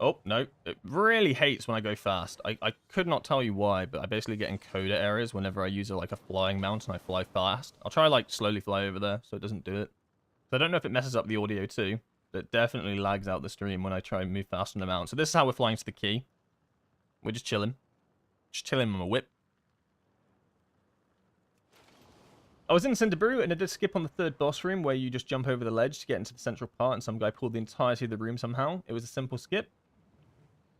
Oh, no. It really hates when I go fast. I could not tell you why, but I basically get encoder errors whenever I use like a flying mount and I fly fast. I'll try like slowly fly over there so it doesn't do it. So I don't know if it messes up the audio too, but it definitely lags out the stream when I try and move fast on the mount. So this is how we're flying to the key. We're just chilling. Just chilling on a whip. I was in Cinderbrew and I did skip on the third boss room where you just jump over the ledge to get into the central part and some guy pulled the entirety of the room somehow. It was a simple skip.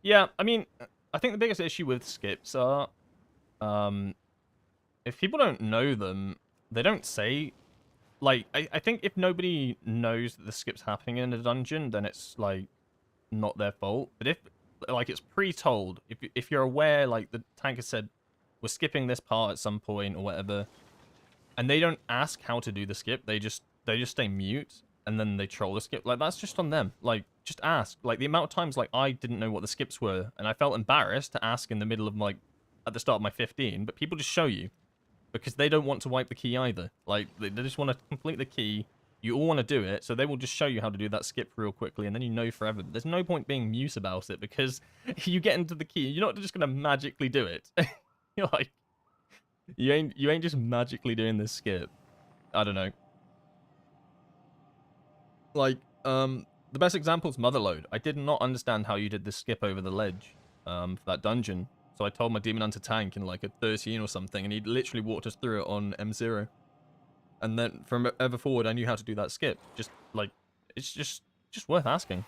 Yeah, I mean, I think the biggest issue with skips are, if people don't know them, they don't say, like, I think if nobody knows that the skip's happening in a dungeon, then it's, like, not their fault. But if, like, it's pre-told, if you're aware, like, the tanker said, we're skipping this part at some point or whatever, and they don't ask how to do the skip, they just stay mute, and then they troll the skip, like, that's just on them. Like, just ask. Like, the amount of times, like, I didn't know what the skips were, and I felt embarrassed to ask in the middle of, like, at the start of my 15, but people just show you. Because they don't want to wipe the key either. Like, they just want to complete the key. You all want to do it, so they will just show you how to do that skip real quickly, and then you know forever. There's no point being mute about it, because you get into the key, you're not just going to magically do it. You're like, you ain't just magically doing this skip. I don't know. Like, the best example is Motherload. I did not understand how you did this skip over the ledge, for that dungeon. So I told my Demon Hunter tank in like a 13 or something, and he literally walked us through it on M0. And then from ever forward, I knew how to do that skip. Just like, it's just worth asking.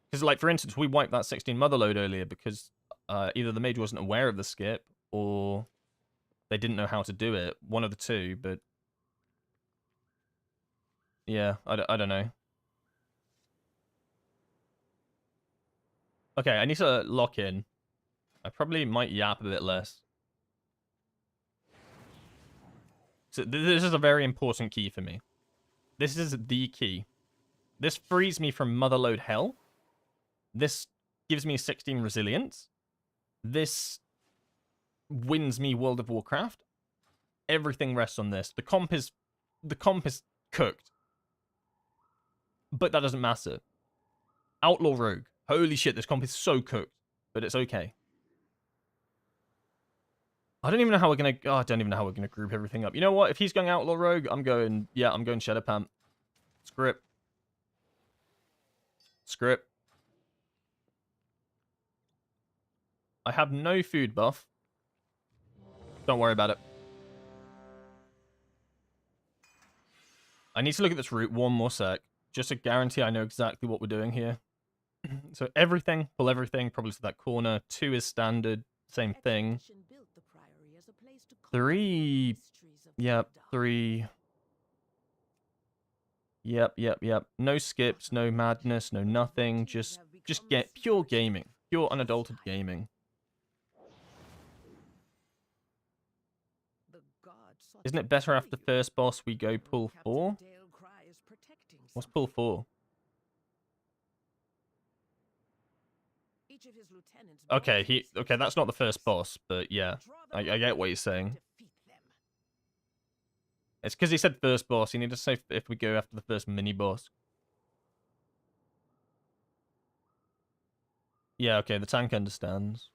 Because like, for instance, we wiped that 16 Motherload earlier because either the mage wasn't aware of the skip, or they didn't know how to do it. One of the two, but yeah, I don't know. Okay, I need to lock in. I probably might yap a bit less. So this is a very important key for me. This is the key. This frees me from Motherload hell. This gives me 16 resilience. This wins me World of Warcraft. Everything rests on this. The comp is cooked. But that doesn't matter. Outlaw Rogue. Holy shit, this comp is so cooked. But it's okay. I don't even know how we're gonna. Oh, I don't even know how we're gonna group everything up. You know what? If he's going Outlaw Rogue, I'm going. Yeah, I'm going Shadow Pamp. Script. Script. I have no food buff. Don't worry about it. I need to look at this route one more sec, just to guarantee I know exactly what we're doing here. So everything, pull everything, probably to that corner. 2 is standard, same thing. 3, yep, 3. Yep. No skips, no madness, no nothing. Just get pure gaming, pure unadulterated gaming. Isn't it better after the first boss we go pull 4? What's pull 4? Okay, that's not the first boss, but yeah, I get what you're saying. It's because he said first boss. You need to say if we go after the first mini boss. Yeah, okay, the tank understands.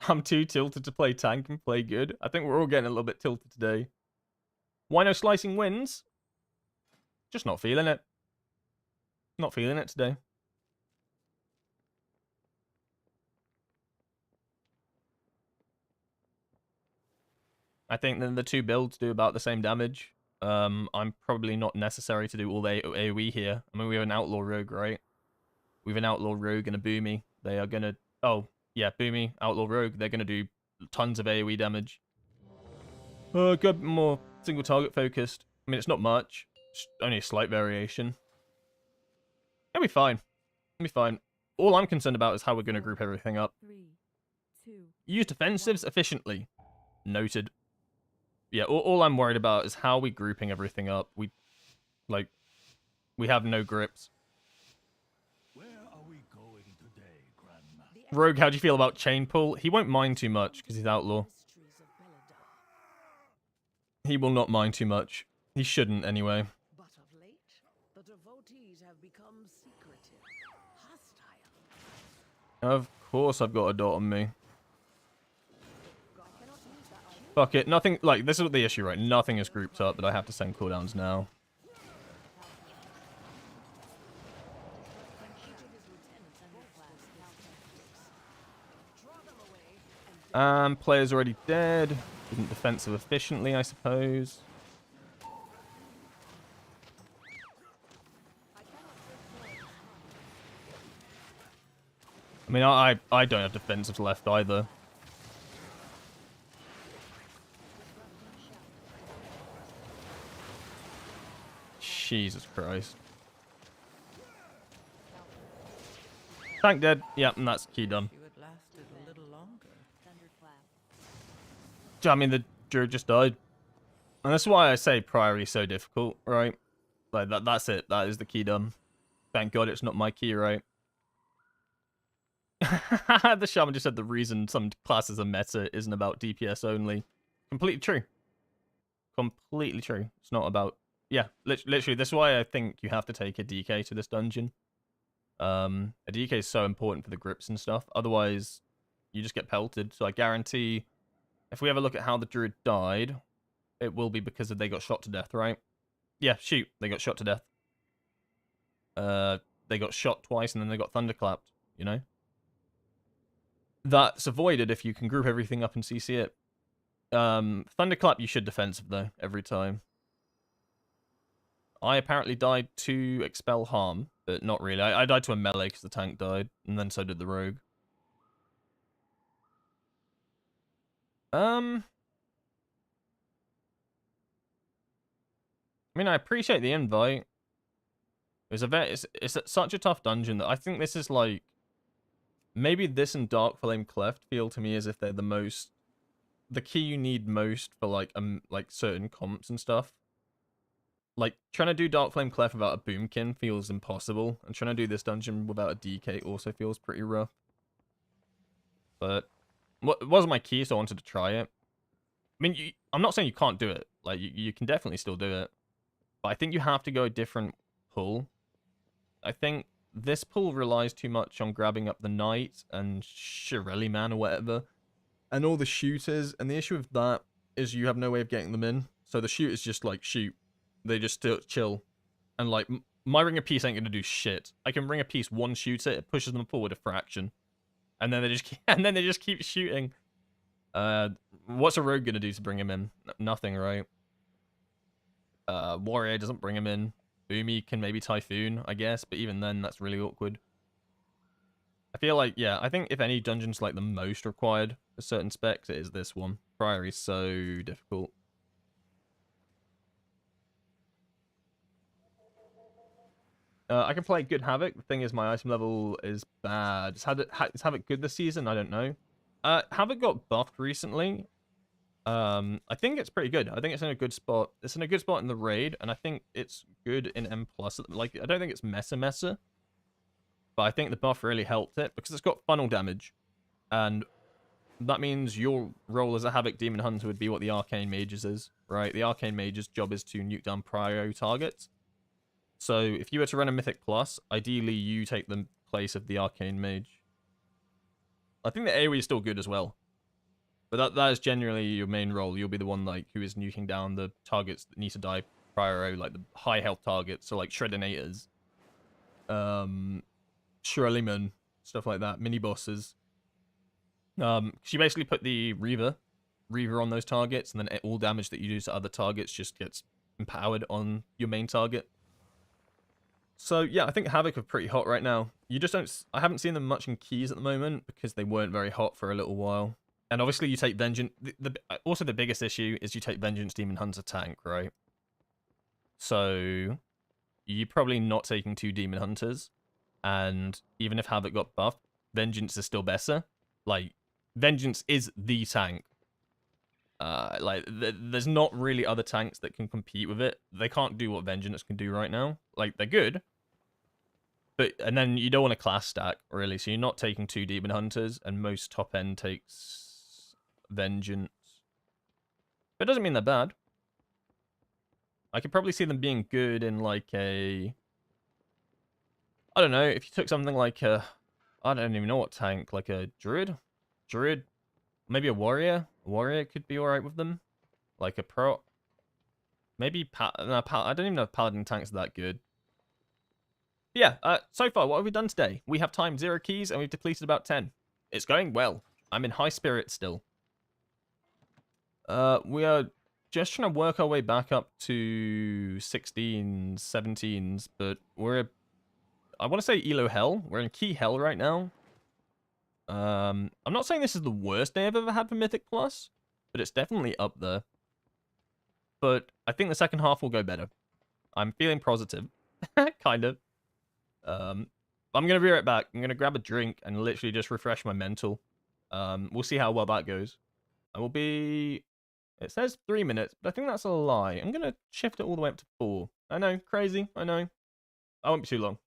I'm too tilted to play tank and play good. I think we're all getting a little bit tilted today. Why no slicing wins? Just not feeling it. Not feeling it today. I think then the 2 builds do about the same damage. I'm probably not necessary to do all the AoE here. I mean, we have an Outlaw Rogue, right? We have an Outlaw Rogue and a Boomy. They are gonna... Oh, yeah, Boomy, Outlaw Rogue. They're gonna do tons of AoE damage. Got more single target focused. I mean, it's not much. It's only a slight variation. It'll be fine. It'll be fine. All I'm concerned about is how we're gonna group everything up. 3, 2, Use defensives efficiently. Noted. Yeah, all I'm worried about is how we grouping everything up. We have no grips. Where are we going today, Grandma? Rogue, how do you feel about chain pull? He won't mind too much because he's outlaw. He will not mind too much. He shouldn't anyway. But of late, the devotees have become secretive, hostile. Of course I've got a dot on me. Fuck it, nothing, like, this is the issue, right? Nothing is grouped up, but I have to send cooldowns now. Player's already dead. Didn't defensive efficiently, I suppose. I mean, I don't have defensives left either. Jesus Christ. Tank dead. Yep, and that's key done. You had lasted a little longer. Thunderclap. I mean, the druid just died. And that's why I say Priory is so difficult, right? Like, that's it. That is the key done. Thank God it's not my key, right? The shaman just said the reason some classes are meta isn't about DPS only. Completely true. Completely true. It's not about... Yeah, literally, this is why I think you have to take a DK to this dungeon. A DK is so important for the grips and stuff. Otherwise, you just get pelted. So I guarantee, if we ever look at how the druid died, it will be because they got shot to death, right? Yeah, shoot. They got shot to death. They got shot twice and then they got thunderclapped, you know? That's avoided if you can group everything up and CC it. Thunderclap you should defensive though, every time. I apparently died to expel harm, but not really. I died to a melee because the tank died, and then so did the rogue. I mean, I appreciate the invite. It's such a tough dungeon that I think this is like... Maybe this and Dark Flame Cleft feel to me as if they're the key you need most for like certain comps and stuff. Like, trying to do Dark Flame Clef without a Boomkin feels impossible, and trying to do this dungeon without a DK also feels pretty rough. But it wasn't my key, so I wanted to try it. I mean, I'm not saying you can't do it. Like, you can definitely still do it. But I think you have to go a different pull. I think this pull relies too much on grabbing up the Knight and Shirelli Man or whatever, and all the shooters, and the issue with that is you have no way of getting them in. So the shooters just, like, shoot. They just still chill. And, like, my Ring of Peace ain't gonna do shit. I can Ring of Peace one shooter, it pushes them forward a fraction. And then they just keep shooting. What's a rogue gonna do to bring him in? Nothing, right? Warrior doesn't bring him in. Boomy can maybe Typhoon, I guess, but even then, that's really awkward. I feel like, yeah, I think if any dungeon's like the most required for certain specs, it is this one. Priory is so difficult. I can play good Havoc. The thing is, my item level is bad. Is Havoc good this season? I don't know. Havoc got buffed recently. I think it's pretty good. I think it's in a good spot. It's in a good spot in the raid, and I think it's good in M+. Like, I don't think it's mesa, but I think the buff really helped it because it's got funnel damage, and that means your role as a Havoc Demon Hunter would be what the Arcane Mage's is, right? The Arcane Mage's job is to nuke down prio targets. So if you were to run a Mythic Plus, ideally you take the place of the Arcane Mage. I think the AoE is still good as well. But that is generally your main role. You'll be the one like who is nuking down the targets that need to die prior, like the high health targets, so like Shreddinators, Shirleyman, stuff like that, mini bosses. She basically put the Reaver on those targets, and then all damage that you do to other targets just gets empowered on your main target. So yeah, I think Havoc are pretty hot right now. You just don't... I haven't seen them much in keys at the moment because they weren't very hot for a little while. And obviously you take Vengeance... Also the biggest issue is you take Vengeance Demon Hunter tank, right? So you're probably not taking 2 Demon Hunters. And even if Havoc got buffed, Vengeance is still better. Like, Vengeance is the tank. There's not really other tanks that can compete with it. They can't do what Vengeance can do right now. Like, they're good. And then you don't want a class stack, really. So you're not taking 2 Demon Hunters, and most top end takes Vengeance. But it doesn't mean they're bad. I could probably see them being good in, like, a... I don't know, if you took something like a... I don't even know what tank. Like a Druid? Druid? Maybe a Warrior? A Warrior could be alright with them. Like a Pro... Maybe... I don't even know if Paladin tanks are that good. Yeah, so far, what have we done today? We have timed 0 keys, and we've depleted about 10. It's going well. I'm in high spirits still. We are just trying to work our way back up to 16s, 17s, but we're... I want to say Elo Hell. We're in Key Hell right now. I'm not saying this is the worst day I've ever had for Mythic Plus, but it's definitely up there. But I think the second half will go better. I'm feeling positive. Kind of. I'm going to be right back. I'm going to grab a drink and literally just refresh my mental. We'll see how well that goes. I will be It says 3 minutes, but I think that's a lie. I'm going to shift it all the way up to 4. I know, crazy, I know. I won't be too long.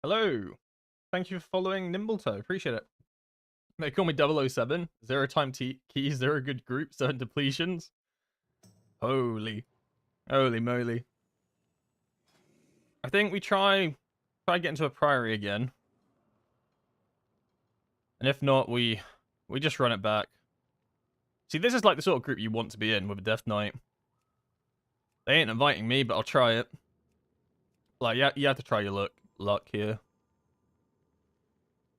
Hello. Thank you for following Nimbletoe. Appreciate it. They call me 007. Zero time key, zero good group, 7 depletions. Holy moly. I think we try get into a priory again. And if not, we just run it back. See, this is like the sort of group you want to be in with a Death Knight. They ain't inviting me, but I'll try it. Like, yeah, you have to try your luck here.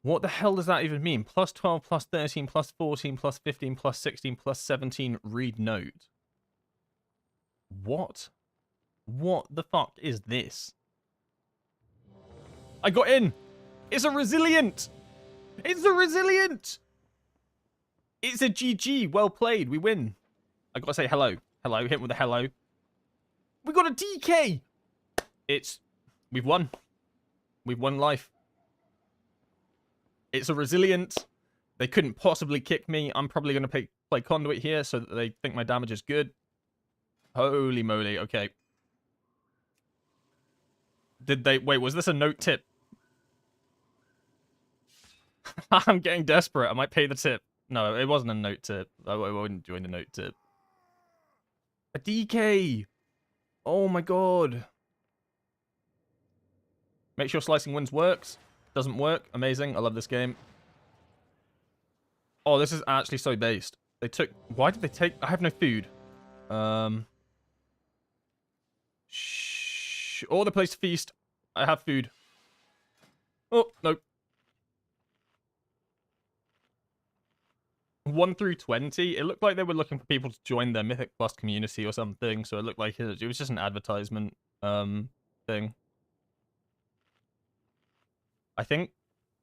What the hell does that even mean? Plus 12, plus 13, plus 14, plus 15, plus 16, plus 17, read note. What? What the fuck is this? I got in. It's a resilient. It's a resilient. It's a GG. Well played. We win. I gotta say hello. Hello. Hit him with a hello. We got a DK. We've won. We've won life. It's a resilient. They couldn't possibly kick me. I'm probably going to play conduit here so that they think my damage is good. Holy moly. Okay. Wait, was this a note tip? I'm getting desperate. I might pay the tip. No, it wasn't a note tip. I wouldn't join the note tip. A DK. Oh my god. Make sure slicing winds works. Doesn't work. Amazing. I love this game. Oh, this is actually so based. Why did they take... I have no food. Oh, the place to feast. I have food. Oh, no. 1 through 20. It looked like they were looking for people to join their Mythic Plus community or something, so it looked like it was just an advertisement thing. I think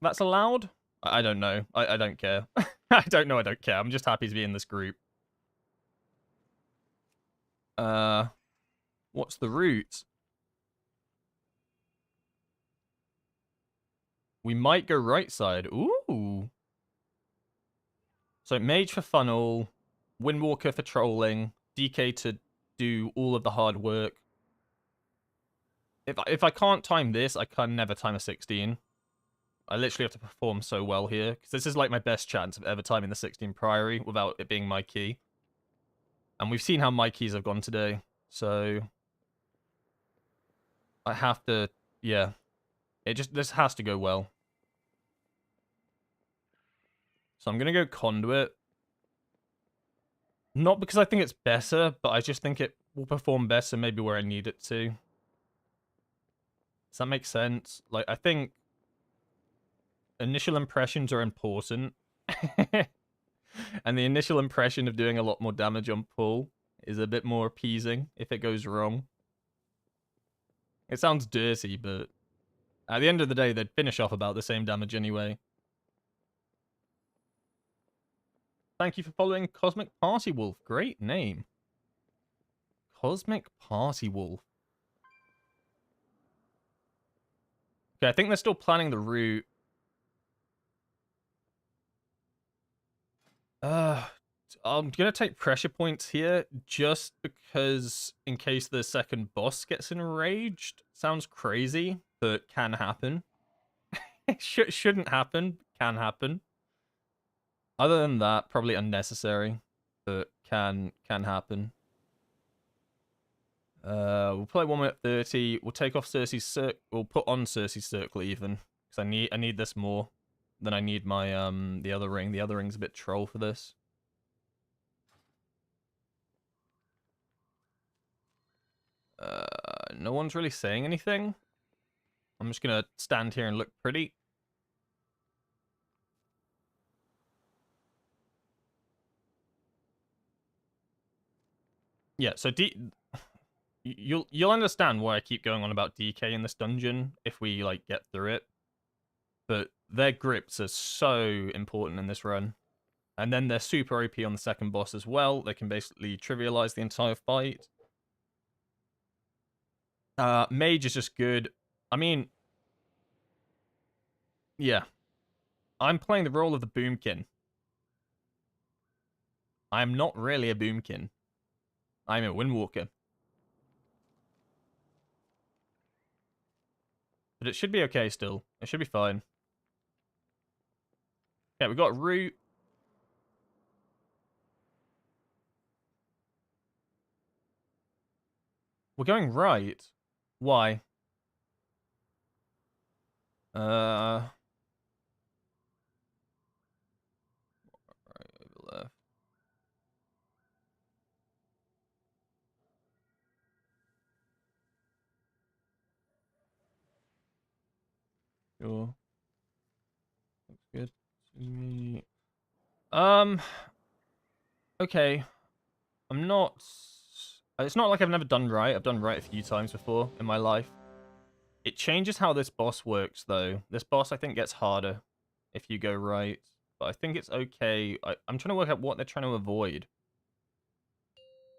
that's allowed? I don't know. I don't care. I don't know. I don't care. I'm just happy to be in this group. What's the route? We might go right side. Ooh. So mage for funnel, Windwalker for trolling, DK to do all of the hard work. If I can't time this, I can never time a 16. I literally have to perform so well here, because this is like my best chance of ever timing the 16 Priory without it being my key. And we've seen how my keys have gone today, so I have to, yeah. This has to go well. So I'm going to go conduit. Not because I think it's better, but I just think it will perform better maybe where I need it to. Does that make sense? Like, I think initial impressions are important. And the initial impression of doing a lot more damage on pull is a bit more appeasing if it goes wrong. It sounds dirty, but at the end of the day, they'd finish off about the same damage anyway. Thank you for following Cosmic Party Wolf. Great name. Cosmic Party Wolf. Okay, I think they're still planning the route. I'm going to take pressure points here just because in case the second boss gets enraged. Sounds crazy, but can happen. It shouldn't happen, can happen. Other than that, probably unnecessary, but can happen. We'll play 1 minute 30. We'll take off Cersei's circle. We'll put on Cersei's circle even, because I need this more than I need my the other ring. The other ring's a bit troll for this. No one's really saying anything. I'm just gonna stand here and look pretty. Yeah, so you'll understand why I keep going on about DK in this dungeon if we like get through it. But their grips are so important in this run. And then they're super OP on the second boss as well. They can basically trivialize the entire fight. Mage is just good. I mean, yeah. I'm playing the role of the Boomkin. I'm not really a Boomkin. I'm a Windwalker. But it should be okay still. It should be fine. Okay, we got root. We're going right. Why? Right over left. Sure. Looks good to me. Okay. I'm not... It's not like I've never done right. I've done right a few times before in my life. It changes how this boss works, though. This boss, I think, gets harder if you go right. But I think it's okay. I'm trying to work out what they're trying to avoid.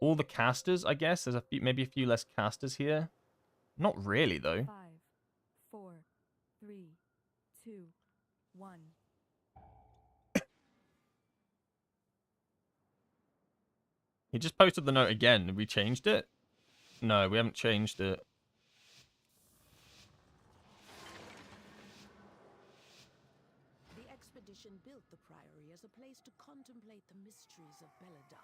All the casters, I guess. There's maybe a few less casters here. Not really, though. 5, 4, 3, 2, 1. He just posted the note again. Have we changed it? No, we haven't changed it. The expedition built the Priory as a place to contemplate the mysteries of Belladar.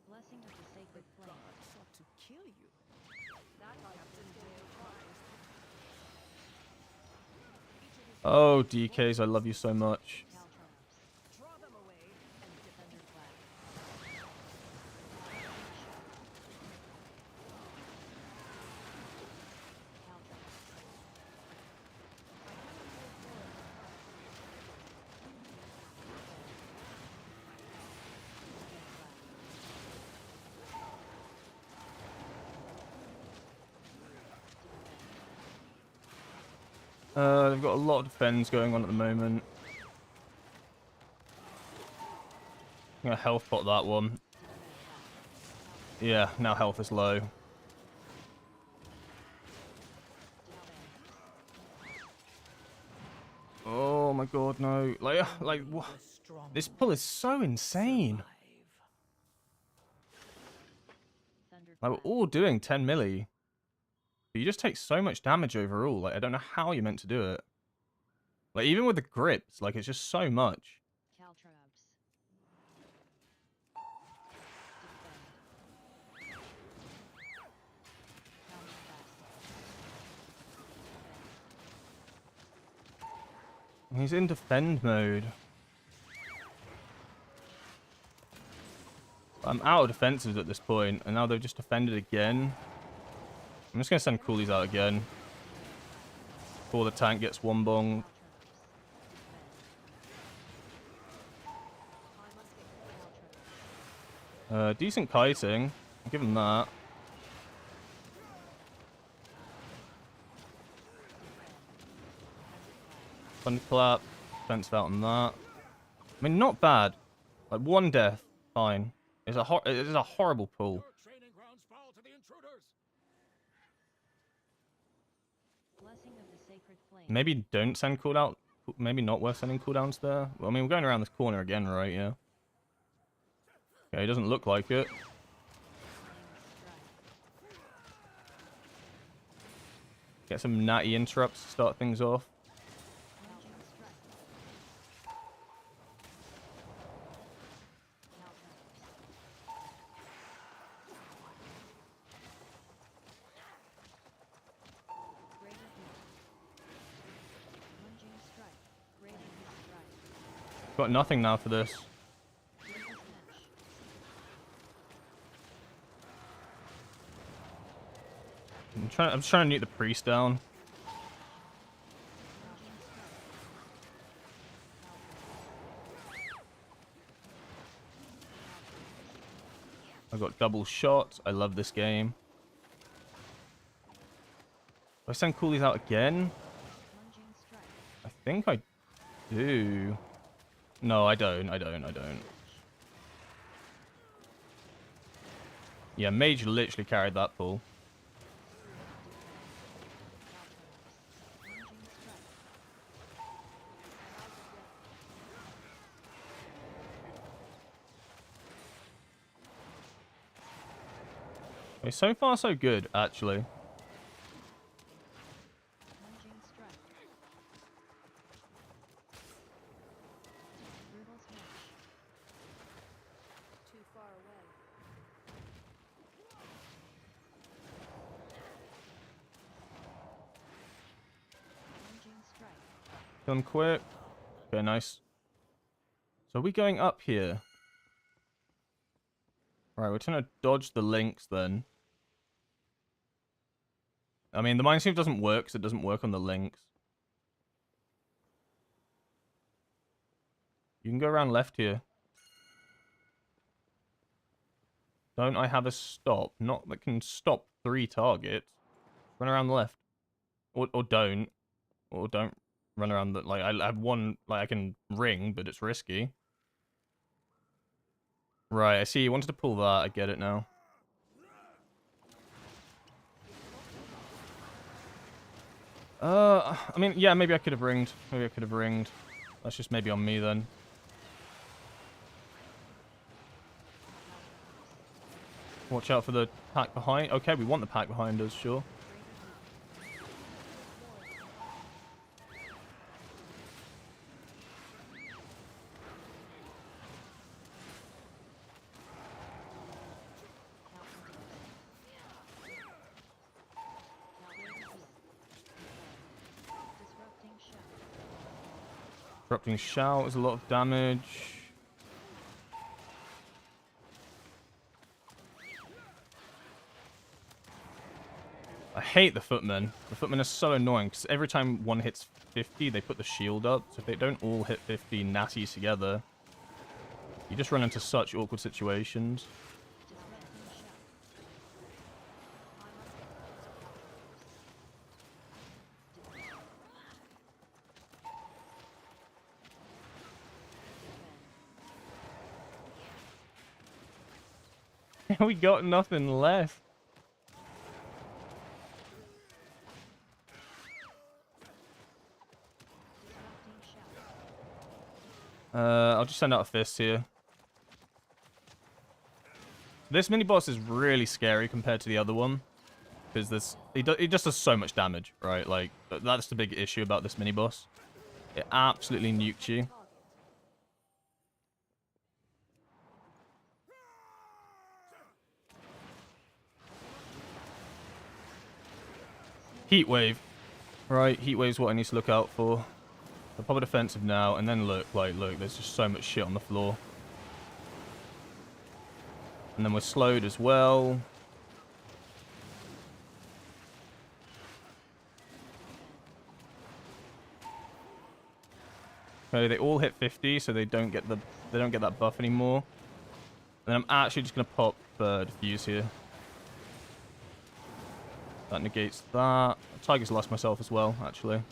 Blessing of the sacred flame. God sought to kill you. That Captain Dale tries. Oh, DKs, I love you so much. Caltrops. Draw them away and defend Thunder flag. Caltrops. They've got a lot of defense going on at the moment. I'm gonna health pot that one. Yeah, now health is low. Oh my god, no. Like, what? This pull is so insane. Thunder Like, we're all doing 10 milli. But you just take so much damage overall. Like, I don't know how you're meant to do it. Like, even with the grips, like, it's just so much. Caltrops. He's in defend mode. I'm out of defenses at this point, and now they've just defended again. I'm just going to send coolies out again. Before the tank gets one bong. Decent kiting. I'll give him that. Thunderclap. Defense out on that. I mean, not bad. Like, one death. Fine. It is a horrible pull. Your training grounds fall to the intruders. Blessing of the sacred flame. Maybe don't send cooldown. Maybe not worth sending cooldowns there. Well, I mean, we're going around this corner again, right? Yeah. Okay, it doesn't look like it. Get some natty interrupts to start things off. Got nothing now for this. I'm just trying to nuke the priest down. I got double shots. I love this game. Do I send coolies out again? I think I do. No, I don't. Yeah, Mage literally carried that pull. Okay, so far so good, actually. too far away. Kill him quick. Okay, nice. So are we going up here? Right, we're trying to dodge the links then. I mean, the minesweep doesn't work because it doesn't work on the links. You can go around left here. Don't I have a stop? Not that can stop 3 targets. Run around the left. Or don't. Or don't run around the... Like, I have one... Like, I can ring, but it's risky. Right, I see. You wanted to pull that. I get it now. I mean, yeah, maybe I could have ringed. Maybe I could have ringed. That's just maybe on me then. Watch out for the pack behind. Okay, we want the pack behind us, sure. Disrupting shout is a lot of damage. I hate the footmen. The footmen are so annoying because every time one hits 50, they put the shield up. So if they don't all hit 50 natties together, you just run into such awkward situations. We got nothing left. I'll just send out a fist here. This mini boss is really scary compared to the other one, because it just does so much damage, right? Like that's the big issue about this mini boss. It absolutely nukes you. Heat wave, right? Heat wave's what I need to look out for. I'll pop a defensive now, and then look, there's just so much shit on the floor. And then we're slowed as well. Okay, they all hit 50, so they don't get that buff anymore. And I'm actually just gonna pop diffuse here. That negates that. Tiger's lost myself as well, actually.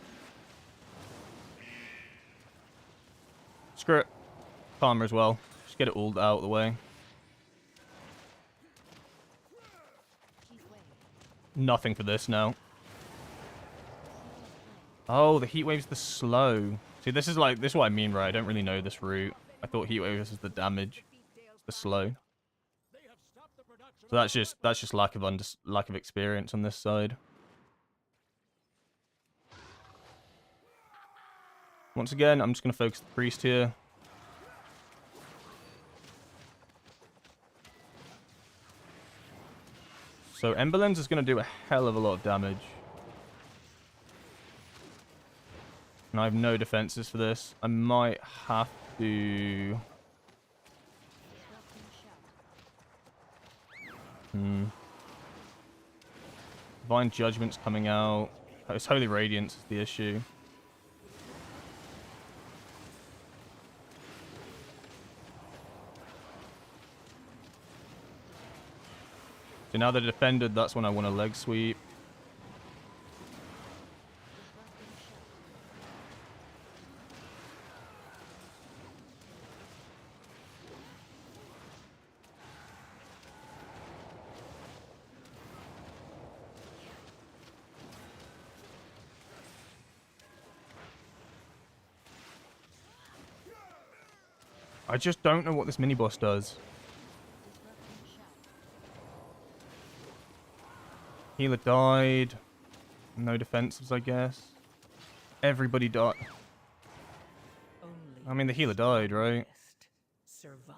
Screw it. Karma as well. Just get it all out of the way. Nothing for this now. Oh, the heat wave's the slow. See, this is what I mean, right? I don't really know this route. I thought heat wave was the damage. The slow. So that's just lack of experience on this side. Once again, I'm just going to focus the priest here. So Emberlens is going to do a hell of a lot of damage. And I have no defenses for this. I might have to... Divine Judgment's coming out. It's Holy Radiance is the issue. So now they're defended, that's when I want a leg sweep. I just don't know what this mini-boss does. Healer died. No defensives, I guess. Everybody died. I mean, the healer died, right? Survive.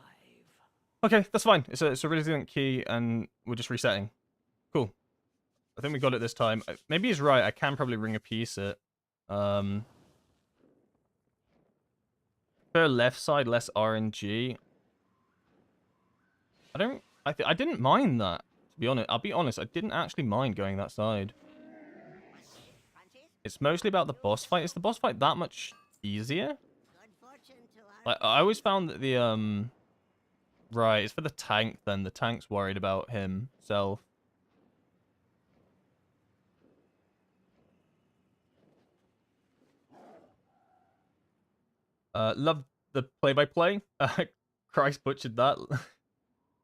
Okay, that's fine. It's a resilient key, and we're just resetting. Cool. I think we got it this time. Maybe he's right. I can probably ring a piece it. For left side, less RNG. I didn't mind that. To be honest, I'll be honest. I didn't actually mind going that side. It's mostly about the boss fight. Is the boss fight that much easier? Like I always found that Right, it's for the tank then. The tank's worried about himself. Love the play-by-play. Christ butchered that.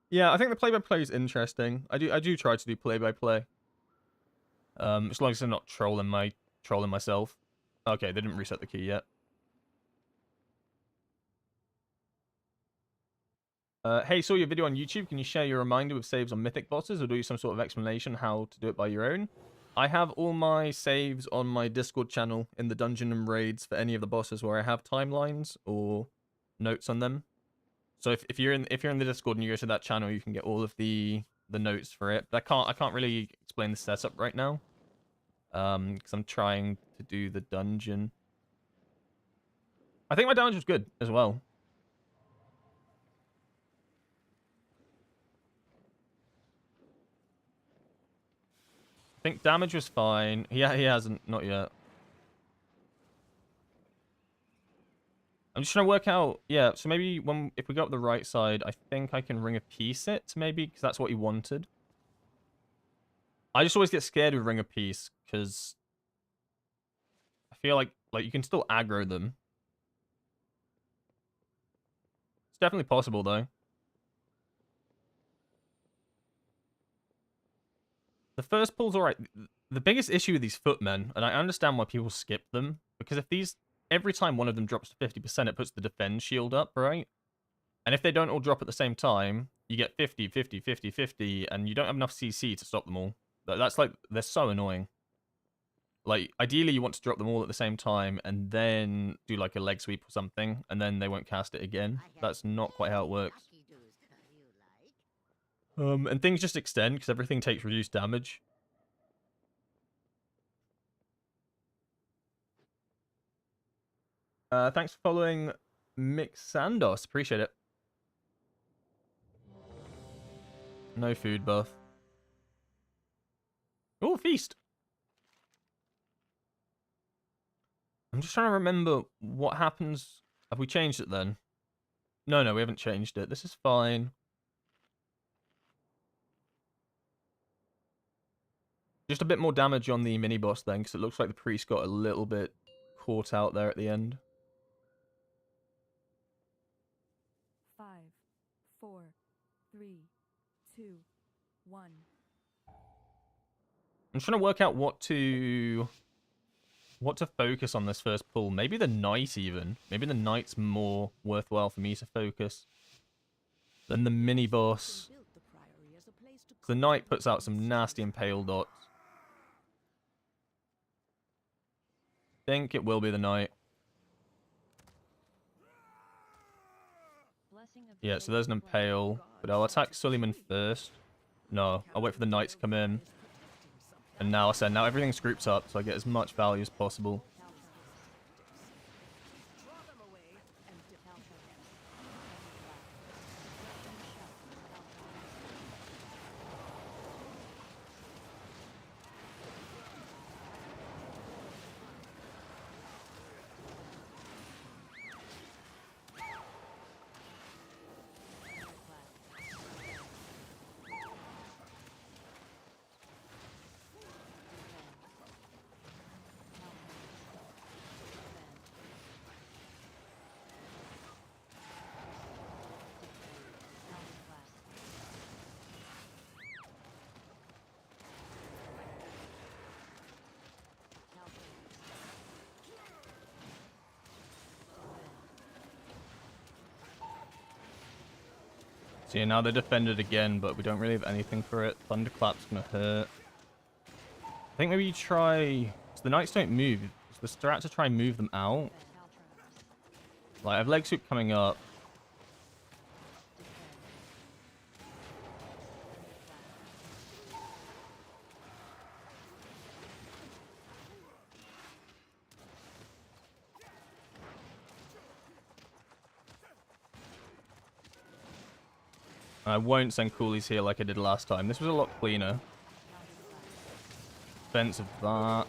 Yeah, I think the play-by-play is interesting. I do try to do play-by-play. As long as I'm not trolling myself. Okay, they didn't reset the key yet. Hey, saw your video on YouTube. Can you share your reminder with saves on mythic bosses, or do some sort of explanation how to do it by your own? I have all my saves on my Discord channel in the dungeon and raids for any of the bosses where I have timelines or notes on them. So if you're in the Discord and you go to that channel, you can get all of the notes for it. But I can't really explain the setup right now. Because I'm trying to do the dungeon. I think my damage was good as well. I think damage was fine. He hasn't, not yet. I'm just trying to work out, yeah, so maybe if we go up the right side, I think I can ring of peace it, maybe, because that's what he wanted. I just always get scared with ring of peace, because I feel like you can still aggro them. It's definitely possible, though. The first pull's alright. The biggest issue with these footmen, and I understand why people skip them, because if every time one of them drops to 50%, it puts the defense shield up, right? And if they don't all drop at the same time, you get 50, 50, 50, 50, and you don't have enough CC to stop them all. That's like, they're so annoying. Like, ideally you want to drop them all at the same time, and then do like a leg sweep or something, and then they won't cast it again. That's not quite how it works. And things just extend, because everything takes reduced damage. Thanks for following Mixandos. Appreciate it. No food buff. Oh, feast. I'm just trying to remember what happens. Have we changed it then? No, we haven't changed it. This is fine. Just a bit more damage on the mini-boss then, because it looks like the priest got a little bit caught out there at the end. 5, 4, 3, 2, 1. I'm trying to work out what to focus on this first pull. Maybe the knight even. Maybe the knight's more worthwhile for me to focus than the mini-boss. The knight puts out some nasty impale dots. Think it will be the knight. Yeah, so there's an impale. But I'll attack Suleiman first. No, I'll wait for the knight to come in. And now now everything's grouped up, so I get as much value as possible. So yeah, now they're defended again, but we don't really have anything for it. Thunderclap's gonna hurt. I think maybe you try... So the knights don't move. So the strat to try and move them out. Like, I have leg sweep coming up. I won't send coolies here like I did last time. This was a lot cleaner. Defense of that.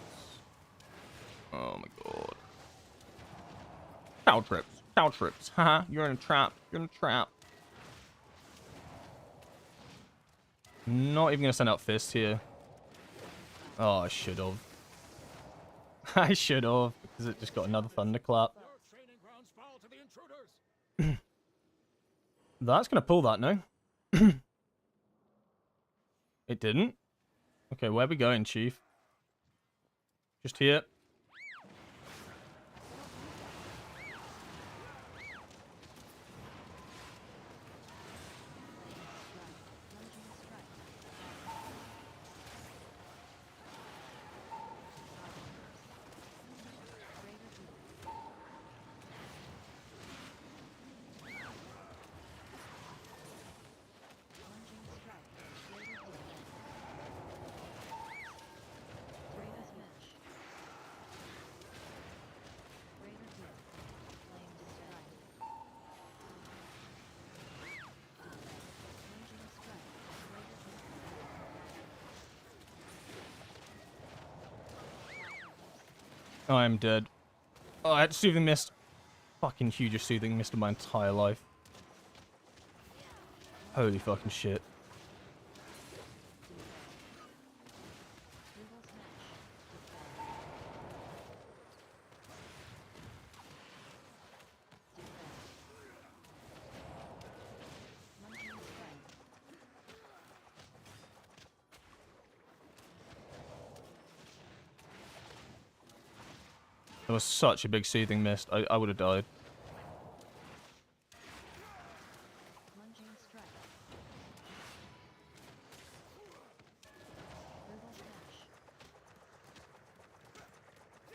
Oh my god. Cow trips. Cow trips. Haha, you're in a trap. You're in a trap. Not even gonna send out fists here. Oh, I should have. I should have, because it just got another thunderclap. Your training grounds fall to the intruders. That's gonna pull that, no? It didn't? Okay, where are we going, Chief? Just here? Oh, I'm dead. Oh, I had Soothing Mist. Fucking hugest Soothing Mist of my entire life. Holy fucking shit. That was such a big Soothing Mist. I would have died.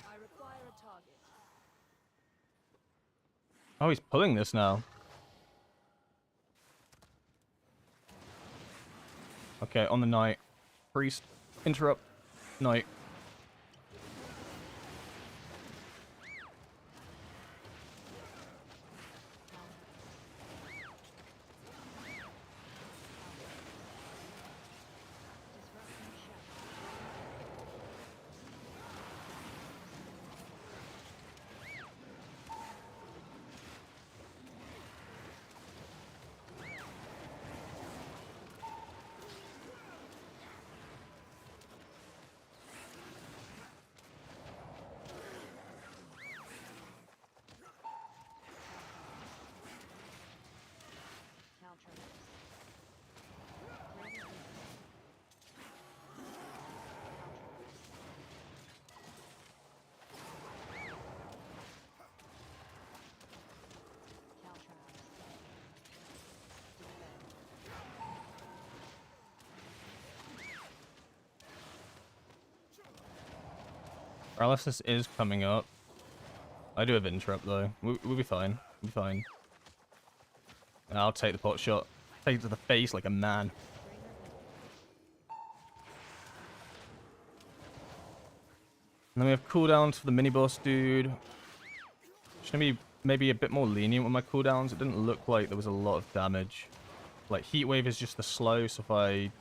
I require a target. Oh, he's pulling this now. Okay, on the knight. Priest. Interrupt. Knight. Paralysis is coming up. I do have interrupt though. We'll be fine. We'll be fine. I'll take the pot shot. Take it to the face like a man. And then we have cooldowns for the mini boss dude. Should be maybe a bit more lenient with my cooldowns. It didn't look like there was a lot of damage. Like heat wave is just the slow, so if I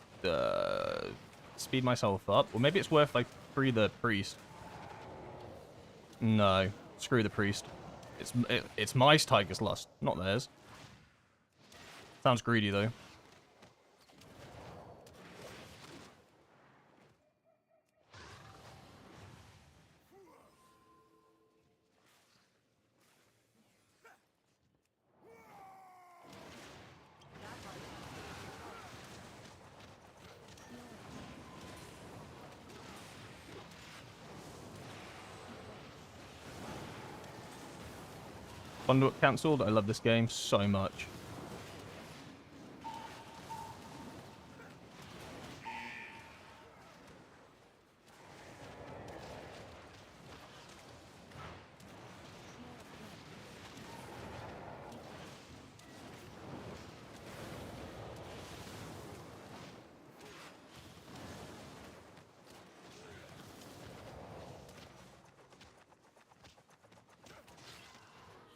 speed myself up, or maybe it's worth like free the priest. No, screw the priest. It's my tiger's lust, not theirs. Sounds greedy though. Bundle cancelled. I love this game so much.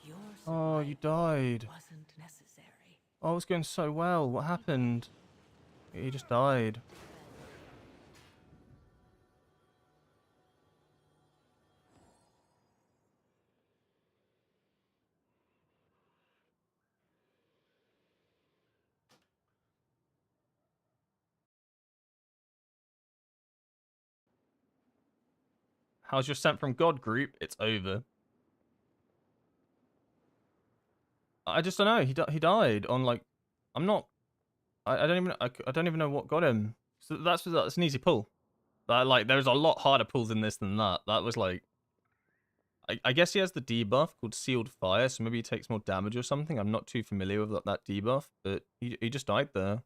Your Oh, you died. wasn't necessary. Oh, it was going so well. What happened? He just died. How's your sent from God group? It's over. I just don't know. He died on like, I'm not. I don't even know what got him. So that's an easy pull. Like there's a lot harder pulls in this than that. That was like, I guess he has the debuff called Sealed Fire, so maybe he takes more damage or something. I'm not too familiar with that debuff, but he just died there.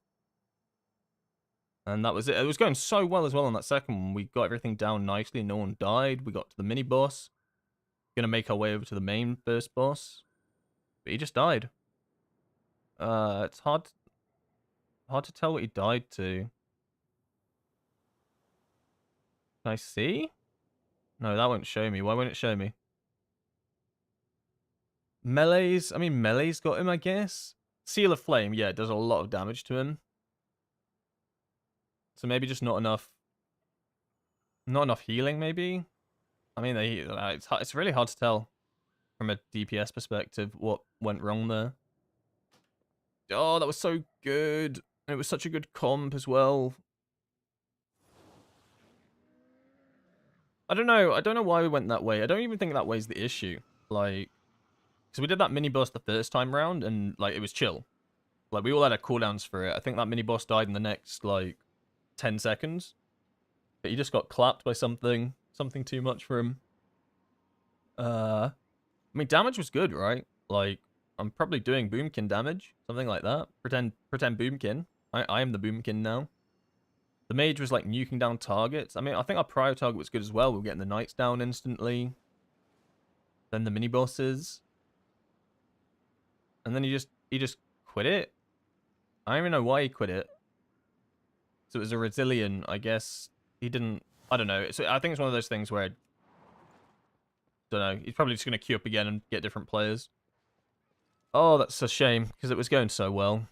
And that was it. It was going so well as well on that second one. We got everything down nicely. No one died. We got to the mini boss. Gonna make our way over to the main first boss, but he just died. It's hard to tell what he died to. Can I see? No, that won't show me. Why won't it show me? Melee's, I mean, Melee's got him, I guess. Seal of Flame, yeah, it does a lot of damage to him. So maybe just not enough healing, maybe? I mean, it's really hard to tell from a DPS perspective what went wrong there. Oh, that was so good. It was such a good comp as well. I don't know why we went that way. I don't even think that way's the issue. Like, because we did that mini boss the first time round, and like it was chill. Like we all had our cooldowns for it. I think that mini boss died in the next like 10 seconds. But he just got clapped by something too much for him. I mean, damage was good, right? Like, I'm probably doing Boomkin damage, something like that. Pretend Boomkin. I am the Boomkin now. The mage was like nuking down targets. I mean, I think our prior target was good as well. We were getting the knights down instantly. Then the mini bosses. And then he just quit it. I don't even know why he quit it. So it was a resilient, I guess. He didn't, I don't know. So I think it's one of those things where I don't know. He's probably just going to queue up again and get different players. Oh, that's a shame because it was going so well.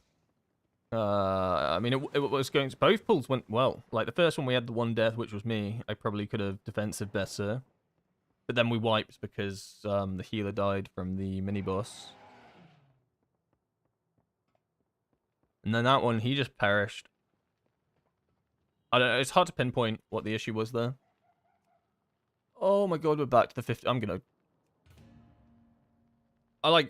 I mean, it was going. Both pulls went well. Like the first one, we had the one death, which was me. I probably could have defensive better, but then we wiped because the healer died from the mini boss, and then that one he just perished. I don't know. It's hard to pinpoint what the issue was there. Oh my god, we're back to the 50. I'm gonna. I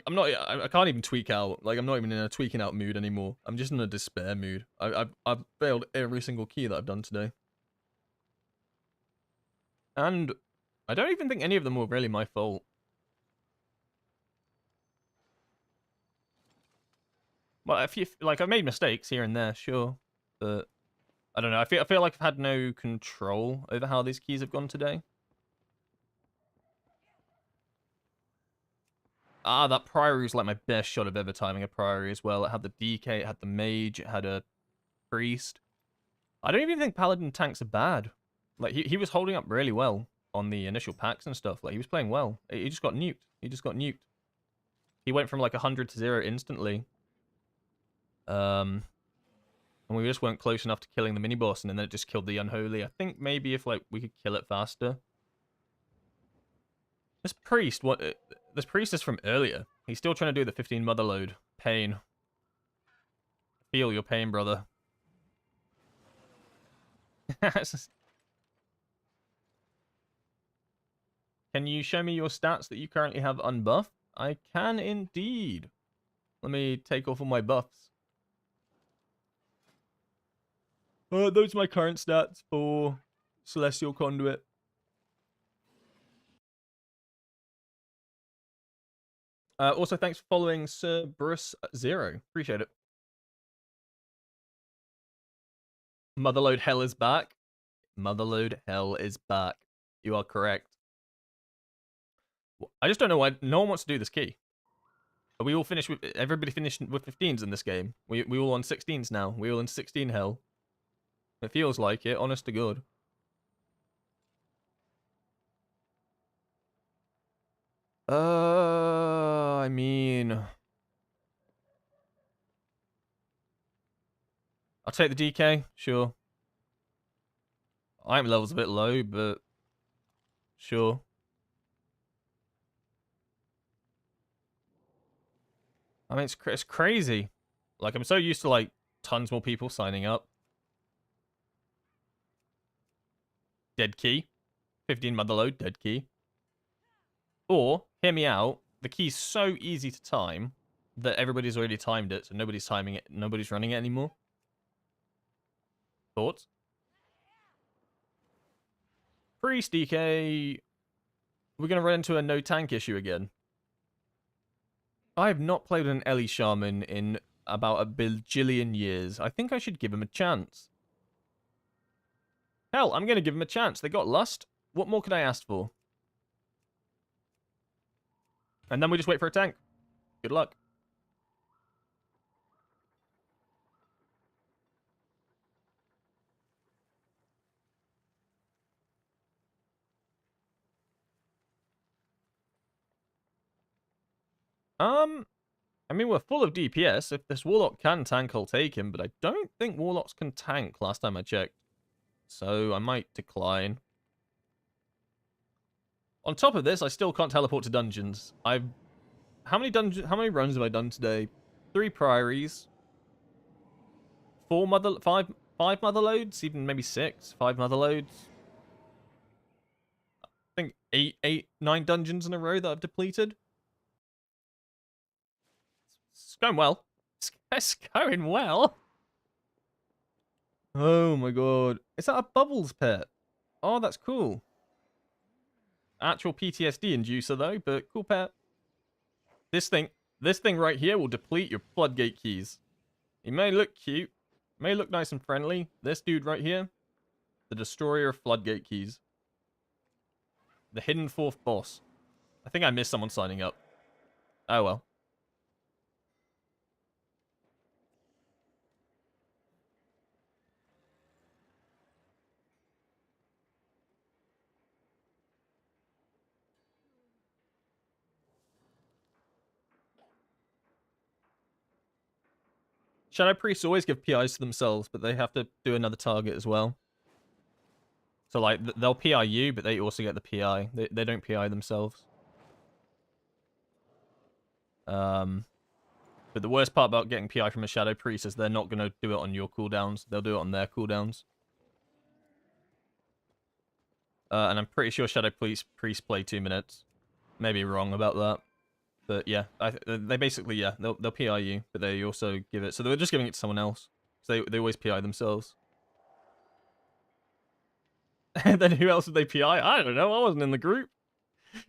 can't even tweak out. Like, I'm not even in a tweaking out mood anymore. I'm just in a despair mood. I've failed every single key that I've done today. And I don't even think any of them were really my fault. Well, if you, like, I've made mistakes here and there, sure. But, I don't know. I feel like I've had no control over how these keys have gone today. Ah, that Priory is like my best shot of ever timing a Priory as well. It had the DK, it had the Mage, it had a Priest. I don't even think Paladin tanks are bad. Like, he was holding up really well on the initial packs and stuff. Like, he was playing well. He just got nuked. He went from like 100 to 0 instantly. And we just weren't close enough to killing the mini-boss, and then it just killed the Unholy. I think maybe if, like, we could kill it faster. This priest, this priest is from earlier. He's still trying to do the 15 mother load. Pain. Feel your pain, brother. Can you show me your stats that you currently have unbuffed? I can indeed. Let me take off all my buffs. Those are my current stats for Celestial Conduit. Also, thanks for following Sir Bruce Zero. Appreciate it. Motherload Hell is back. Motherload Hell is back. You are correct. I just don't know why no one wants to do this key. Are we all finished with... Everybody finished with 15s in this game. We all on 16s now. We all in 16 Hell. It feels like it, honest to God. I mean... I'll take the DK, sure. Item level's a bit low, but... Sure. I mean, it's crazy. Like, I'm so used to, like, tons more people signing up. Dead key. 15 motherload, dead key. Or, hear me out, the key's so easy to time that everybody's already timed it, so nobody's timing it, nobody's running it anymore. Thoughts? Priest DK, we're going to run into a no tank issue again. I have not played an Ellie Shaman in about a bajillion years. I think I should give him a chance. Hell, I'm going to give him a chance. They got Lust. What more could I ask for? And then we just wait for a tank. Good luck. I mean, we're full of DPS. If this Warlock can tank, I'll take him, but I don't think Warlocks can tank last time I checked. So I might decline. On top of this, I still can't teleport to dungeons. How many runs have I done today? 3 priories. 5 motherloads, even maybe 6. 5 motherloads. I think 9 dungeons in a row that I've depleted. It's going well. It's going well. Oh my god. Is that a Bubbles pet? Oh, that's cool. Actual PTSD inducer though, but cool pet. This thing right here will deplete your floodgate keys. He may look cute, may look nice and friendly. This dude right here, the destroyer of floodgate keys. The hidden 4th boss. I think I missed someone signing up. Oh well. Shadow Priests always give PIs to themselves, but they have to do another target as well. So, like, they'll PI you, but they also get the PI. They don't PI themselves. But the worst part about getting PI from a Shadow Priest is they're not going to do it on your cooldowns. They'll do it on their cooldowns. And I'm pretty sure Shadow Priests play 2 minutes. Maybe wrong about that. But yeah, they basically, yeah, they'll PI you, but they also give it. So they're just giving it to someone else. So they always PI themselves. And then who else did they PI? I don't know. I wasn't in the group.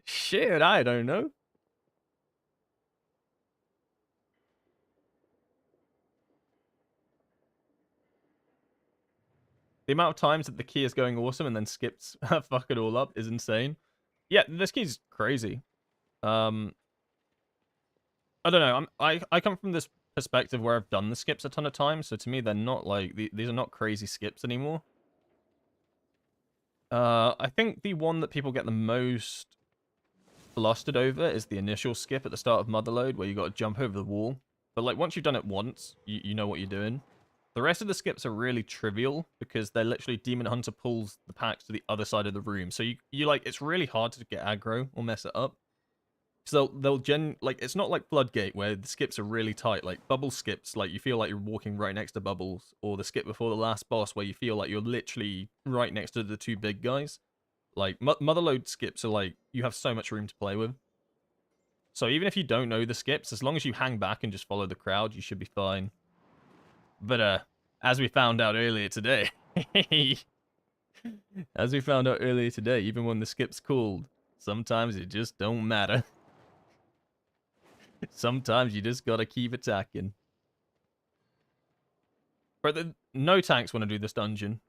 Shit, I don't know. The amount of times that the key is going awesome and then skips fuck it all up is insane. Yeah, this key's crazy. I don't know. I come from this perspective where I've done the skips a ton of times, so to me they're not like these are not crazy skips anymore. I think the one that people get the most flustered over is the initial skip at the start of Motherload, where you got to jump over the wall. But like once you've done it once, you know what you're doing. The rest of the skips are really trivial because they're literally Demon Hunter pulls the packs to the other side of the room, so you like it's really hard to get aggro or mess it up. So they'll like it's not like Floodgate where the skips are really tight. Like Bubble skips, like you feel like you're walking right next to Bubbles, or the skip before the last boss where you feel like you're literally right next to the 2 big guys. Like Motherload skips are like you have so much room to play with. So even if you don't know the skips, as long as you hang back and just follow the crowd, you should be fine. But as we found out earlier today, even when the skip's called, sometimes it just don't matter. Sometimes you just gotta keep attacking. But no tanks want to do this dungeon.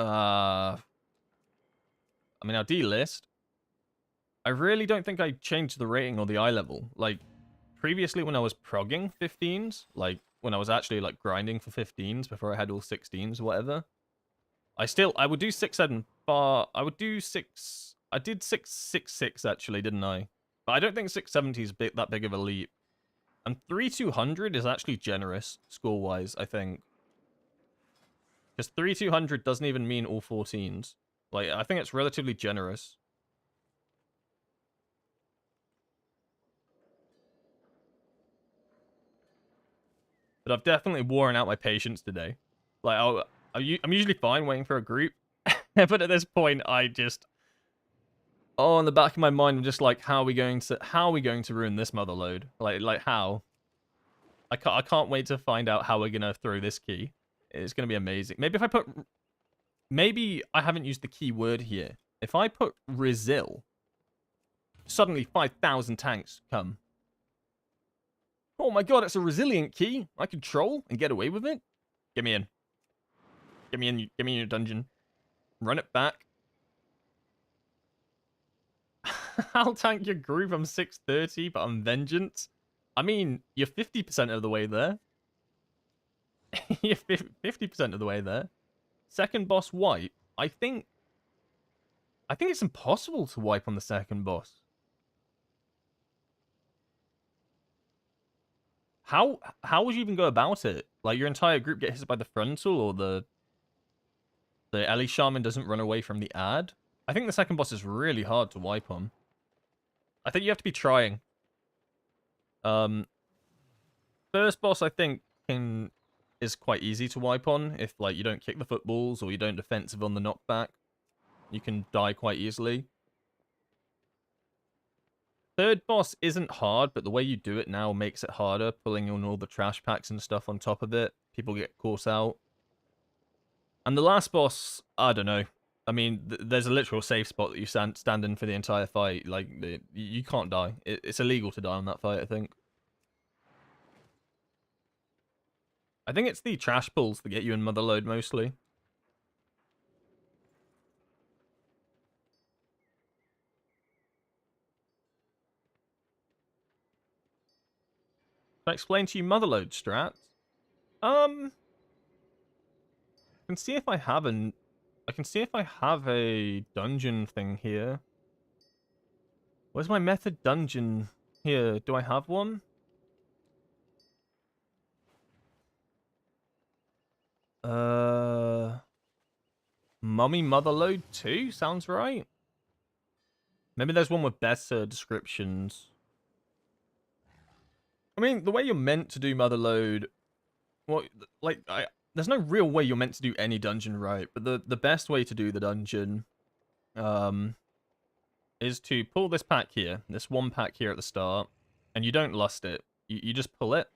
I mean, our D list. I really don't think I changed the rating or the eye level. Like, previously when I was progging 15s, like, when I was actually, like, grinding for 15s before I had all 16s or whatever, I would do 6-7, but I would do 6... I did 6-6-6, actually, didn't I? But I don't think 670 is that big of a leap. And 3-200 is actually generous, score-wise, I think. Because 3-200 doesn't even mean all 14s. Like, I think it's relatively generous. But I've definitely worn out my patience today. Like, I'm usually fine waiting for a group. But at this point, I just... Oh, in the back of my mind, I'm just like, how are we going to ruin this mother load? Like how? I can't wait to find out how we're gonna throw this key. It's gonna be amazing. Maybe I haven't used the key word here. If I put Resil, suddenly 5,000 tanks come. Oh my god, it's a resilient key. I can troll and get away with it. Get me in. Get me in your dungeon. Run it back. I'll tank your group. I'm 630, but I'm vengeance. I mean, you're 50% of the way there. You're 50% of the way there. Second boss wipe. I think it's impossible to wipe on the second boss. How would you even go about it? Like, your entire group get hit by the frontal, or the Ellie Shaman doesn't run away from the ad? I think the second boss is really hard to wipe on. I think you have to be trying. First boss, I think, is quite easy to wipe on if, like, you don't kick the footballs or you don't defensive on the knockback. You can die quite easily. Third boss isn't hard, but the way you do it now makes it harder, pulling on all the trash packs and stuff on top of it. People get caught out. And the last boss, I don't know. I mean, there's a literal safe spot that you stand in for the entire fight. Like, you can't die. It's illegal to die on that fight, I think. I think it's the trash pulls that get you in Motherload mostly. Can I explain to you Motherload strats? I can see if I have a dungeon thing here. Where's my method dungeon here? Do I have one? Mummy Motherload 2 sounds right. Maybe there's one with better descriptions. I mean, the way you're meant to do Motherload, well, like, there's no real way you're meant to do any dungeon right, but the best way to do the dungeon, is to pull this pack here, this one pack here at the start, and you don't lust it. You just pull it,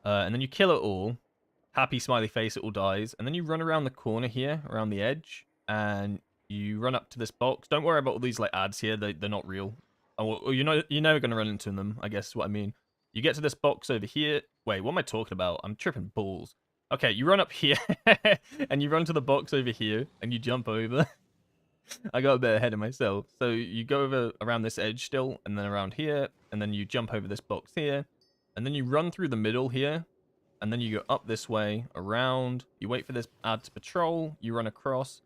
and then you kill it all. Happy smiley face, it all dies, and then you run around the corner here, around the edge, and you run up to this box. Don't worry about all these like ads here; they're not real. Or you're never gonna run into them, I guess is what I mean. You get to this box over here. Wait, what am I talking about? I'm tripping balls. Okay, you run up here, and you run to the box over here, and you jump over. I got a bit ahead of myself. So you go over around this edge still, and then around here, and then you jump over this box here, and then you run through the middle here, and then you go up this way, around, you wait for this ad to patrol, you run across,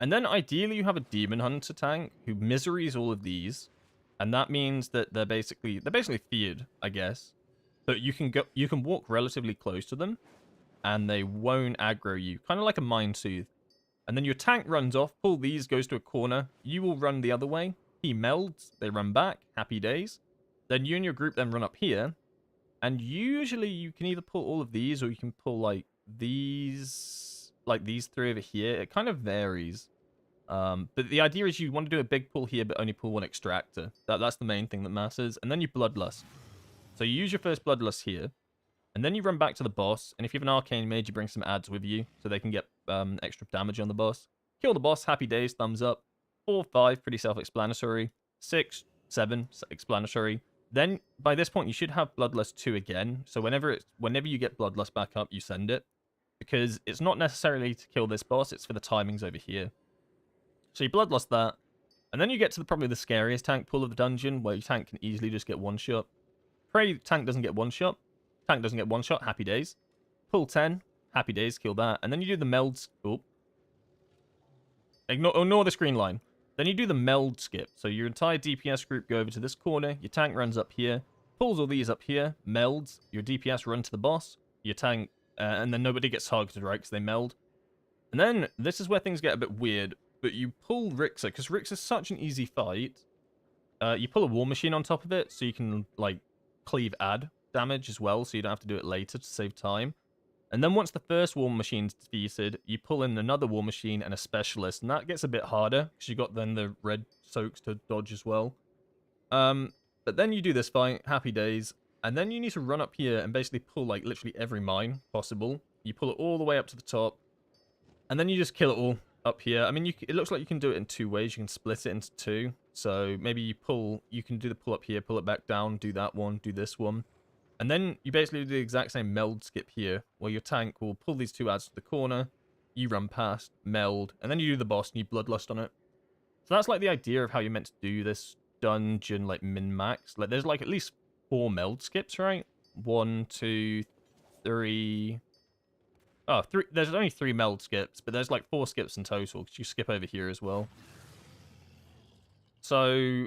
and then ideally you have a Demon Hunter tank who miseries all of these, and that means that they're basically feared, I guess. But you can walk relatively close to them, and they won't aggro you, kind of like a Mind Soothe. And then your tank runs off, pull these, goes to a corner, you will run the other way, he melds, they run back, happy days. Then you and your group then run up here, and usually you can either pull all of these, or you can pull like these three over here. It kind of varies. But the idea is you want to do a big pull here, but only pull one extractor. That's the main thing that matters. And then you Bloodlust. So you use your first Bloodlust here, and then you run back to the boss, and if you have an Arcane Mage, you bring some ads with you, so they can get extra damage on the boss. Kill the boss, happy days, thumbs up. 4, 5, pretty self-explanatory. 6, 7, explanatory. Then, by this point, you should have Bloodlust 2 again, so whenever you get Bloodlust back up, you send it. Because it's not necessarily to kill this boss, it's for the timings over here. So you Bloodlust that, and then you get to probably the scariest tank pull of the dungeon, where your tank can easily just get one shot. Pray tank doesn't get one shot. Tank doesn't get one shot, happy days. Pull 10, happy days, kill that. And then you do the melds. Oh. Ignore the screen line. Then you do the meld skip. So your entire DPS group go over to this corner. Your tank runs up here. Pulls all these up here. Melds. Your DPS run to the boss. Your tank... and then nobody gets targeted, right? Because they meld. And then this is where things get a bit weird. But you pull Rixer. Because Rixer's such an easy fight. You pull a War Machine on top of it. So you can, like, cleave ad damage as well, so you don't have to do it later to save time. And then once the first war machine's defeated, you pull in another war machine and a specialist, and that gets a bit harder because you got then the red soaks to dodge as well. But then you do this fight, happy days, and then you need to run up here and basically pull like literally every mine possible. You pull it all the way up to the top, and then you just kill it all up here. I mean, it looks like you can do it in two ways. You can split it into two. So maybe you can do the pull up here, pull it back down, do that one, do this one. And then you basically do the exact same meld skip here, where your tank will pull these two ads to the corner, you run past, meld, and then you do the boss and you bloodlust on it. So that's like the idea of how you're meant to do this dungeon, like min-max. Like there's like at least 4 meld skips, right? 1, 2, 3. Oh, 3. There's only 3 meld skips, but there's like 4 skips in total, because you skip over here as well. So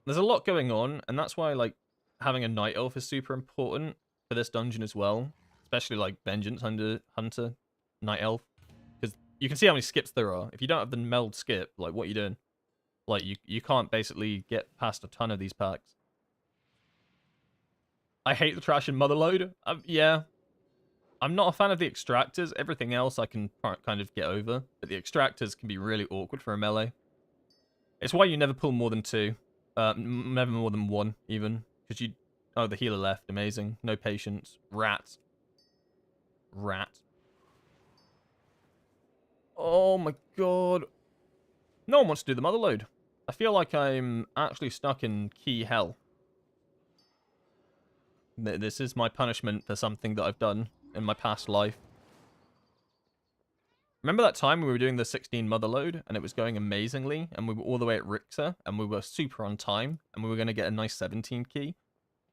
there's a lot going on, and that's why like having a night elf is super important for this dungeon as well, especially like Vengeance Hunter night elf, because you can see how many skips there are. If you don't have the meld skip, like what are you doing? Like you can't basically get past a ton of these packs. I hate the trash and motherload. Yeah, I'm not a fan of the extractors. Everything else I can kind of get over, but the extractors can be really awkward for a melee. It's why you never pull more than 2, never more than 1 even. Because you... Oh, the healer left. Amazing. No patience. Rat. Oh my god. No one wants to do the motherload. I feel like I'm actually stuck in key hell. This is my punishment for something that I've done in my past life. Remember that time we were doing the 16 motherload and it was going amazingly and we were all the way at Rixer and we were super on time and we were going to get a nice 17 key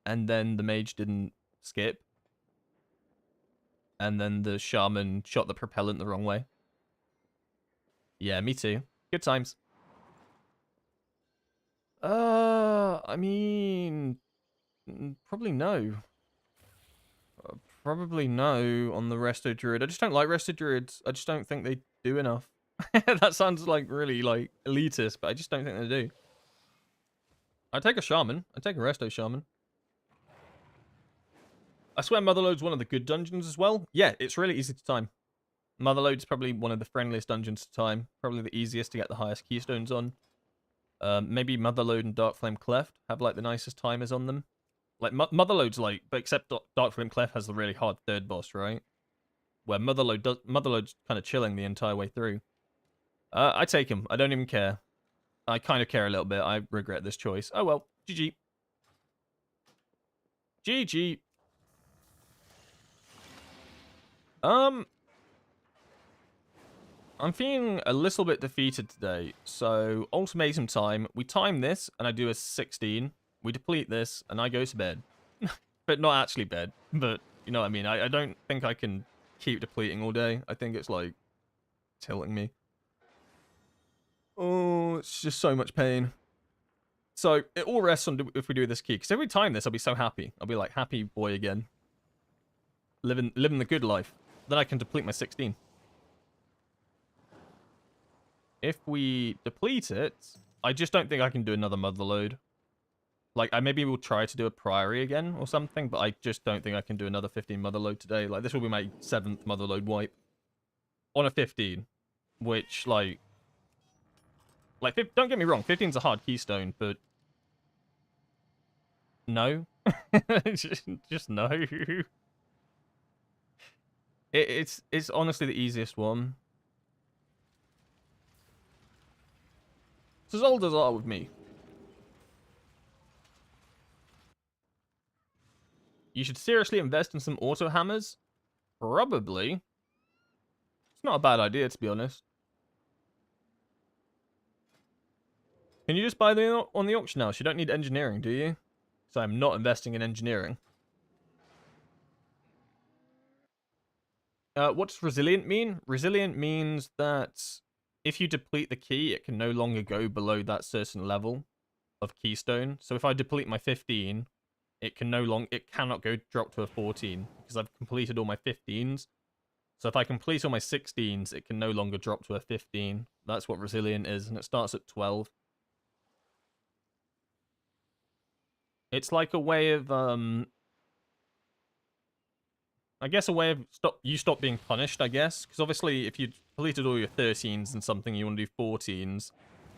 and then the mage didn't skip and then the shaman shot the propellant the wrong way. Yeah, me too. Good times. I mean, probably no. Probably no on the Resto Druid. I just don't like Resto Druids. I just don't think they do enough. That sounds like really like elitist, but I just don't think they do. I'd take a Shaman. I'd take a Resto Shaman. I swear Motherlode's one of the good dungeons as well. Yeah, it's really easy to time. Motherlode's probably one of the friendliest dungeons to time. Probably the easiest to get the highest keystones on. Maybe Motherlode and Darkflame Cleft have like the nicest timers on them. Like, Motherlode's like... But except Darkflame Clef has the really hard third boss, right? Where Motherlode's kind of chilling the entire way through. I take him. I don't even care. I kind of care a little bit. I regret this choice. Oh well. GG. GG. I'm feeling a little bit defeated today. So, ultimatum time. We time this, and I do a 16. We deplete this, and I go to bed. But not actually bed. But, you know what I mean? I don't think I can keep depleting all day. I think it's, like, tilting me. Oh, it's just so much pain. So, it all rests on if we do this key. Because every time this, I'll be so happy. I'll be, like, happy boy again. Living the good life. Then I can deplete my 16. If we deplete it, I just don't think I can do another motherload. Like, I maybe will try to do a priory again or something, but I just don't think I can do another 15 motherload today. Like, this will be my 7th motherload wipe. On a 15. Which, like, don't get me wrong, 15's a hard keystone, but... No. just no. It's honestly the easiest one. It's as old as are with me. You should seriously invest in some auto hammers? Probably. It's not a bad idea, to be honest. Can you just buy them on the auction house? You don't need engineering, do you? So I'm not investing in engineering. What does resilient mean? Resilient means that if you deplete the key, it can no longer go below that certain level of keystone. So if I deplete my 15... it cannot go drop to a 14 because I've completed all my 15s. So if I complete all my 16s, it can no longer drop to a 15. That's what resilient is, and it starts at 12. It's like a way of I guess a way of stop being punished, I guess. Because obviously, if you completed all your 13s and something, you want to do 14s,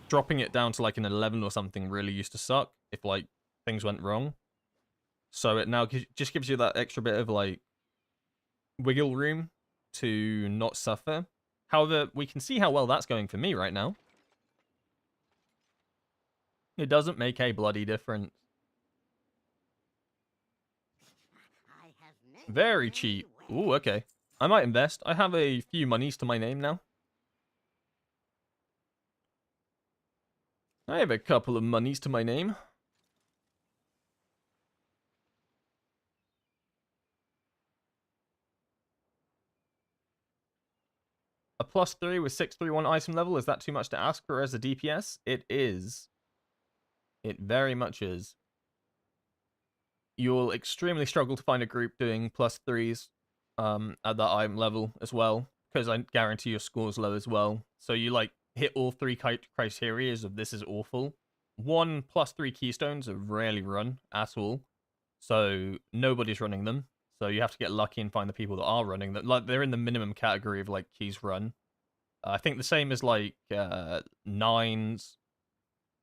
dropping it down to like an 11 or something really used to suck if like things went wrong. So it now just gives you that extra bit of like wiggle room to not suffer. However, we can see how well that's going for me right now. It doesn't make a bloody difference. Very cheap. Ooh, okay. I might invest. I have a few monies to my name now. I have a couple of monies to my name. A +3 with 631 item level, is that too much to ask for as a DPS? It is. It very much is. You'll extremely struggle to find a group doing +3s at that item level as well, because I guarantee your score's low as well. So you like hit all three criteria of this is awful. 1 +3 keystones are rarely run at all, so nobody's running them. So you have to get lucky and find the people that are running them. Like they're in the minimum category of like keys run. I think the same as like 9s,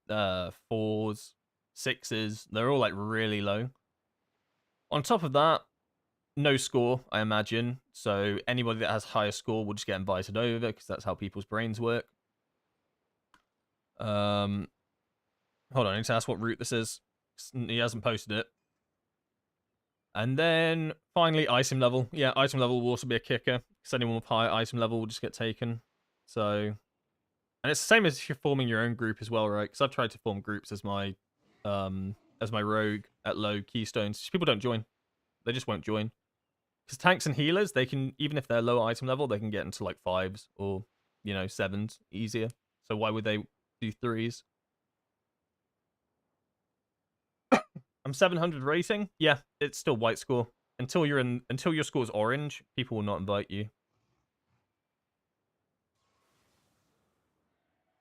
4s, 6s. They're all like really low. On top of that, no score, I imagine. So anybody that has higher score will just get invited over because that's how people's brains work. Hold on, I need to ask what route this is. He hasn't posted it. And then finally, item level. Yeah, item level will also be a kicker because anyone with higher item level will just get taken. So, and it's the same as if you're forming your own group as well, right? Because I've tried to form groups as my rogue at low keystones. People don't join. They just won't join. Because tanks and healers, they can, even if they're low item level, they can get into like 5s or, you know, 7s easier. So why would they do 3s? I'm 700 rating. Yeah, it's still white score. Until your score's orange, people will not invite you.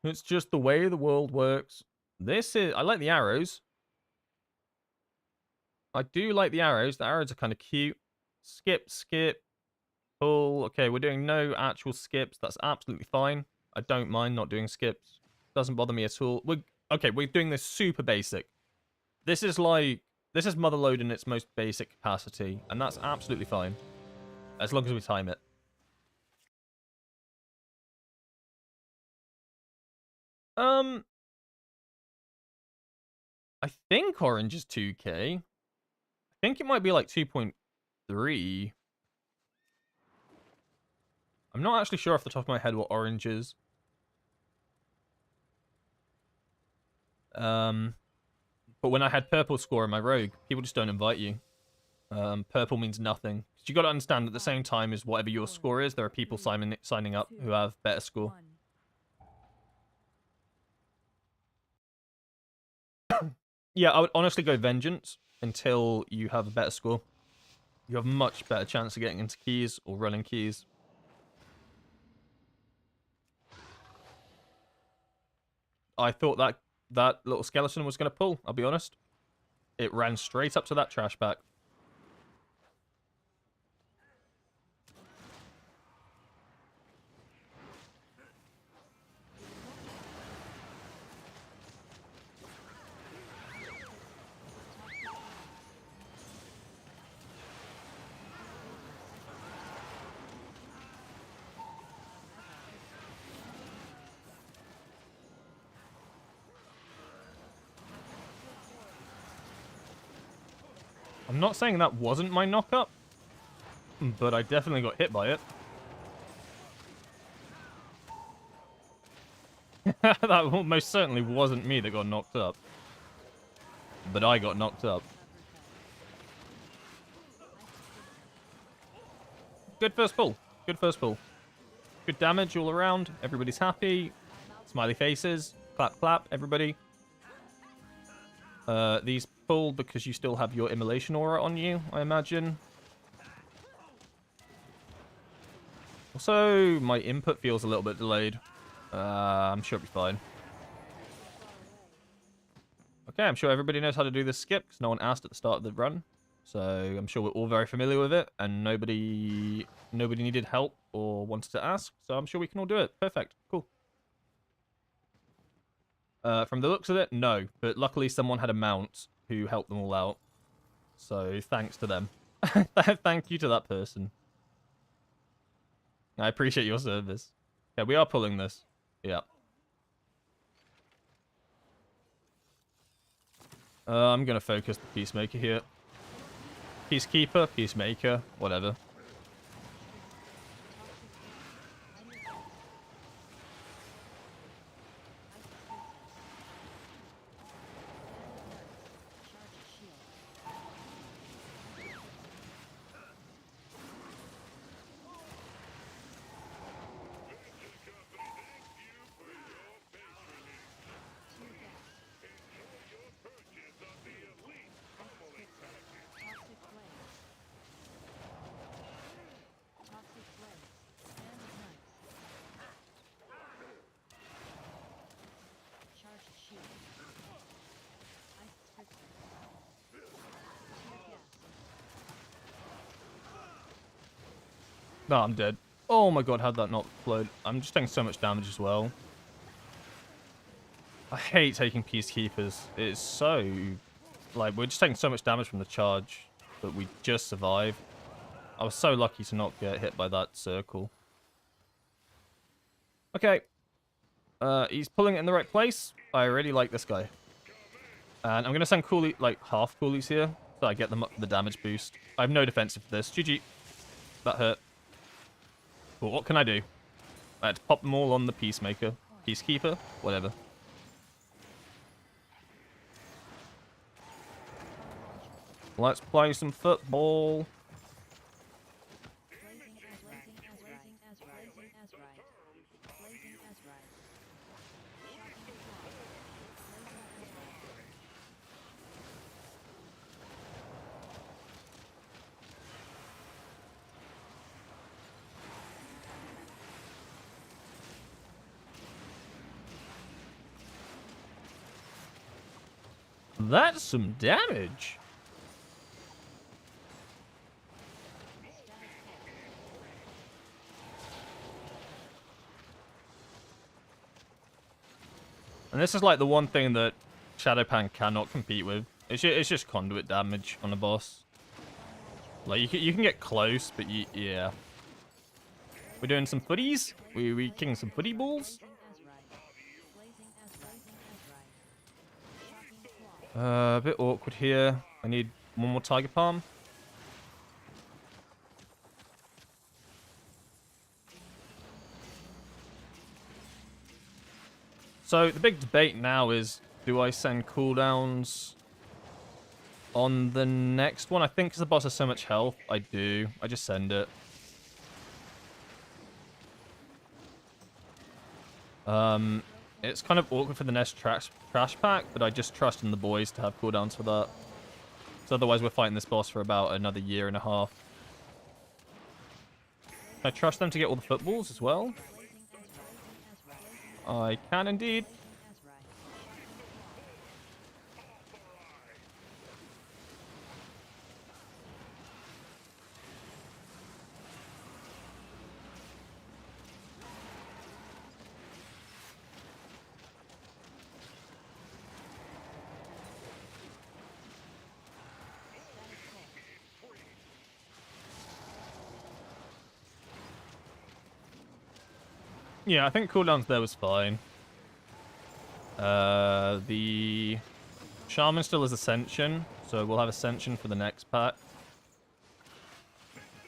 It's just the way the world works. I like the arrows. I do like the arrows. The arrows are kind of cute. Skip, skip, pull. Okay, we're doing no actual skips. That's absolutely fine. I don't mind not doing skips. Doesn't bother me at all. We're doing this super basic. This is Motherload in its most basic capacity, and that's absolutely fine. As long as we time it. I think orange is 2k. I think it might be like 2.3. I'm not actually sure off the top of my head what orange is. But when I had purple score in my rogue, people just don't invite you. Purple means nothing. You got to understand at the same time as whatever your score is, there are people signing up who have better score. Yeah, I would honestly go Vengeance until you have a better score. You have a much better chance of getting into keys or running keys. I thought that little skeleton was going to pull, I'll be honest. It ran straight up to that trash pack. I'm not saying that wasn't my knock-up, but I definitely got hit by it. That most certainly wasn't me that got knocked up. But I got knocked up. Good first pull. Good first pull. Good damage all around. Everybody's happy. Smiley faces. Clap, clap, everybody. These pull because you still have your immolation aura on you, I imagine. Also, my input feels a little bit delayed. I'm sure it'll be fine. Okay, I'm sure everybody knows how to do this skip, because no one asked at the start of the run. So I'm sure we're all very familiar with it, and nobody needed help or wanted to ask. So I'm sure we can all do it. Perfect. Cool. From the looks of it, no. But luckily someone had a mount who helped them all out. So thanks to them. Thank you to that person. I appreciate your service. Yeah, we are pulling this. Yeah. I'm going to focus the Peacemaker here. Peacekeeper, Peacemaker, whatever. No, I'm dead. Oh my god, how'd that not explode? I'm just taking so much damage as well. I hate taking Peacekeepers. It's so... Like, we're just taking so much damage from the charge, but we just survive. I was so lucky to not get hit by that circle. Okay. He's pulling it in the right place. I really like this guy. And I'm going to send Cooley, like, half Coolies here, so I get them up for the damage boost. I have no defensive for this. GG. That hurt. But what can I do? I had to pop them all on the Peacemaker. Peacekeeper? Whatever. Let's play some football. That's some damage. And this is like the one thing that Shadowpan cannot compete with. It's just conduit damage on a boss. Like, you can get close, but yeah. We're doing some footies? We kicking some footy balls? A bit awkward here. I need one more Tiger Palm. So the big debate now is, do I send cooldowns on the next one? I think because the boss has so much health, I do. I just send it. It's kind of awkward for the next trash pack, but I just trust in the boys to have cooldowns for that. So otherwise we're fighting this boss for about another year and a half. Can I trust them to get all the footballs as well? I can indeed. Yeah, I think cooldowns there was fine. The Shaman still has Ascension, so we'll have Ascension for the next pack.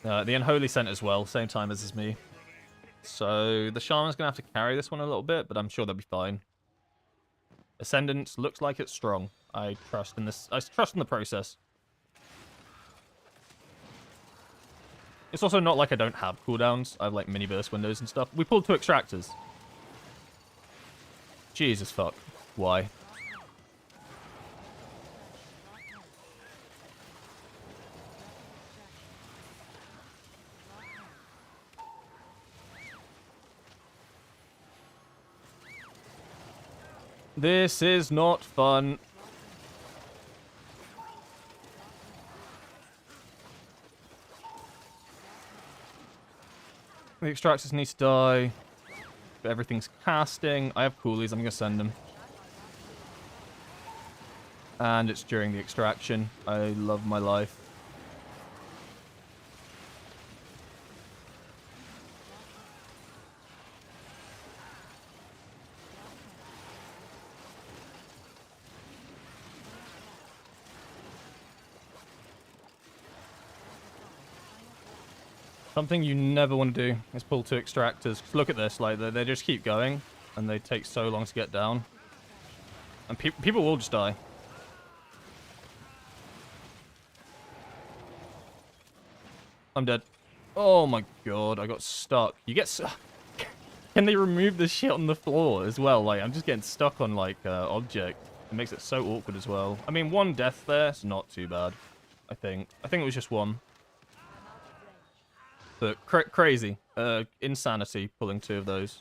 The Unholy Scent as well, same time as me. So the Shaman's going to have to carry this one a little bit, but I'm sure they'll be fine. Ascendant looks like it's strong. I trust in this. I trust in the process. It's also not like I don't have cooldowns. I have like mini burst windows and stuff. We pulled 2 extractors. Jesus fuck. Why? This is not fun. The extractors need to die. But everything's casting. I have coolies. I'm going to send them. And it's during the extraction. I love my life. Something you never want to do is pull 2 extractors. Look at this, like they just keep going, and they take so long to get down, and people will just die. I'm dead. Oh my god, I got stuck. You get Can they remove this shit on the floor as well? Like I'm just getting stuck on like object. It makes it so awkward as well. I mean, 1 death there is not too bad. I think it was just 1. But crazy. Insanity pulling 2 of those.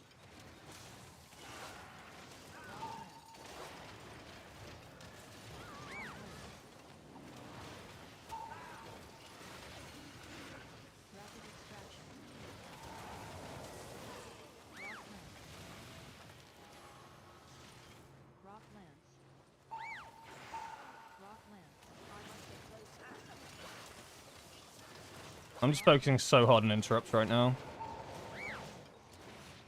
I'm just focusing so hard on interrupts right now.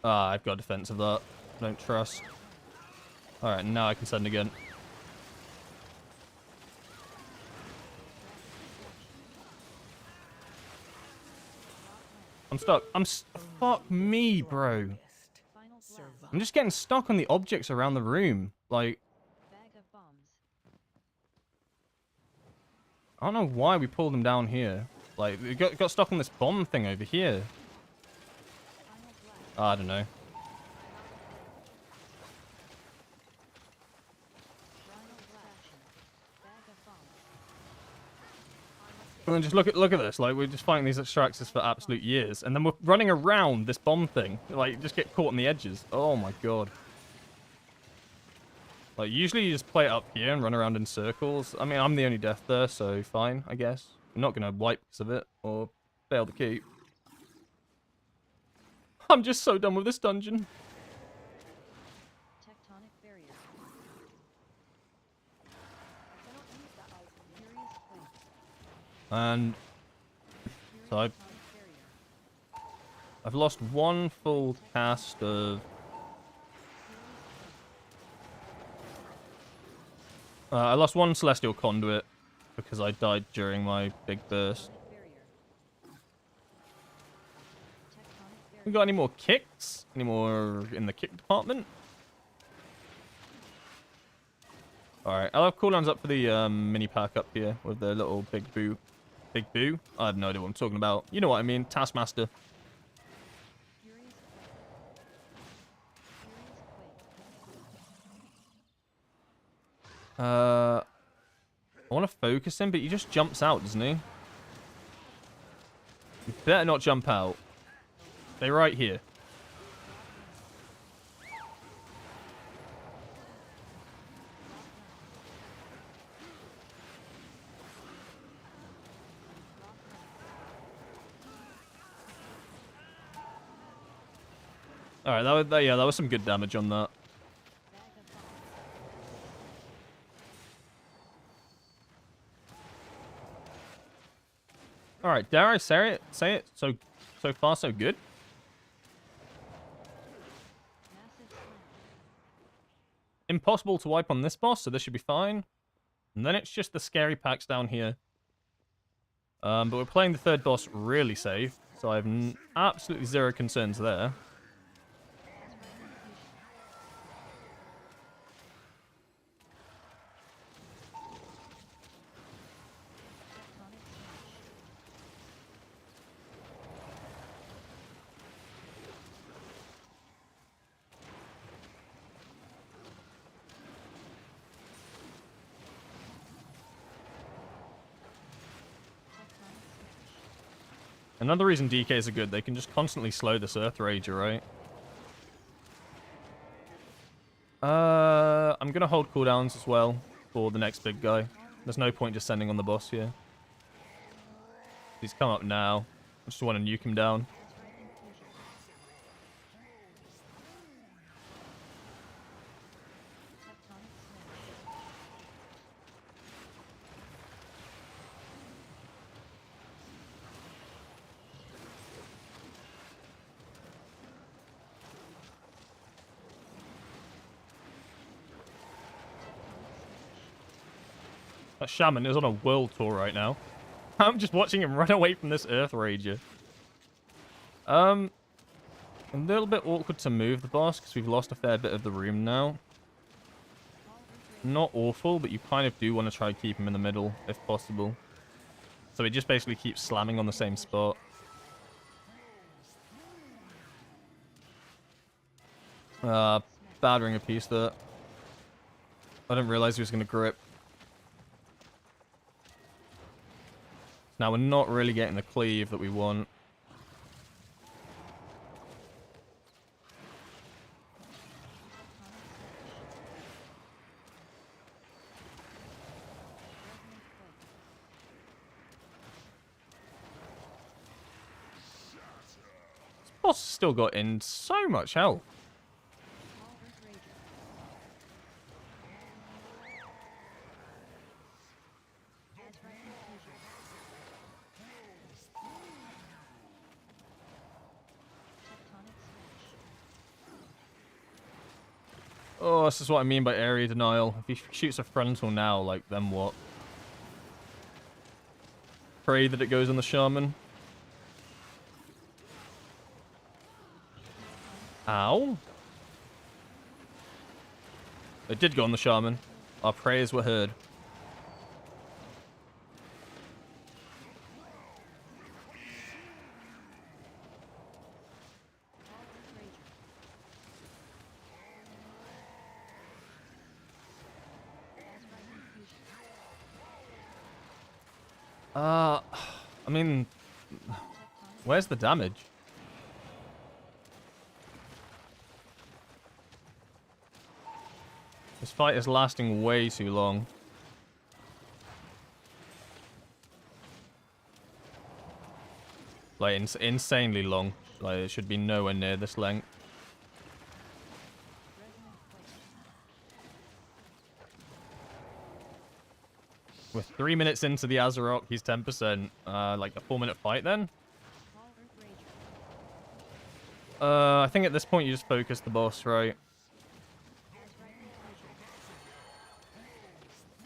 Ah, I've got defense of that. Don't trust. Alright, now I can send again. I'm stuck. Fuck me, bro. I'm just getting stuck on the objects around the room. Like, I don't know why we pulled them down here. Like, we got stuck on this bomb thing over here. I don't know. And then just look at this. Like, we're just fighting these extractors for absolute years, and then we're running around this bomb thing. Like, just get caught on the edges. Oh my god. Like, usually you just play it up here and run around in circles. I mean, I'm the only death there, so fine, I guess. I'm not gonna wipe because of it or fail to keep. I'm just so done with this dungeon. Tectonic barrier. And so I've lost 1 full cast of... I lost 1 celestial conduit because I died during my big burst. We got any more kicks? Any more in the kick department? Alright, I'll have cooldowns up for the mini pack up here with the little big boo. Big boo? I have no idea what I'm talking about. You know what I mean, Taskmaster. I want to focus him, but he just jumps out, doesn't he? You better not jump out. Stay right here. Alright, that was some good damage on that. Alright, dare I say it? So far, so good. Impossible to wipe on this boss, so this should be fine. And then it's just the scary packs down here. But we're playing the 3rd boss really safe, so I have absolutely 0 concerns there. Another reason DKs are good, they can just constantly slow this Earth Rager, right? I'm gonna hold cooldowns as well for the next big guy. There's no point just sending on the boss here. He's come up now. I just want to nuke him down. That shaman is on a world tour right now. I'm just watching him run away from this Earth Rager. A little bit awkward to move the boss because we've lost a fair bit of the room now. Not awful, but you kind of do want to try to keep him in the middle if possible. So he just basically keeps slamming on the same spot. Bad ring of peace there. I didn't realize he was going to grip. Now we're not really getting the cleave that we want. This boss has still got in so much health. Oh, this is what I mean by area denial. If he shoots a frontal now, like, then what? Pray that it goes on the shaman. Ow. It did go on the shaman. Our prayers were heard. I mean, where's the damage? This fight is lasting way too long. Like, insanely long. Like, it should be nowhere near this length. We're 3 minutes into the Azeroth, he's 10%. Like a 4-minute fight then? I think at this point you just focus the boss, right?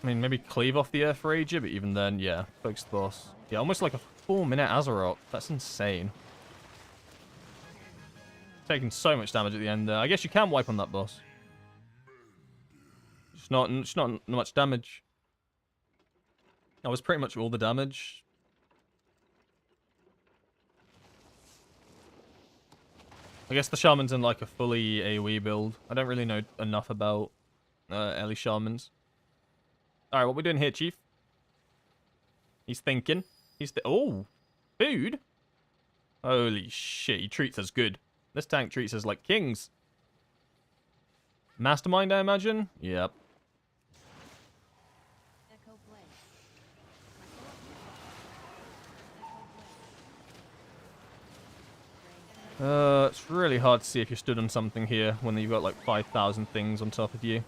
I mean, maybe cleave off the Earth Rager, but even then, yeah, focus the boss. Yeah, almost like a 4-minute Azeroth. That's insane. Taking so much damage at the end there. I guess you can wipe on that boss. Just not much damage. That was pretty much all the damage. I guess the shaman's in like a fully AoE build. I don't really know enough about early shamans. Alright, what we doing here, Chief? He's thinking. Oh! Food? Holy shit, he treats us good. This tank treats us like kings. Mastermind, I imagine? Yep. It's really hard to see if you stood on something here when you've got like 5,000 things on top of you.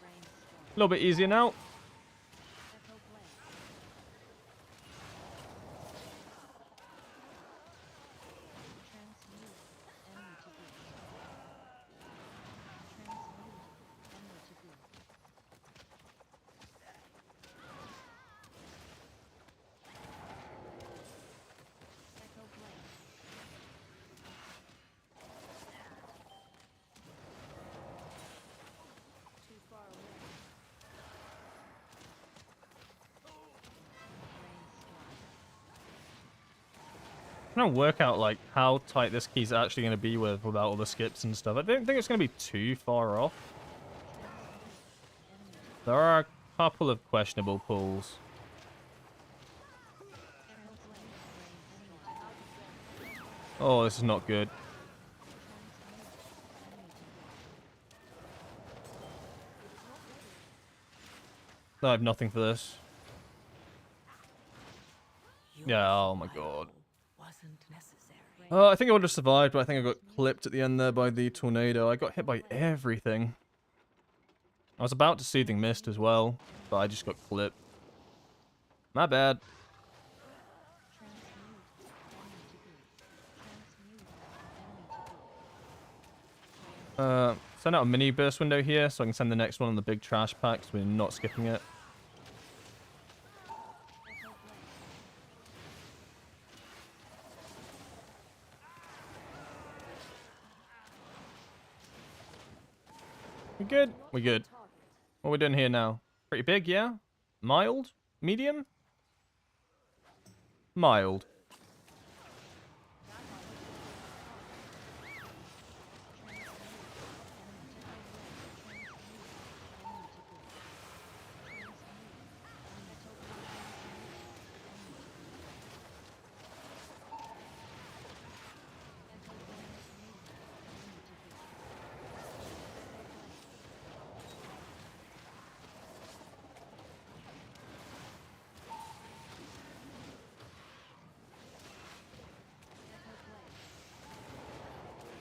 A little bit easier now. I'm trying to work out like how tight this key's actually going to be without all the skips and stuff. I don't think it's going to be too far off. There are a couple of questionable pulls. Oh, this is not good. I have nothing for this. Yeah, oh my god. I think I would have survived, but I think I got clipped at the end there by the tornado. I got hit by everything. I was about to Soothing Mist as well, but I just got clipped. My bad. Send out a mini burst window here so I can send the next one on the big trash pack so we're not skipping it. We good? We good. What are we doing here now? Pretty big, yeah? Mild? Medium? Mild.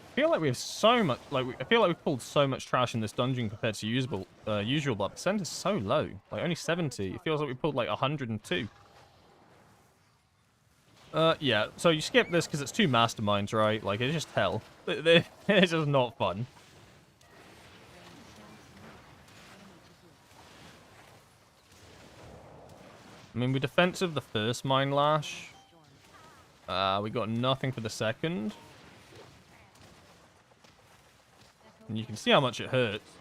I feel like we have so much, I feel like we've pulled so much trash in this dungeon compared to usual, but percent is so low. Like, only 70. It feels like we pulled, like, 102. Yeah, so you skip this because it's two masterminds, right? Like, it's just hell. It's just not fun. I mean, we defensive the first Mind Lash. We got nothing for the second. And you can see how much it hurts.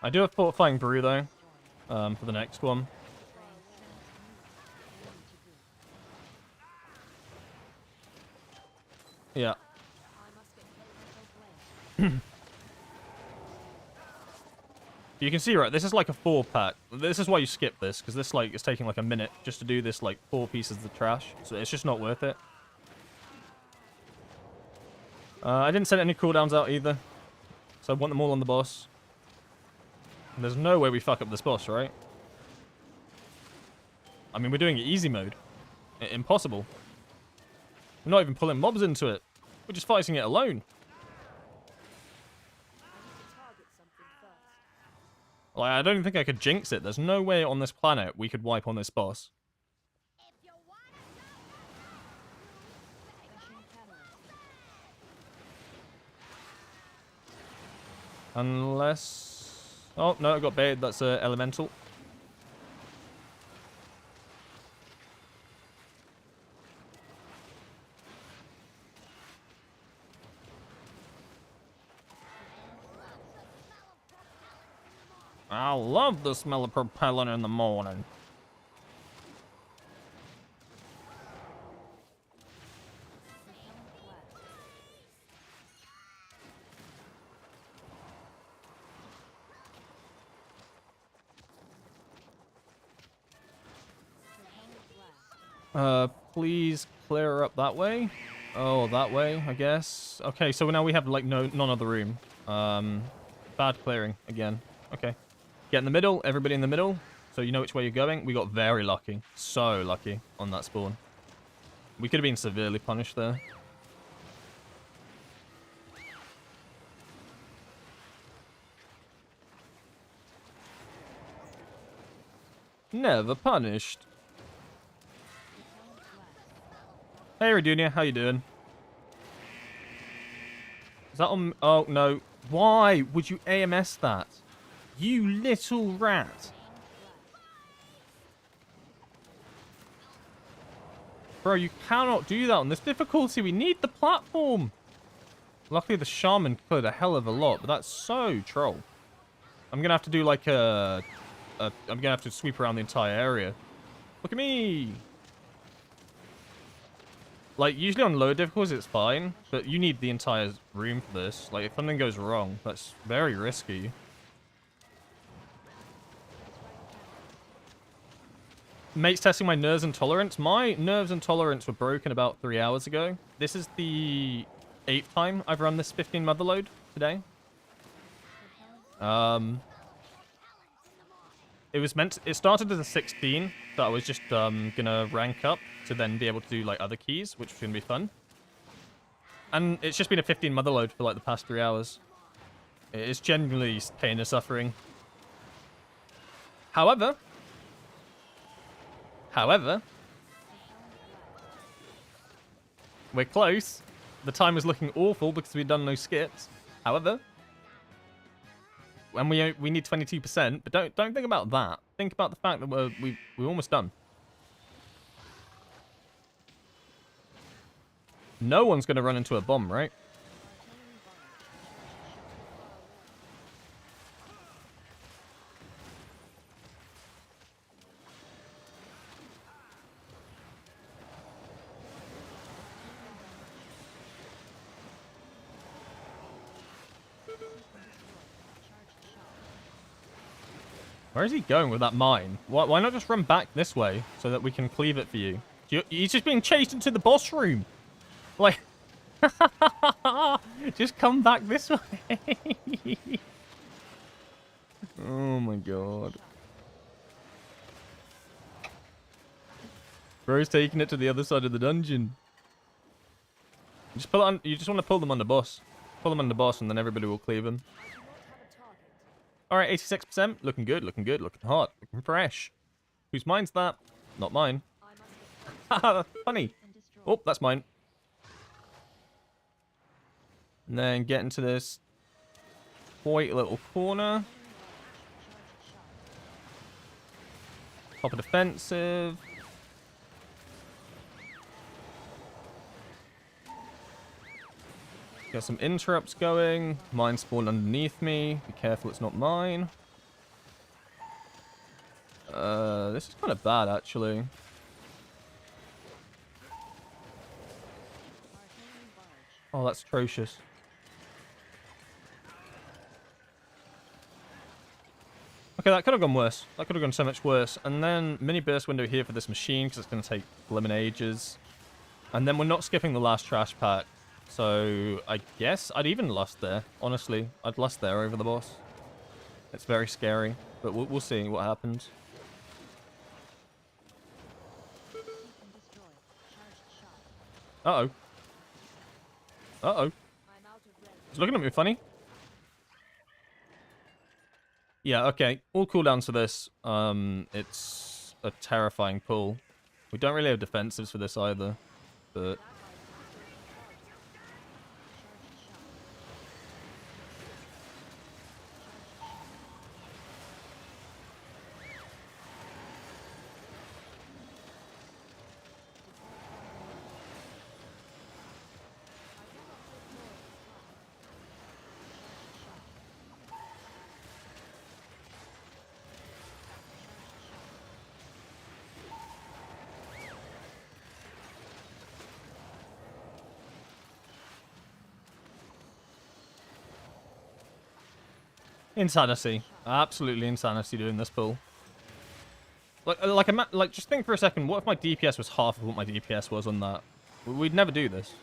I do have Fortifying Brew, though, for the next one. Yeah. You can see, right, this is like a 4-pack. This is why you skip this, because this, like, is taking, like, a minute just to do this, like, 4 pieces of trash. So it's just not worth it. I didn't send any cooldowns out either. So I want them all on the boss. And there's no way we fuck up this boss, right? I mean, we're doing it easy mode. Impossible. We're not even pulling mobs into it. We're just fighting it alone. Like, I don't even think I could jinx it. There's no way on this planet we could wipe on this boss. Unless... Oh, no, I got baited. That's elemental. I love the smell of propellant in the morning. Please clear up that way. Oh, that way, I guess. Okay, so now we have, like, none of the room. Bad clearing again. Okay. Get in the middle, everybody in the middle, so you know which way you're going. We got very lucky. So lucky on that spawn. We could have been severely punished there. Never punished. Hey, Radunia, how you doing? Is that on... Oh, no. Why would you AMS that? You little rat. Bro, you cannot do that on this difficulty. We need the platform. Luckily, the shaman cleared a hell of a lot, but that's so troll. I'm going to have to do like I'm going to have to sweep around the entire area. Look at me. Like, usually on lower difficulties, it's fine, but you need the entire room for this. Like, if something goes wrong, that's very risky. Mate's testing my nerves and tolerance. My nerves and tolerance were broken about 3 hours ago. This is the 8th time I've run this 15 motherload today. It started as a 16 that I was just gonna rank up to then be able to do like other keys, which was gonna be fun. And it's just been a 15 motherload for like the past 3 hours. It is genuinely pain and suffering. However, We're close. The time is looking awful because we've done no skips. However, and we need 22%, but don't think about that. Think about the fact that we're almost done. No one's going to run into a bomb, right? Where is he going with that mine? Why not just run back this way so that we can cleave it for you? He's just being chased into the boss room. Like, just come back this way. Oh my god. Bro's taking it to the other side of the dungeon. Just pull it on, you just want to pull them on the boss. Pull them on the boss and then everybody will cleave him. Alright, 86%. Looking good, looking good, looking hot, looking fresh. Whose mine's that? Not mine. Haha, funny. Oh, that's mine. And then get into this white little corner. Pop a defensive. Got some interrupts going. Mine spawned underneath me. Be careful, it's not mine. This is kind of bad, actually. Oh, that's atrocious. Okay, that could have gone worse. That could have gone so much worse. And then mini burst window here for this machine because it's going to take blimmin' ages. And then we're not skipping the last trash pack. So I guess I'd even lust there. Honestly, I'd lust there over the boss. It's very scary, but we'll see what happens. Uh-oh. Uh-oh. He's looking at me funny. Yeah, okay. All cooldowns for this. It's a terrifying pull. We don't really have defensives for this either, but... Insanity. Absolutely insanity doing this pull. Like, just think for a second, what if my DPS was half of what my DPS was on that? We'd never do this.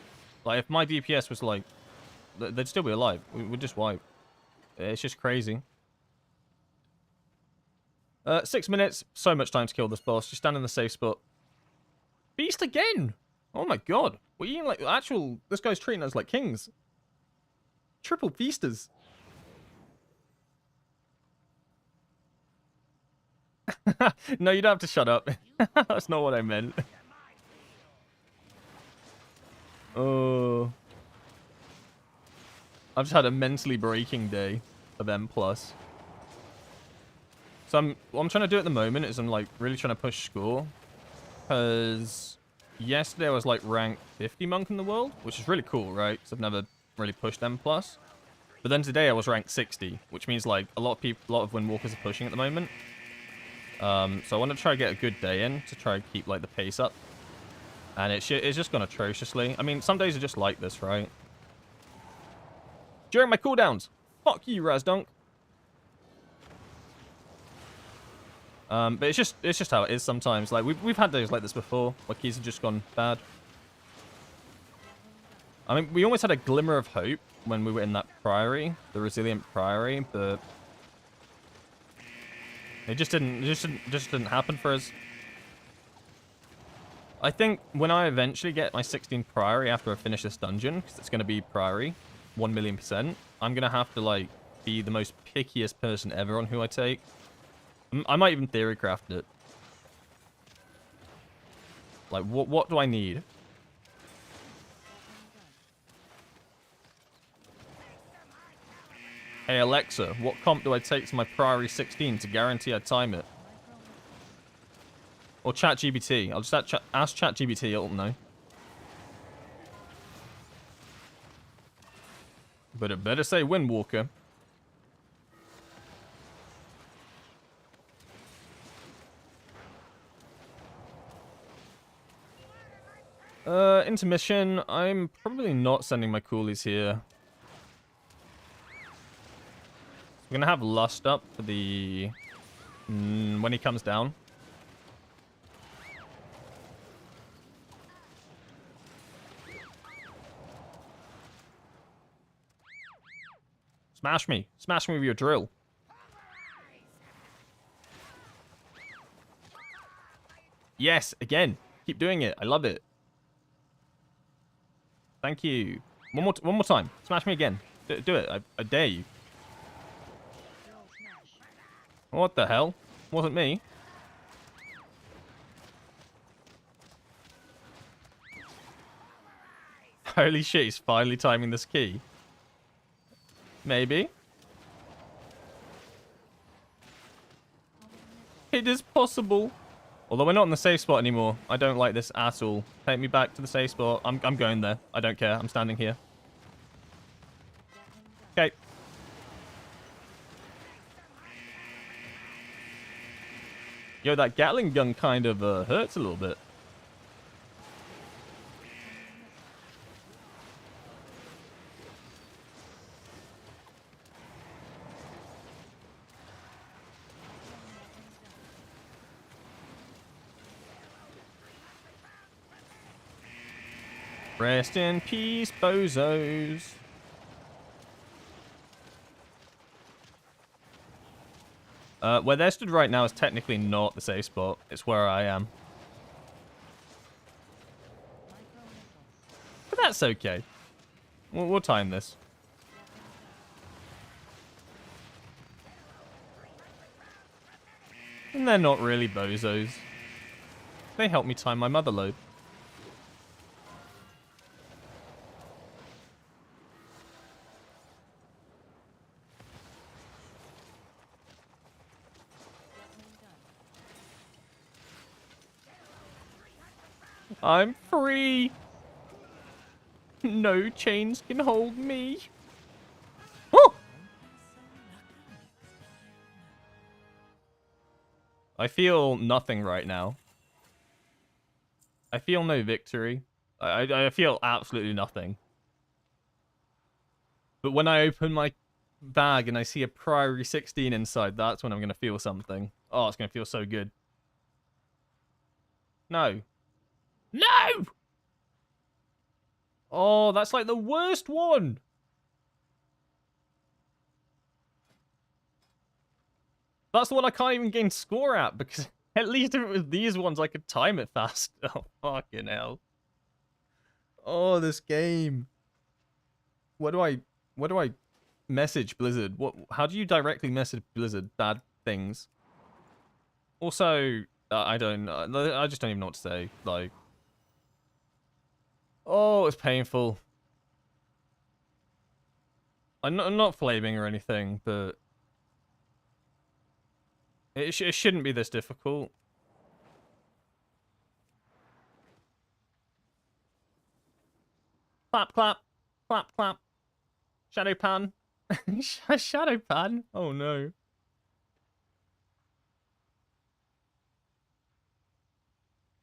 Like, if my DPS was like... They'd still be alive. We'd just wipe. It's just crazy. 6 minutes. So much time to kill this boss. Just stand in the safe spot. Beast again! Oh my god. We're eating like actual... This guy's treating us like kings. Triple feasters. No, you don't have to shut up. That's not what I meant. Oh. I've just had a mentally breaking day of M+. So what I'm trying to do at the moment is I'm like really trying to push score. Because yesterday I was like rank 50 monk in the world, which is really cool, right? Because I've never really pushed M+. But then today I was ranked 60, which means like a lot of Windwalkers are pushing at the moment. So I want to try to get a good day in to try and keep like the pace up. And it's just gone atrociously. I mean, some days are just like this, right? During my cooldowns. Fuck you, Razdunk. But it's just how it is sometimes. Like we've had days like this before, where keys have just gone bad. I mean, we almost had a glimmer of hope when we were in that priory, the resilient priory, but it just didn't happen for us. I think when I eventually get my 16th priory after I finish this dungeon, because it's going to be priory, 1,000,000%, I'm going to have to like be the most pickiest person ever on who I take. I might even theory craft it. Like, what do I need? Hey Alexa, what comp do I take to my Priori 16 to guarantee I time it? Or ChatGPT. I'll just ask ChatGPT, it'll know. But it better say Windwalker. Intermission. I'm probably not sending my coolies here. We're gonna have Lust up for the... when he comes down. Smash me. Smash me with your drill. Yes, again. Keep doing it. I love it. Thank you. One more time. Smash me again. Do it. I dare you. What the hell? Wasn't me. Holy shit, he's finally timing this key. Maybe. It is possible. Although we're not in the safe spot anymore. I don't like this at all. Take me back to the safe spot. I'm going there. I don't care. I'm standing here. Okay. Yo, that Gatling gun kind of hurts a little bit. Rest in peace, bozos. Where they're stood right now is technically not the safe spot. It's where I am. But that's okay. We'll time this. And they're not really bozos. They help me time my mother load. I'm free. No chains can hold me. Oh! I feel nothing right now. I feel no victory. I feel absolutely nothing. But when I open my bag and I see a Priori 16 inside, that's when I'm going to feel something. Oh, it's going to feel so good. No. No! Oh, that's like the worst one. That's the one I can't even gain score at, because at least if it was these ones, I could time it fast. Oh, fucking hell. Oh, this game. What do I message Blizzard? How do you directly message Blizzard bad things? Also, I don't know. I just don't even know what to say. Like, oh, it's painful. I'm not flaming or anything, but it shouldn't be this difficult. Clap, clap, clap, clap. Shadow pan. Shadow pan? Oh no.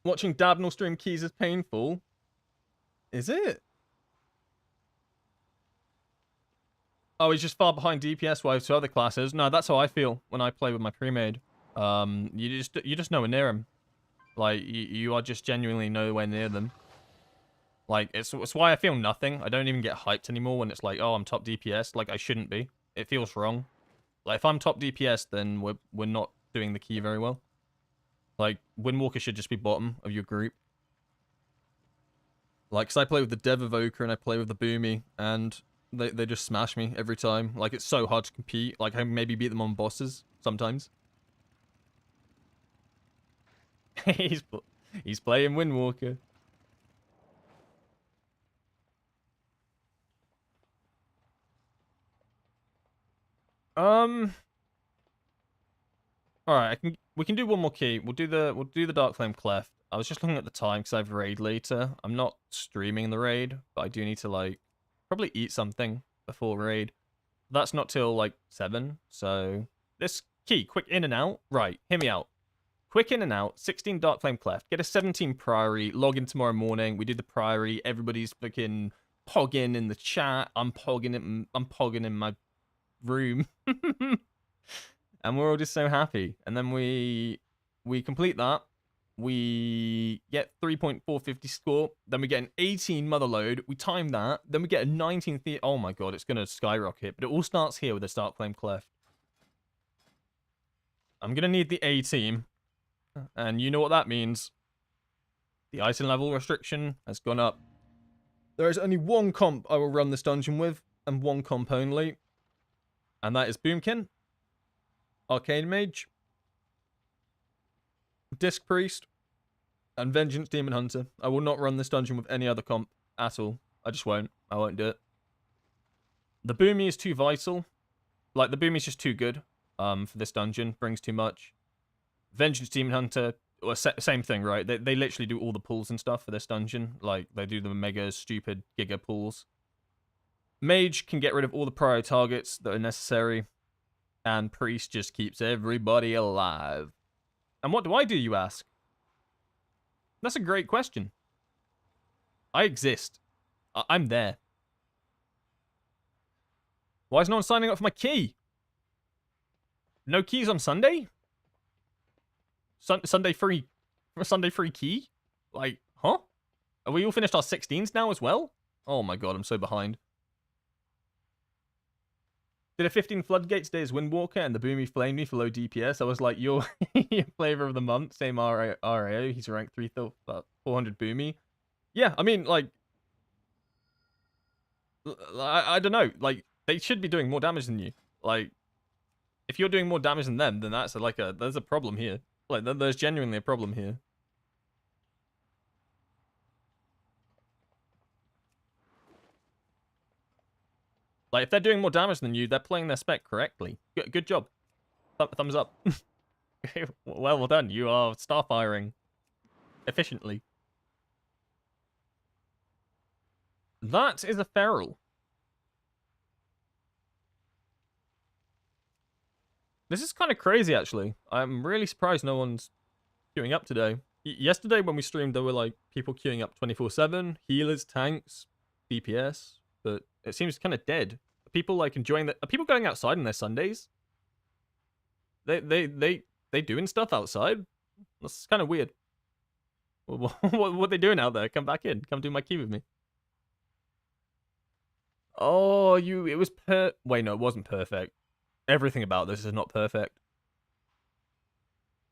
Watching Dabnell stream keys is painful. Is it? Oh, he's just far behind DPS wise to other classes. No, that's how I feel when I play with my pre-made. You just nowhere near him. Like you are just genuinely nowhere near them. Like it's why I feel nothing. I don't even get hyped anymore when it's like, oh, I'm top DPS. Like I shouldn't be. It feels wrong. Like if I'm top DPS, then we're not doing the key very well. Like Windwalker should just be bottom of your group. Like, cause I play with the Dev Evoker and I play with the Boomy, and they just smash me every time. Like it's so hard to compete. Like I maybe beat them on bosses sometimes. he's playing Windwalker. Um. All right, we can do one more key. We'll do the Dark Flame Cleft. I was just looking at the time because I have raid later. I'm not streaming the raid, but I do need to like probably eat something before raid. That's not till like 7. So this key, quick in and out. Right, hear me out. Quick in and out. 16 Dark Flame Cleft. Get a 17 Priory. Log in tomorrow morning. We do the Priory. Everybody's fucking pogging in the chat. I'm pogging in my room. And we're all just so happy. And then we complete that. We get 3.450 score. Then we get an 18 mother load. We time that. Then we get a 19 oh my god, it's going to skyrocket. But it all starts here with the Dark Flame Cleft. I'm going to need the A team. And you know what that means. The item level restriction has gone up. There is only one comp I will run this dungeon with. And one comp only. And that is Boomkin. Arcane Mage, Disc Priest, and Vengeance Demon Hunter. I will not run this dungeon with any other comp at all. I just won't. I won't do it. The Boomy is too vital. Like, the Boomy is just too good for this dungeon. Brings too much. Vengeance Demon Hunter, well, same thing, right? They literally do all the pulls and stuff for this dungeon. Like, they do the mega stupid giga pulls. Mage can get rid of all the prior targets that are necessary. And Priest just keeps everybody alive. And what do, you ask? That's a great question. I exist. I'm there. Why is no one signing up for my key? No keys on Sunday? Sunday free key? Like, huh? Are we all finished our 16s now as well? Oh my god, I'm so behind. Did a 15 Floodgates day as Windwalker and the Boomy flamed me for low DPS. I was like, you're your flavor of the month. Same RAO. He's ranked 400 Boomy. Yeah, I mean, like, I don't know. Like, they should be doing more damage than you. Like, if you're doing more damage than them, then that's there's a problem here. Like, there's genuinely a problem here. Like, if they're doing more damage than you, they're playing their spec correctly. Good job. Thumbs up. Well done. You are star firing efficiently. That is a feral. This is kind of crazy, actually. I'm really surprised no one's queuing up today. Yesterday, when we streamed, there were, like, people queuing up 24/7. Healers, tanks, DPS. But it seems kind of dead. Are people like enjoying that? Are people going outside on their Sundays? They doing stuff outside? That's kind of weird. What are they doing out there? Come back in. Come do my key with me. Oh, it was wait, no, it wasn't perfect. Everything about this is not perfect.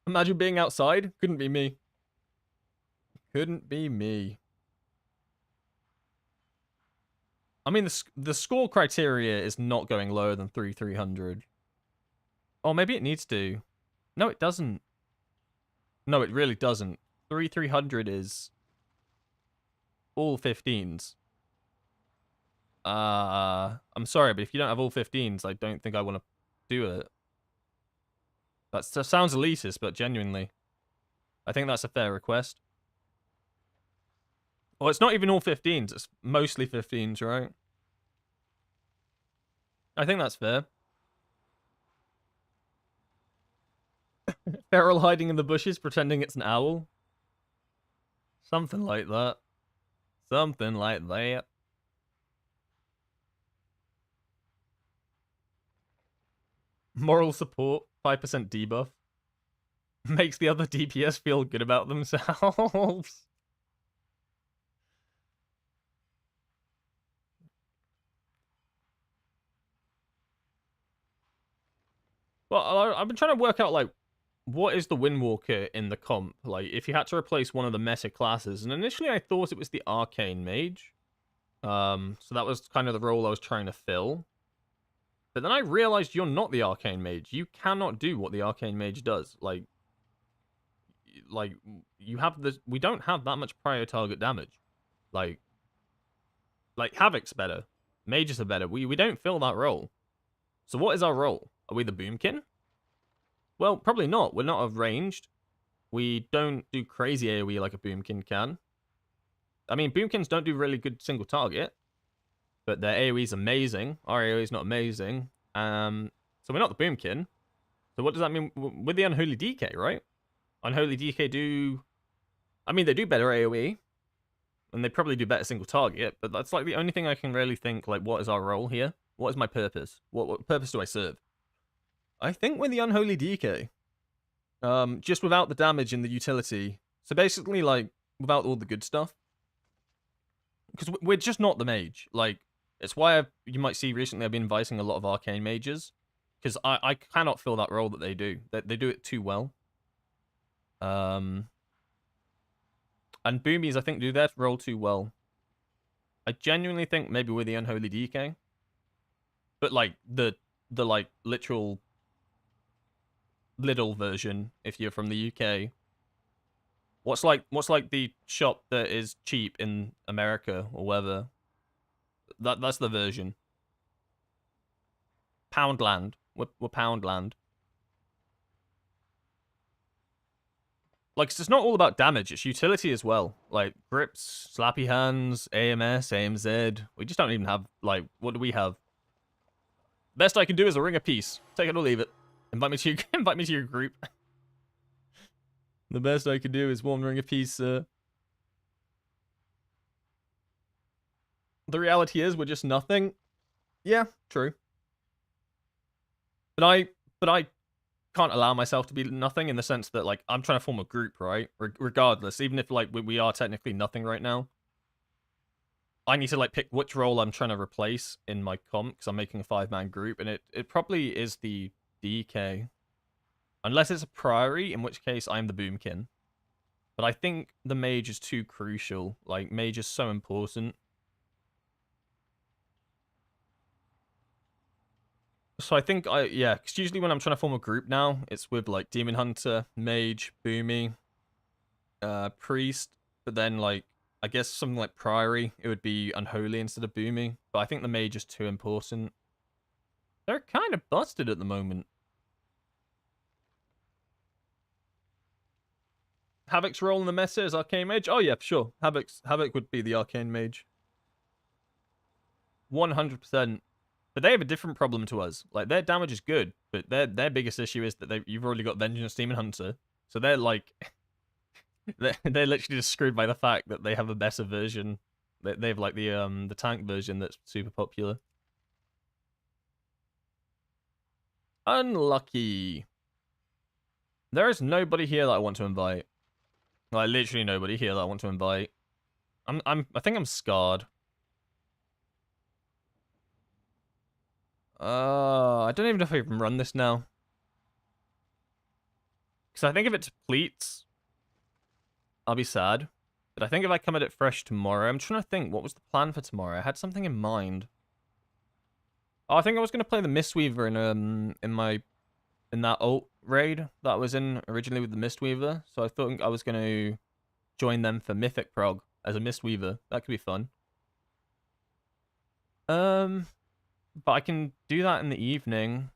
Imagine being outside. Couldn't be me. Couldn't be me. I mean, the score criteria is not going lower than 300. Oh, maybe it needs to. No, it doesn't. No, it really doesn't. 300 is all 15s. I'm sorry, but if you don't have all 15s, I don't think I want to do it. That sounds elitist, but genuinely, I think that's a fair request. Well, it's not even all 15s. It's mostly 15s, right? I think that's fair. Feral hiding in the bushes, pretending it's an owl. Something like that. Something like that. Moral support, 5% debuff. Makes the other DPS feel good about themselves. Well, I've been trying to work out, like, what is the Windwalker in the comp? Like, if you had to replace one of the meta classes. And initially I thought it was the Arcane Mage. So that was kind of the role I was trying to fill. But then I realized you're not the Arcane Mage. You cannot do what the Arcane Mage does. Like you have this. We don't have that much prior target damage. Like Havoc's better. Mages are better. We don't fill that role. So what is our role? Are we the boomkin? Well, probably not. We're not ranged. We don't do crazy AoE like a boomkin can. I mean, boomkins don't do really good single target, but their AoE is amazing. Our AoE is not amazing. So we're not the boomkin. So what does that mean? With the Unholy DK, right? Unholy DK do... I mean, they do better AoE, and they probably do better single target, but that's like the only thing I can really think, like, what is our role here? What is my purpose? What purpose do I serve? I think we're the Unholy DK. Just without the damage in the utility. So basically, like, without all the good stuff. Because we're just not the mage. Like, it's why you might see recently I've been inviting a lot of arcane mages. Because I cannot fill that role that they do. They do it too well. And boomies, I think, do their role too well. I genuinely think maybe we're the Unholy DK. But, like, the like, literal little version, if you're from the UK. What's like the shop that is cheap in America or wherever? That's the version. Poundland. We're Poundland. Like, it's not all about damage, it's utility as well. Like, grips, slappy hands, AMS, AMZ. We just don't even have, like, what do we have? Best I can do is a ring of peace. Take it or leave it. Invite me to your group. The best I can do is one ring of peace, The reality is, we're just nothing. Yeah, true. But I can't allow myself to be nothing in the sense that, like, I'm trying to form a group, right? Regardless, even if, like, we are technically nothing right now. I need to, like, pick which role I'm trying to replace in my comp, because I'm making a 5-man group, and it probably is the DK. Unless it's a priory, in which case I'm the boomkin. But I think the mage is too crucial. Like, mage is so important. So I think yeah, because usually when I'm trying to form a group now, it's with, like, Demon Hunter, Mage, Boomy, Priest, but then, like, I guess something like Priory, it would be Unholy instead of Boomy, but I think the Mage is too important. They're kind of busted at the moment. Havoc's role in the meta is Arcane Mage? Oh yeah, sure. Havoc would be the Arcane Mage. 100%. But they have a different problem to us. Like, their damage is good, but their biggest issue is that you've already got Vengeance Demon Hunter. So they're like... they're literally just screwed by the fact that they have a better version. They have, like, the tank version that's super popular. Unlucky. There is nobody here that I want to invite. Like, literally nobody here that I want to invite. I think I'm scarred. I don't even know if I can run this now. Because I think if it depletes, I'll be sad. But I think if I come at it fresh tomorrow, I'm trying to think, what was the plan for tomorrow? I had something in mind. Oh, I think I was going to play the Mistweaver in that ult raid that I was in originally with the Mistweaver. So I thought I was going to join them for Mythic Prog as a Mistweaver. That could be fun. But I can do that in the evening.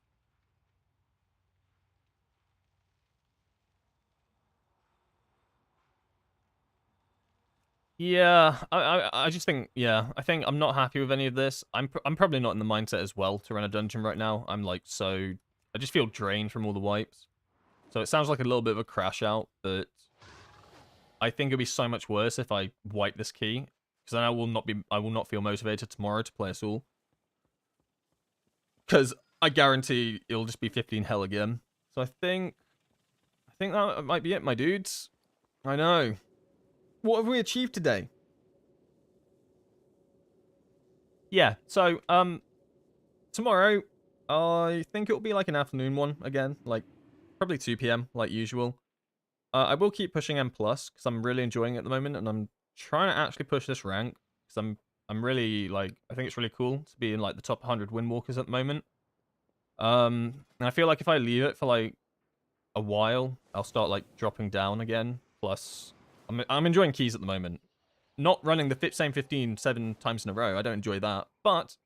Yeah, I just think, yeah, I think I'm not happy with any of this. I'm probably not in the mindset as well to run a dungeon right now. I'm like, I just feel drained from all the wipes. So it sounds like a little bit of a crash out, but I think it'd be so much worse if I wipe this key, because then I will not feel motivated tomorrow to play us all. Because I guarantee it'll just be 15 hell again. So I think that might be it, my dudes. I know. What have we achieved today? Yeah, so, tomorrow, I think it'll be like an afternoon one again, like, probably 2 PM, like usual. I will keep pushing M+, because I'm really enjoying it at the moment, and I'm trying to actually push this rank, because I'm really, like, I think it's really cool to be in, like, the top 100 Windwalkers at the moment. And I feel like if I leave it for, like, a while, I'll start, like, dropping down again. Plus, I'm enjoying keys at the moment. Not running the same 15 7 times in a row, I don't enjoy that. But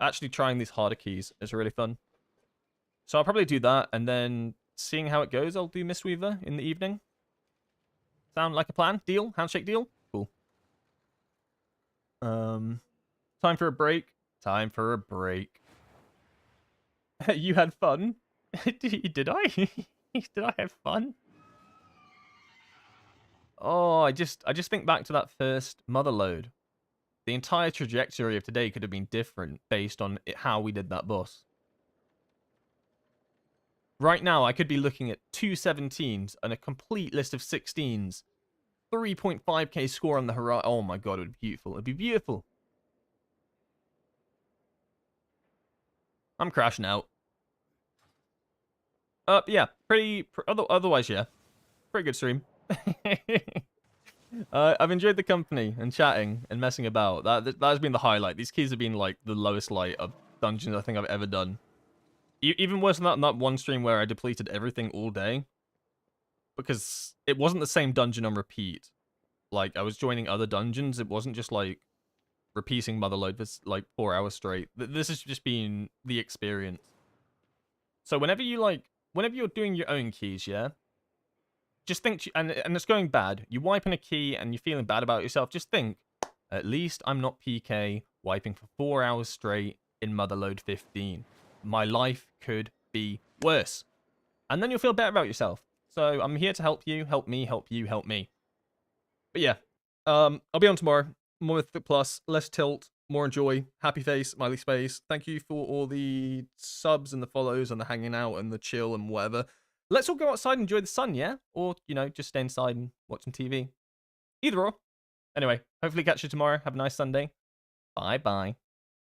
actually trying these harder keys is really fun. So I'll probably do that, and then seeing how it goes, I'll do Mistweaver in the evening. Sound like a plan? Deal? Handshake deal? Cool. Time for a break. Time for a break. You had fun? Did I? Did I have fun? Oh, I just think back to that first mother load. The entire trajectory of today could have been different based on how we did that boss. Right now, I could be looking at 2 17s and a complete list of 16s. 3.5k score on the horizon. Oh my god, it would be beautiful. It'd be beautiful. I'm crashing out. Yeah, otherwise, yeah. Pretty good stream. I've enjoyed the company and chatting and messing about. That has been the highlight. These keys have been like the lowest light of dungeons I think I've ever done. Even worse than that one stream where I depleted everything all day. Because it wasn't the same dungeon on repeat. Like, I was joining other dungeons. It wasn't just like repeating Motherlode for like 4 hours straight. This has just been the experience. So whenever you're doing your own keys, yeah? Just think, and it's going bad. You wipe on a key and you're feeling bad about yourself. Just think, at least I'm not PK wiping for 4 hours straight in Motherlode 15. My life could be worse. And then you'll feel better about yourself. So I'm here to help you, help me, help you, help me. But yeah, I'll be on tomorrow. More Mythic Plus, less tilt, more enjoy, happy face, smiley space. Thank you for all the subs and the follows and the hanging out and the chill and whatever. Let's all go outside and enjoy the sun, yeah? Or, you know, just stay inside and watch some TV. Either or. Anyway, hopefully catch you tomorrow. Have a nice Sunday. Bye-bye.